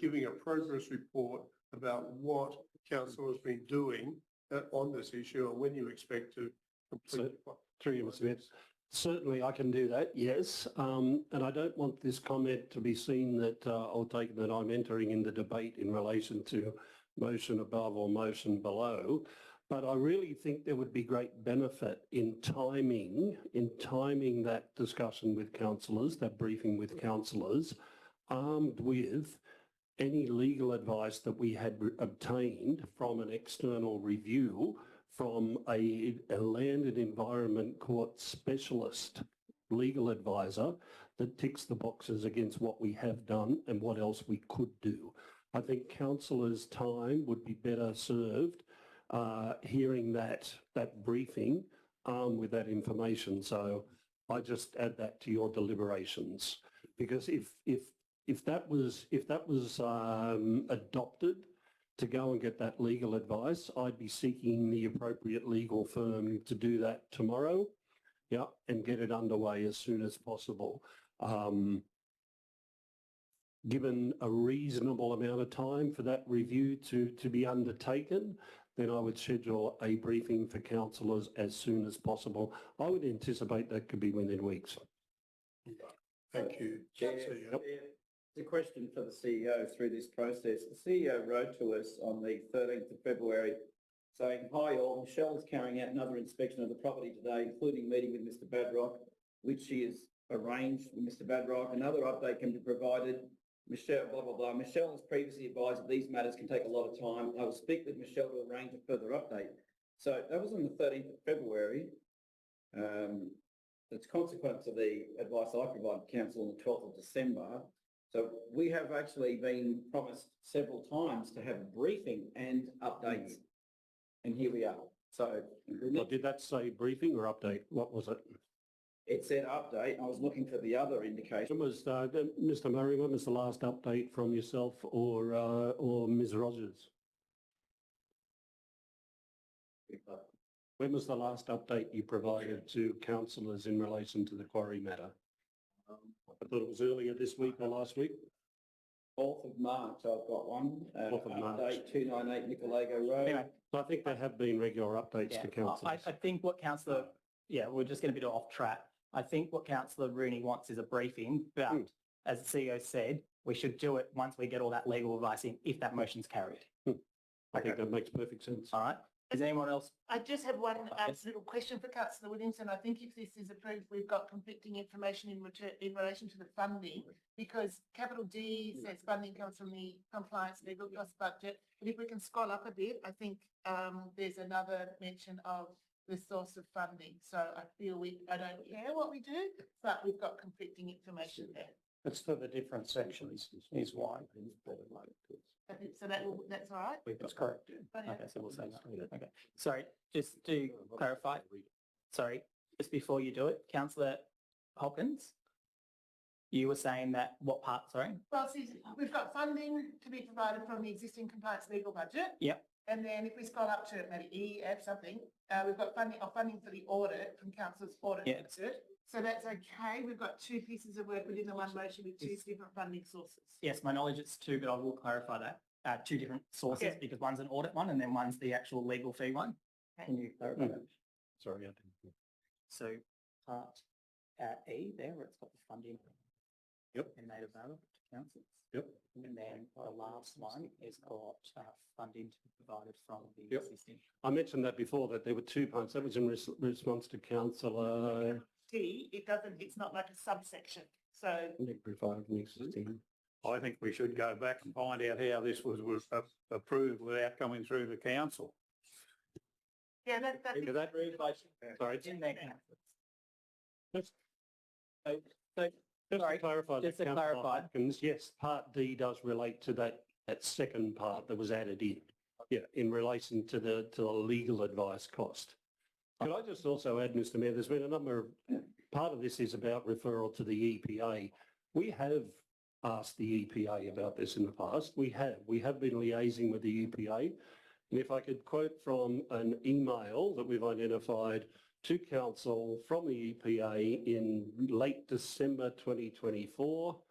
giving a progress report about what council has been doing on this issue and when you expect to complete? Through you, Mr. Mayor. Certainly I can do that, yes. And I don't want this comment to be seen that I'll take that I'm entering in the debate in relation to motion above or motion below. But I really think there would be great benefit in timing that discussion with councillors, that briefing with councillors, armed with any legal advice that we had obtained from an external review from a land and environment court specialist legal advisor that ticks the boxes against what we have done and what else we could do. I think councillors' time would be better served hearing that briefing with that information. So I just add that to your deliberations, because if that was adopted to go and get that legal advice, I'd be seeking the appropriate legal firm to do that tomorrow, yeah, and get it underway as soon as possible. Given a reasonable amount of time for that review to be undertaken, then I would schedule a briefing for councillors as soon as possible. I would anticipate that could be within weeks. Thank you. Chair, the question for the CEO through this process. The CEO wrote to us on the 13th of February saying, "Hi all, Michelle is carrying out another inspection of the property today, including meeting with Mr. Badrock, which she has arranged with Mr. Badrock. Another update can be provided. Michelle, blah, blah, blah. Michelle has previously advised that these matters can take a lot of time. I will speak with Michelle to arrange a further update." So that was on the 13th of February. It's consequent to the advice I provided council on the 12th of December. So we have actually been promised several times to have a briefing and updates. And here we are. So Well, did that say briefing or update? What was it? It said update. I was looking for the other indication. When was, Mr. Murray, when was the last update from yourself or Ms. Rogers? When was the last update you provided to councillors in relation to the quarry matter? I thought it was earlier this week or last week. 4th of March, I've got one. 4th of March. Update 298 Micalago Road. Anyway, So I think there have been regular updates to councillors. I think what councillor, we're just going to be off track. I think what councillor Rooney wants is a briefing, but as the CEO said, we should do it once we get all that legal advice in, if that motion's carried. I think that makes perfect sense. All right. Is anyone else? I just have one Yes. little question for Councillor Williamson. I think if this is approved, we've got conflicting information in relation to the funding, because capital D says funding comes from the compliance legal cost budget. But if we can scroll up a bit, I think there's another mention of the source of funding. So I feel I don't care what we do, but we've got conflicting information there. It's for the different sections is why. I think, so that's all right? That's correct. Okay, so we'll say that. Okay. Sorry, just to clarify, just before you do it, Councillor Hopkins, you were saying that what part, sorry? Well, see, we've got funding to be provided from the existing compliance legal budget. Yep. And then if we scroll up to maybe E, F something, we've got funding for the audit from council's audit budget. So that's okay. We've got two pieces of work within the one motion with two different funding sources. Yes, my knowledge it's two, but I will clarify that. Two different sources, because one's an audit one and then one's the actual legal fee one. Okay. Can you clarify that? Sorry, I didn't. So part E there, where it's got the funding. Yep. And made available to councils. Yep. And then the last one is got funding to be provided from the existing. I mentioned that before, that there were 2 parts. That was in response to councillor. D, it's not like a subsection. So I think we should go back and find out how this was approved without coming through the council. yeah, that's Sorry. It's in there. Just to clarify, just to Councillor clarify. Hopkins, yes, part D does relate to that second part that was added in. Yeah, in relation to the legal advice cost. Could I just also add, Mr. Mayor, there's been a number of, part of this is about referral to the EPA. We have asked the EPA about this in the past. We have been liaising with the EPA. And if I could quote from an email that we've identified to council from the EPA in late December 2024,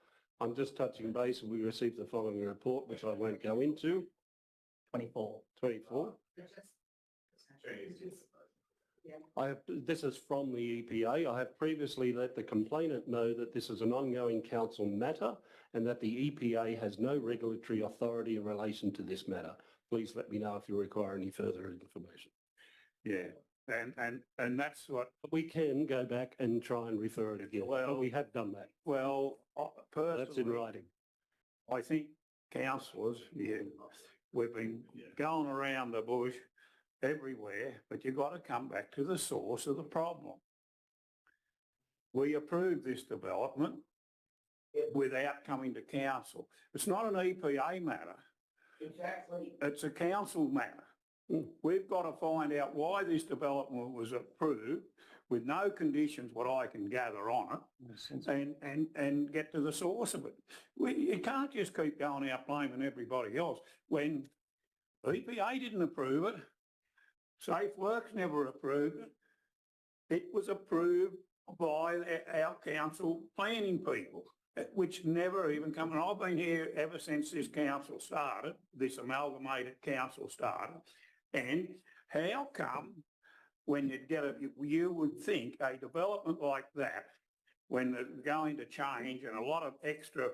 I'm just touching base, and we received the following report, which I won't go into. 24. This is from the EPA. I have previously let the complainant know that this is an ongoing council matter and that the EPA has no regulatory authority in relation to this matter. Please let me know if you require any further information. Yeah, and that's what... We can go back and try and refer it again, but we have done that. Well, personally, that's in writing. I think councillors, we've been going around the bush everywhere, but you've got to come back to the source of the problem. We approved this development without coming to council. It's not an EPA matter. Exactly. It's a council matter. We've got to find out why this development was approved with no conditions, what I can gather on it, and get to the source of it. You can't just keep going out blaming everybody else when EPA didn't approve it. Safe Works never approved it. It was approved by our council planning people, which never even come. And I've been here ever since this council started, this amalgamated council started. And how come when you get it, you would think a development like that, when they're going to change and a lot of extra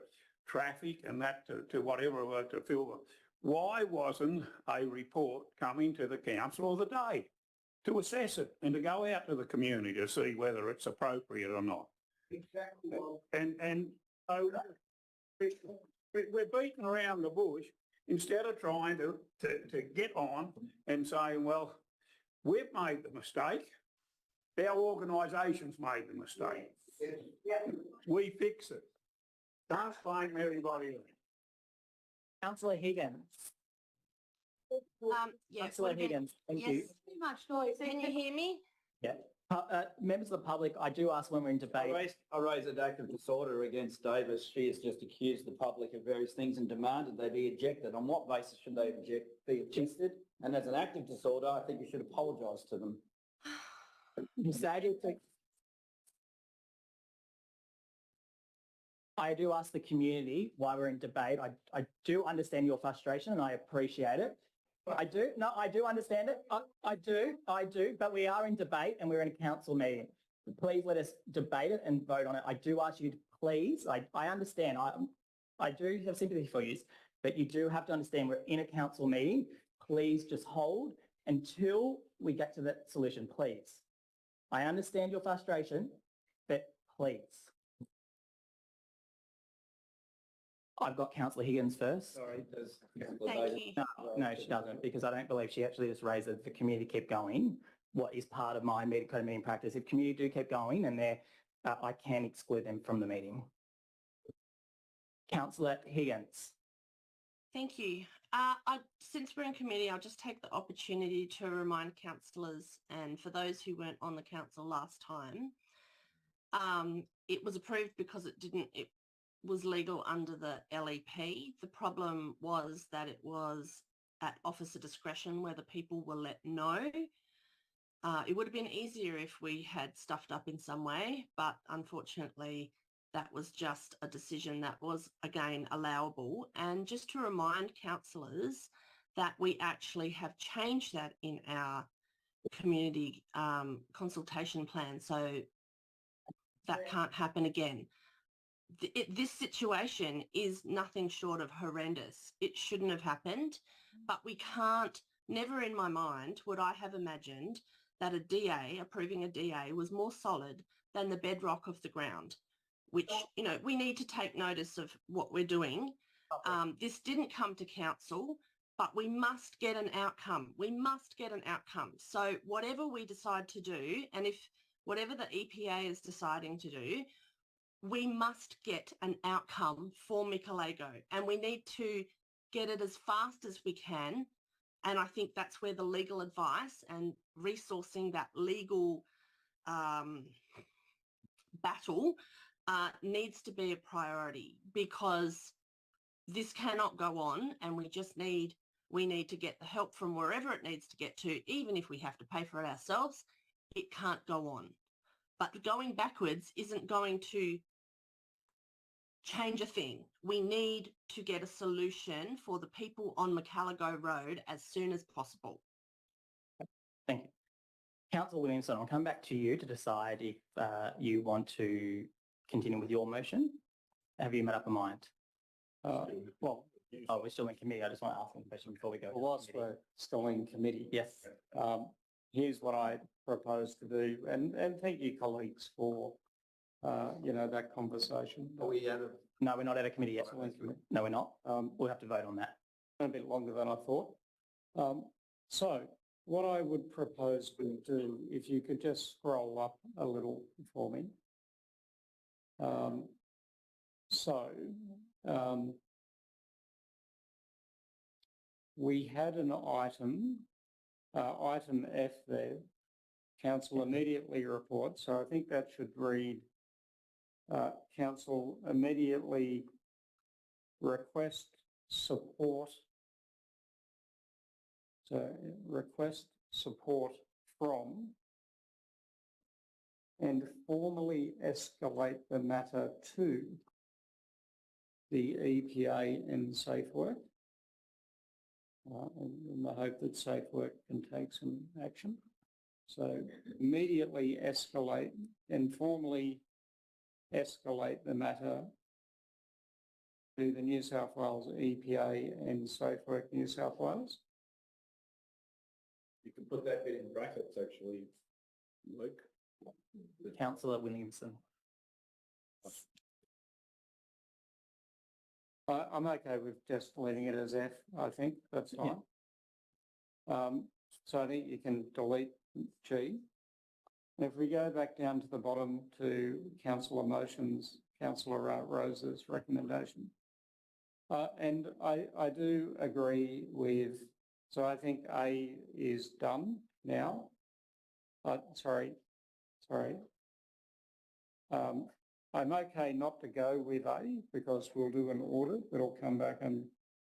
traffic and that to whatever to fill them, why wasn't a report coming to the council of the day to assess it and to go out to the community to see whether it's appropriate or not? Exactly. And so we're beating around the bush instead of trying to get on and saying, well, we've made the mistake. Our organisation's made the mistake. We fix it. Don't blame everybody else. Councillor Higgins. Yeah. Councillor Higgins, thank you. Too much noise. Can you hear me? Yeah. Members of the public, I do ask when we're in debate. I raise an act of disorder against Davis. She has just accused the public of various things and demanded they be ejected. On what basis should they be ejected? And as an act of disorder, I think you should apologise to them. I do ask the community why we're in debate. I do understand your frustration and I appreciate it. I do understand it. I do, but we are in debate and we're in a council meeting. Please let us debate it and vote on it. I do ask you to please, I understand, I do have sympathy for you, but you do have to understand we're in a council meeting. Please just hold until we get to that solution, please. I understand your frustration, but please. I've got Councillor Higgins first. Sorry, does Thank you. No, she doesn't, because I don't believe she actually just raised that the community keep going. What is part of my code of meeting practice? If community do keep going, and I can exclude them from the meeting. Councillor Higgins. Thank you. Since we're in committee, I'll just take the opportunity to remind councillors, and for those who weren't on the council last time, it was approved because it was legal under the LEP. The problem was that it was at officer discretion whether people were let know. It would have been easier if we had stuffed up in some way, but unfortunately that was just a decision that was, again, allowable. And just to remind councillors that we actually have changed that in our community consultation plan, so that can't happen again. This situation is nothing short of horrendous. It shouldn't have happened, but we can't, never in my mind would I have imagined that a DA, approving a DA, was more solid than the bedrock of the ground, which, you know, we need to take notice of what we're doing. This didn't come to council, but we must get an outcome. We must get an outcome. So whatever we decide to do, and if whatever the EPA is deciding to do, we must get an outcome for Micalago, and we need to get it as fast as we can. And I think that's where the legal advice and resourcing that legal battle needs to be a priority, because this cannot go on, and we need to get the help from wherever it needs to get to, even if we have to pay for it ourselves. It can't go on. But going backwards isn't going to change a thing. We need to get a solution for the people on Micalago Road as soon as possible. Thank you. Councillor Williamson, I'll come back to you to decide if you want to continue with your motion. Have you made up a mind? Well, we're still in committee. I just want to ask a question before we go. Whilst we're still in committee. Yes. Here's what I propose to do, and thank you colleagues for, that conversation. Are we out of? No, we're not at a committee yet. No, we're not. We'll have to vote on that. A bit longer than I thought. So what I would propose we do, if you could just scroll up a little for me. We had an item, item F there, council immediately reports. So I think that should read, council immediately request support. So request support from and formally escalate the matter to the EPA and Safe Work in the hope that Safe Work can take some action. So immediately escalate and formally escalate the matter to the New South Wales EPA and Safe Work New South Wales. You can put that bit in brackets, actually, Luke. Councillor Williamson. I'm okay with just leaving it as F, I think, that's fine. Yeah. So I think you can delete G. And if we go back down to the bottom to Councillor Motion's, Councillor Rose's recommendation. And I do agree with, so I think A is done now. Sorry. I'm okay not to go with A because we'll do an audit. It'll come back and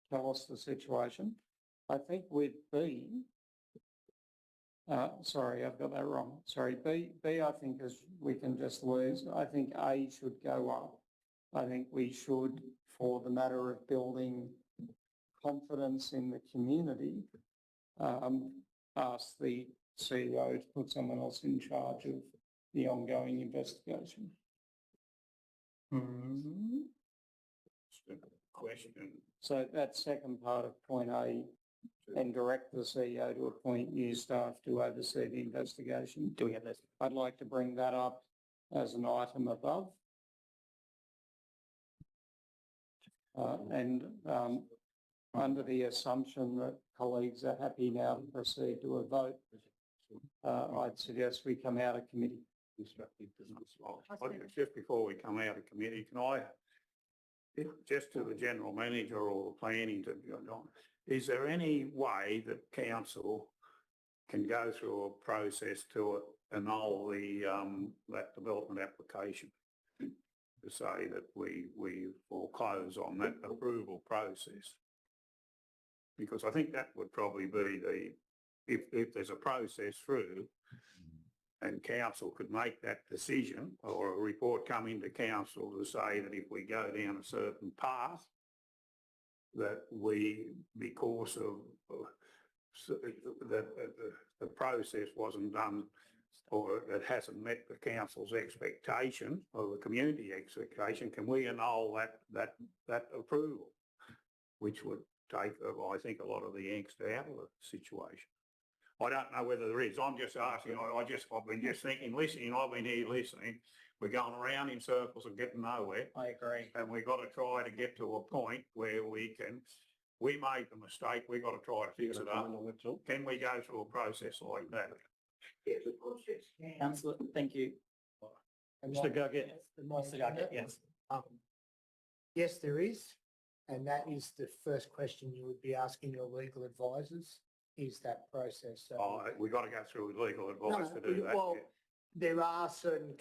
tell us the situation. I think with B, sorry, I've got that wrong. Sorry, B I think is we can just lose. I think A should go up. I think we should, for the matter of building confidence in the community, ask the CEO to put someone else in charge of the ongoing investigation. Question. So that second part of point A, and direct the CEO to appoint new staff to oversee the investigation. Do we have this? I'd like to bring that up as an item above. Under the assumption that colleagues are happy now to proceed to a vote, I'd suggest we come out of committee. Just before we come out of committee, can I, just to the general manager or the planning to John, is there any way that council can go through a process to annul the that development application to say that we foreclose on that approval process? Because I think that would probably be the, if there's a process through and council could make that decision or a report come into council to say that if we go down a certain path that we, because of that the process wasn't done or it hasn't met the council's expectation or the community expectation, can we annul that approval, which would take, I think, a lot of the angst out of the situation. I don't know whether there is. I'm just asking. I've been just thinking, listening. I've been here listening. We're going around in circles and getting nowhere. I agree. And we've got to try to get to a point where we made the mistake. We've got to try to fix it up. Can we go through a process like that? Yes, of course, yes. Councillor, thank you. Mr. Guggett. Mr. Guggett, yes. Yes, there is. And that is the first question you would be asking your legal advisors, is that process. So, we've got to go through with legal advice to do that. Well, there are certain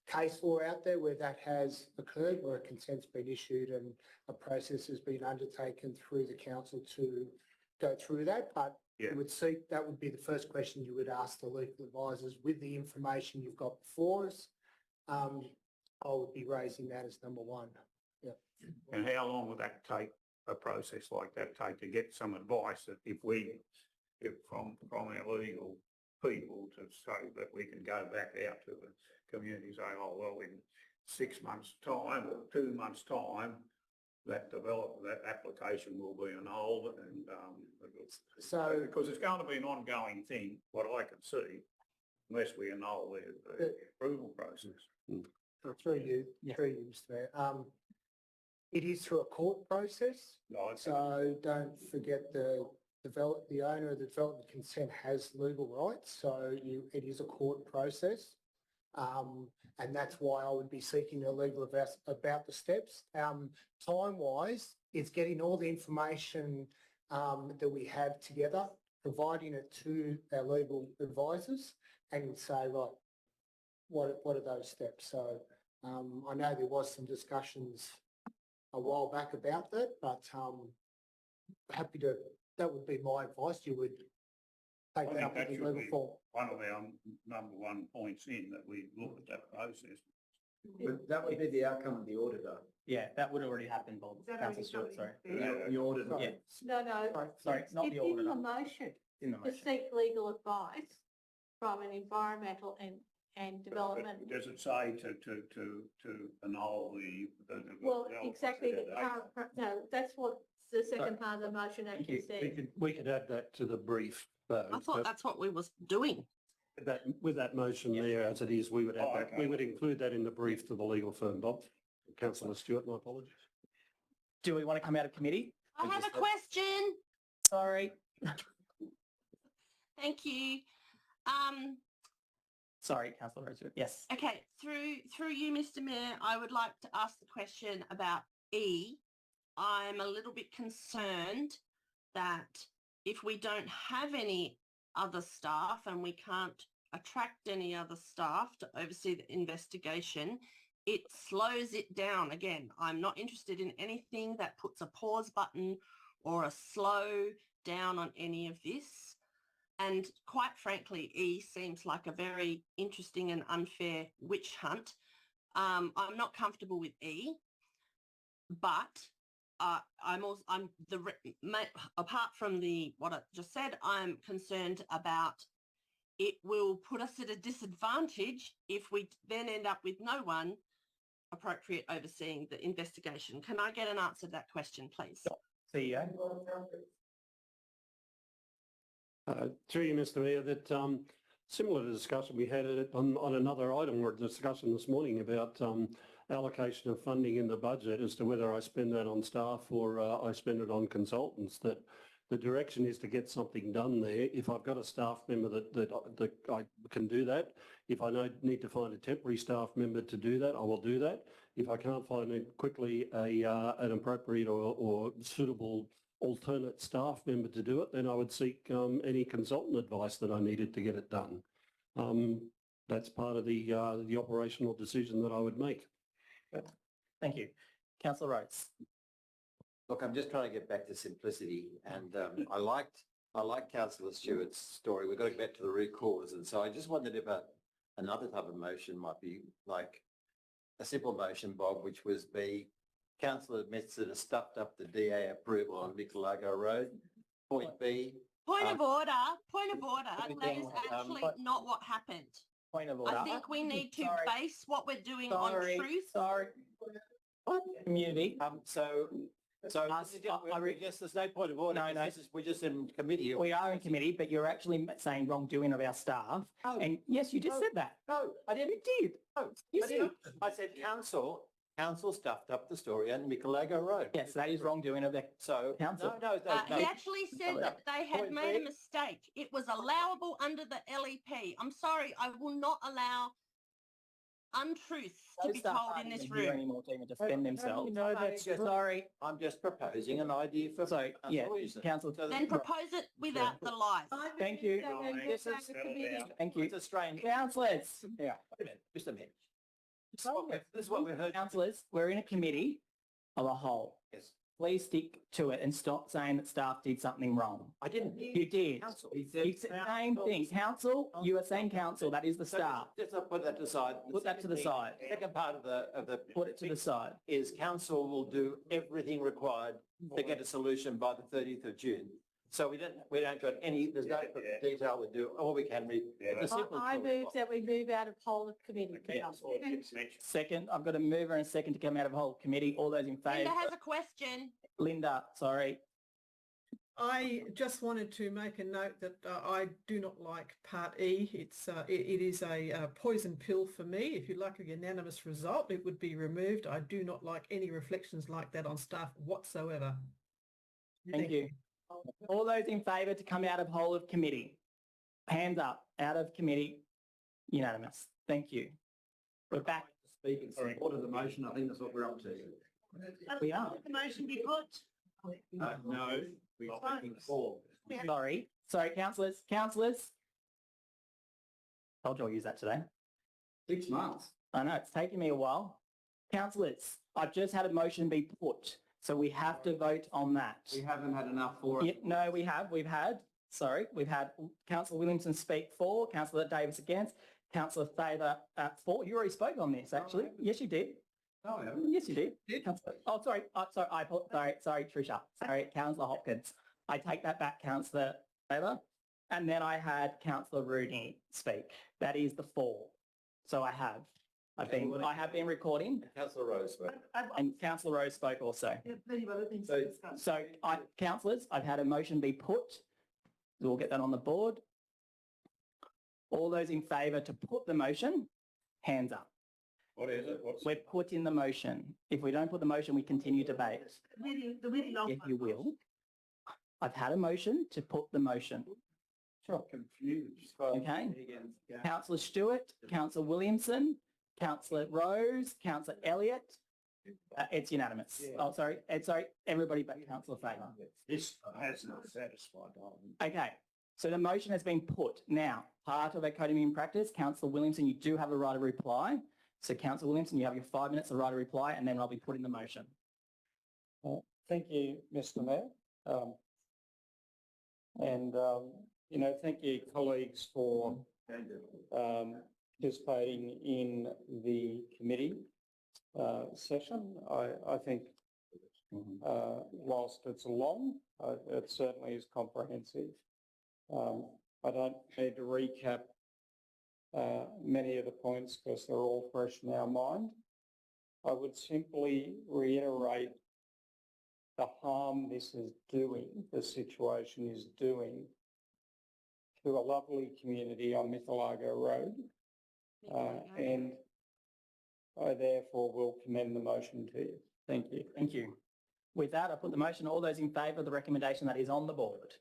case law out there where that has occurred, where a consent's been issued and a process has been undertaken through the council to go through that. But you would see that would be the first question you would ask the legal advisors with the information you've got before us. I would be raising that as number one. Yep. And how long would that take, a process like that take, to get some advice that if from our legal people to say that we can go back out to the community and say, oh, well, in 6 months' time or 2 months' time, that application will be annulled, and so because it's going to be an ongoing thing, what I can see, unless we annul the approval process. Through you, Mr. Mayor. It is through a court process, so don't forget the the owner of the development consent has legal rights, so it is a court process. And that's why I would be seeking a legal advice about the steps. Time-wise, it's getting all the information that we have together, providing it to our legal advisors and say, right, what are those steps? So I know there was some discussions a while back about that, but happy to, that would be my advice. You would take that up in the legal form. One of our number one points in that we look at that process. But that would be the outcome of the auditor. Yeah, that would already happen, Bob. Is that Councillor already Stewart, sorry. something The auditor. Yeah, No, sorry, not it's the in auditor. the motion In the to motion. seek legal advice from an environmental and development. Does it say to annul the? Well, development? exactly, no, that's what the second part of the motion actually says. We could add that to the brief. I thought that's what we was doing. With that motion there as it is, we would add that. Okay. We would include that in the brief to the legal firm, Bob. Councillor Stewart, my apologies. Do we want to come out of committee? I have a question. Sorry. Thank you. Sorry, Councillor Rosewood. Yes. Okay, through you, Mr. Mayor, I would like to ask the question about E. I'm a little bit concerned that if we don't have any other staff and we can't attract any other staff to oversee the investigation, it slows it down. Again, I'm not interested in anything that puts a pause button or a slow down on any of this. And quite frankly, E seems like a very interesting and unfair witch hunt. I'm not comfortable with E, but apart from what I just said, I'm concerned about it will put us at a disadvantage if we then end up with no one appropriate overseeing the investigation. Can I get an answer to that question, please? CEO. Through you, Mr. Mayor, that similar to discussion we had on another item or discussion this morning about allocation of funding in the budget as to whether I spend that on staff or I spend it on consultants, that the direction is to get something done there. If I've got a staff member that I can do that, if I need to find a temporary staff member to do that, I will do that. If I can't find it quickly an appropriate or suitable alternate staff member to do it, then I would seek any consultant advice that I needed to get it done. That's part of the operational decision that I would make. Thank you. Councillor Rhodes. Look, I'm just trying to get back to simplicity, and I liked Councillor Stewart's story. We've got to get back to the root cause, and so I just wondered if another type of motion might be like a simple motion, Bob, which was councillor admits that has stuffed up the DA approval on Micalago Road. Point B. Point of order. That is actually not what happened. Point of order. I think we need to base what we're doing on truth. Sorry. Community. I guess there's no point of order. No. We're just in committee. We are in committee, but you're actually saying wrongdoing of our staff. No. And yes, you just said that. No, I didn't. You did. No, You did. I said council stuffed up the story on Micalago Road. Yes, that is wrongdoing of the So council. No. He actually said that they had made a mistake. It was allowable under the LEP. I'm sorry, I will not allow untruths to be told in this room. Anymore to even defend themselves. Sorry, I'm just proposing an idea for. Council. Then propose it without the lies. Thank you. Thank you. It's a strange. Councillors. Yeah, wait a minute, Mr. Mayor. This is what we heard. Councillors, we're in a committee of a whole. Yes. Please stick to it and stop saying that staff did something wrong. I didn't. You did. Council. It's the same thing. Council, you are saying council, that is the staff. Just put that aside. Put that to the side. Second part of the. Put it to the side. Is council will do everything required to get a solution by the 30th of June. So we don't got any, there's no detail, we do all we can. I move that we move out of whole of committee. Second, I've got a mover and a second to come out of whole committee. All those in favour? Linda has a question. Linda, sorry. I just wanted to make a note that I do not like Part E. It is a poison pill for me. If you'd like a unanimous result, it would be removed. I do not like any reflections like that on staff whatsoever. Thank you. All those in favour to come out of whole of committee? Hands up, out of committee, unanimous. Thank you. We're back. Speak in support of the motion. I think that's what we're up to. We are. The motion be put. No, we're speaking for. Sorry, councillors. Told you I'll use that today. 6 months. I know, it's taken me a while. Councillors, I've just had a motion be put, so we have to vote on that. We haven't had enough for it. Yeah, no, we've had Councillor Williamson speak for, Councillor Davis against, Councillor Favour for. You already spoke on this, actually. Yes, you did. No, I haven't. Yes, you did. Sorry, Tricia. Sorry, Councillor Hopkins. I take that back, Councillor Favour. And then I had Councillor Rooney speak. That is the 4. So I have been recording. Councillor Rose spoke. And Councillor Rose spoke also. So, councillors, I've had a motion be put. We'll get that on the board. All those in favour to put the motion, hands up. What is it? We're putting the motion. If we don't put the motion, we continue debate. If you will. I've had a motion to put the motion. Sure. Confused. Okay. Councillor Stewart, Councillor Williamson, Councillor Rose, Councillor Elliott. It's unanimous. Yeah. Oh, sorry. Everybody but Councillor Favour. This has not satisfied. Okay. So the motion has been put. Now, part of our code of meeting practice, Councillor Williamson, you do have a right of reply. So Councillor Williamson, you have your 5 minutes of right of reply, and then I'll be putting the motion. Thank you, Mr. Mayor. Thank you, colleagues, for participating in the committee session. I think whilst it's long, it certainly is comprehensive. I don't need to recap many of the points because they're all fresh in our mind. I would simply reiterate the harm this is doing, the situation is doing to a lovely community on Micalago Road. And I therefore will commend the motion to you. Thank you. Thank you. With that, I put the motion. All those in favour of the recommendation that is on the board.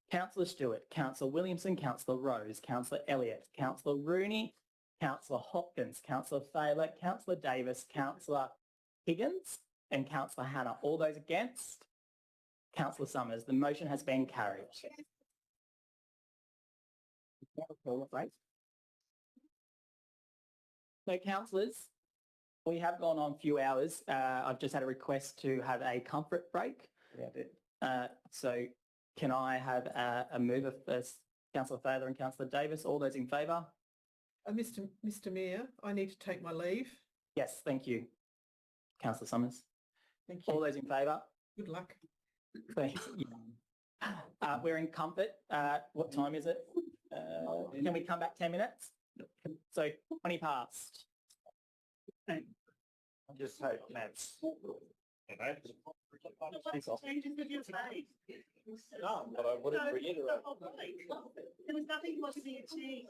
Councillor Stewart, Councillor Williamson, Councillor Rose, Councillor Elliott, Councillor Rooney, Councillor Hopkins, Councillor Favour, Councillor Davis, Councillor Higgins and Councillor Hannah. All those against? Councillor Summers. The motion has been carried. So, councillors, we have gone on a few hours. I've just had a request to have a comfort break. So can I have a mover first? Councillor Fowler and Councillor Davis. All those in favour? Mr. Mayor, I need to take my leave. Yes, thank you. Councillor Summers. Thank you. All those in favour? Good luck. Thank you. We're in comfort. What time is it? Can we come back 10 minutes? So 20 past. I just hope that's... Changes of your face. No, but I would have reiterated. There was nothing was to be achieved.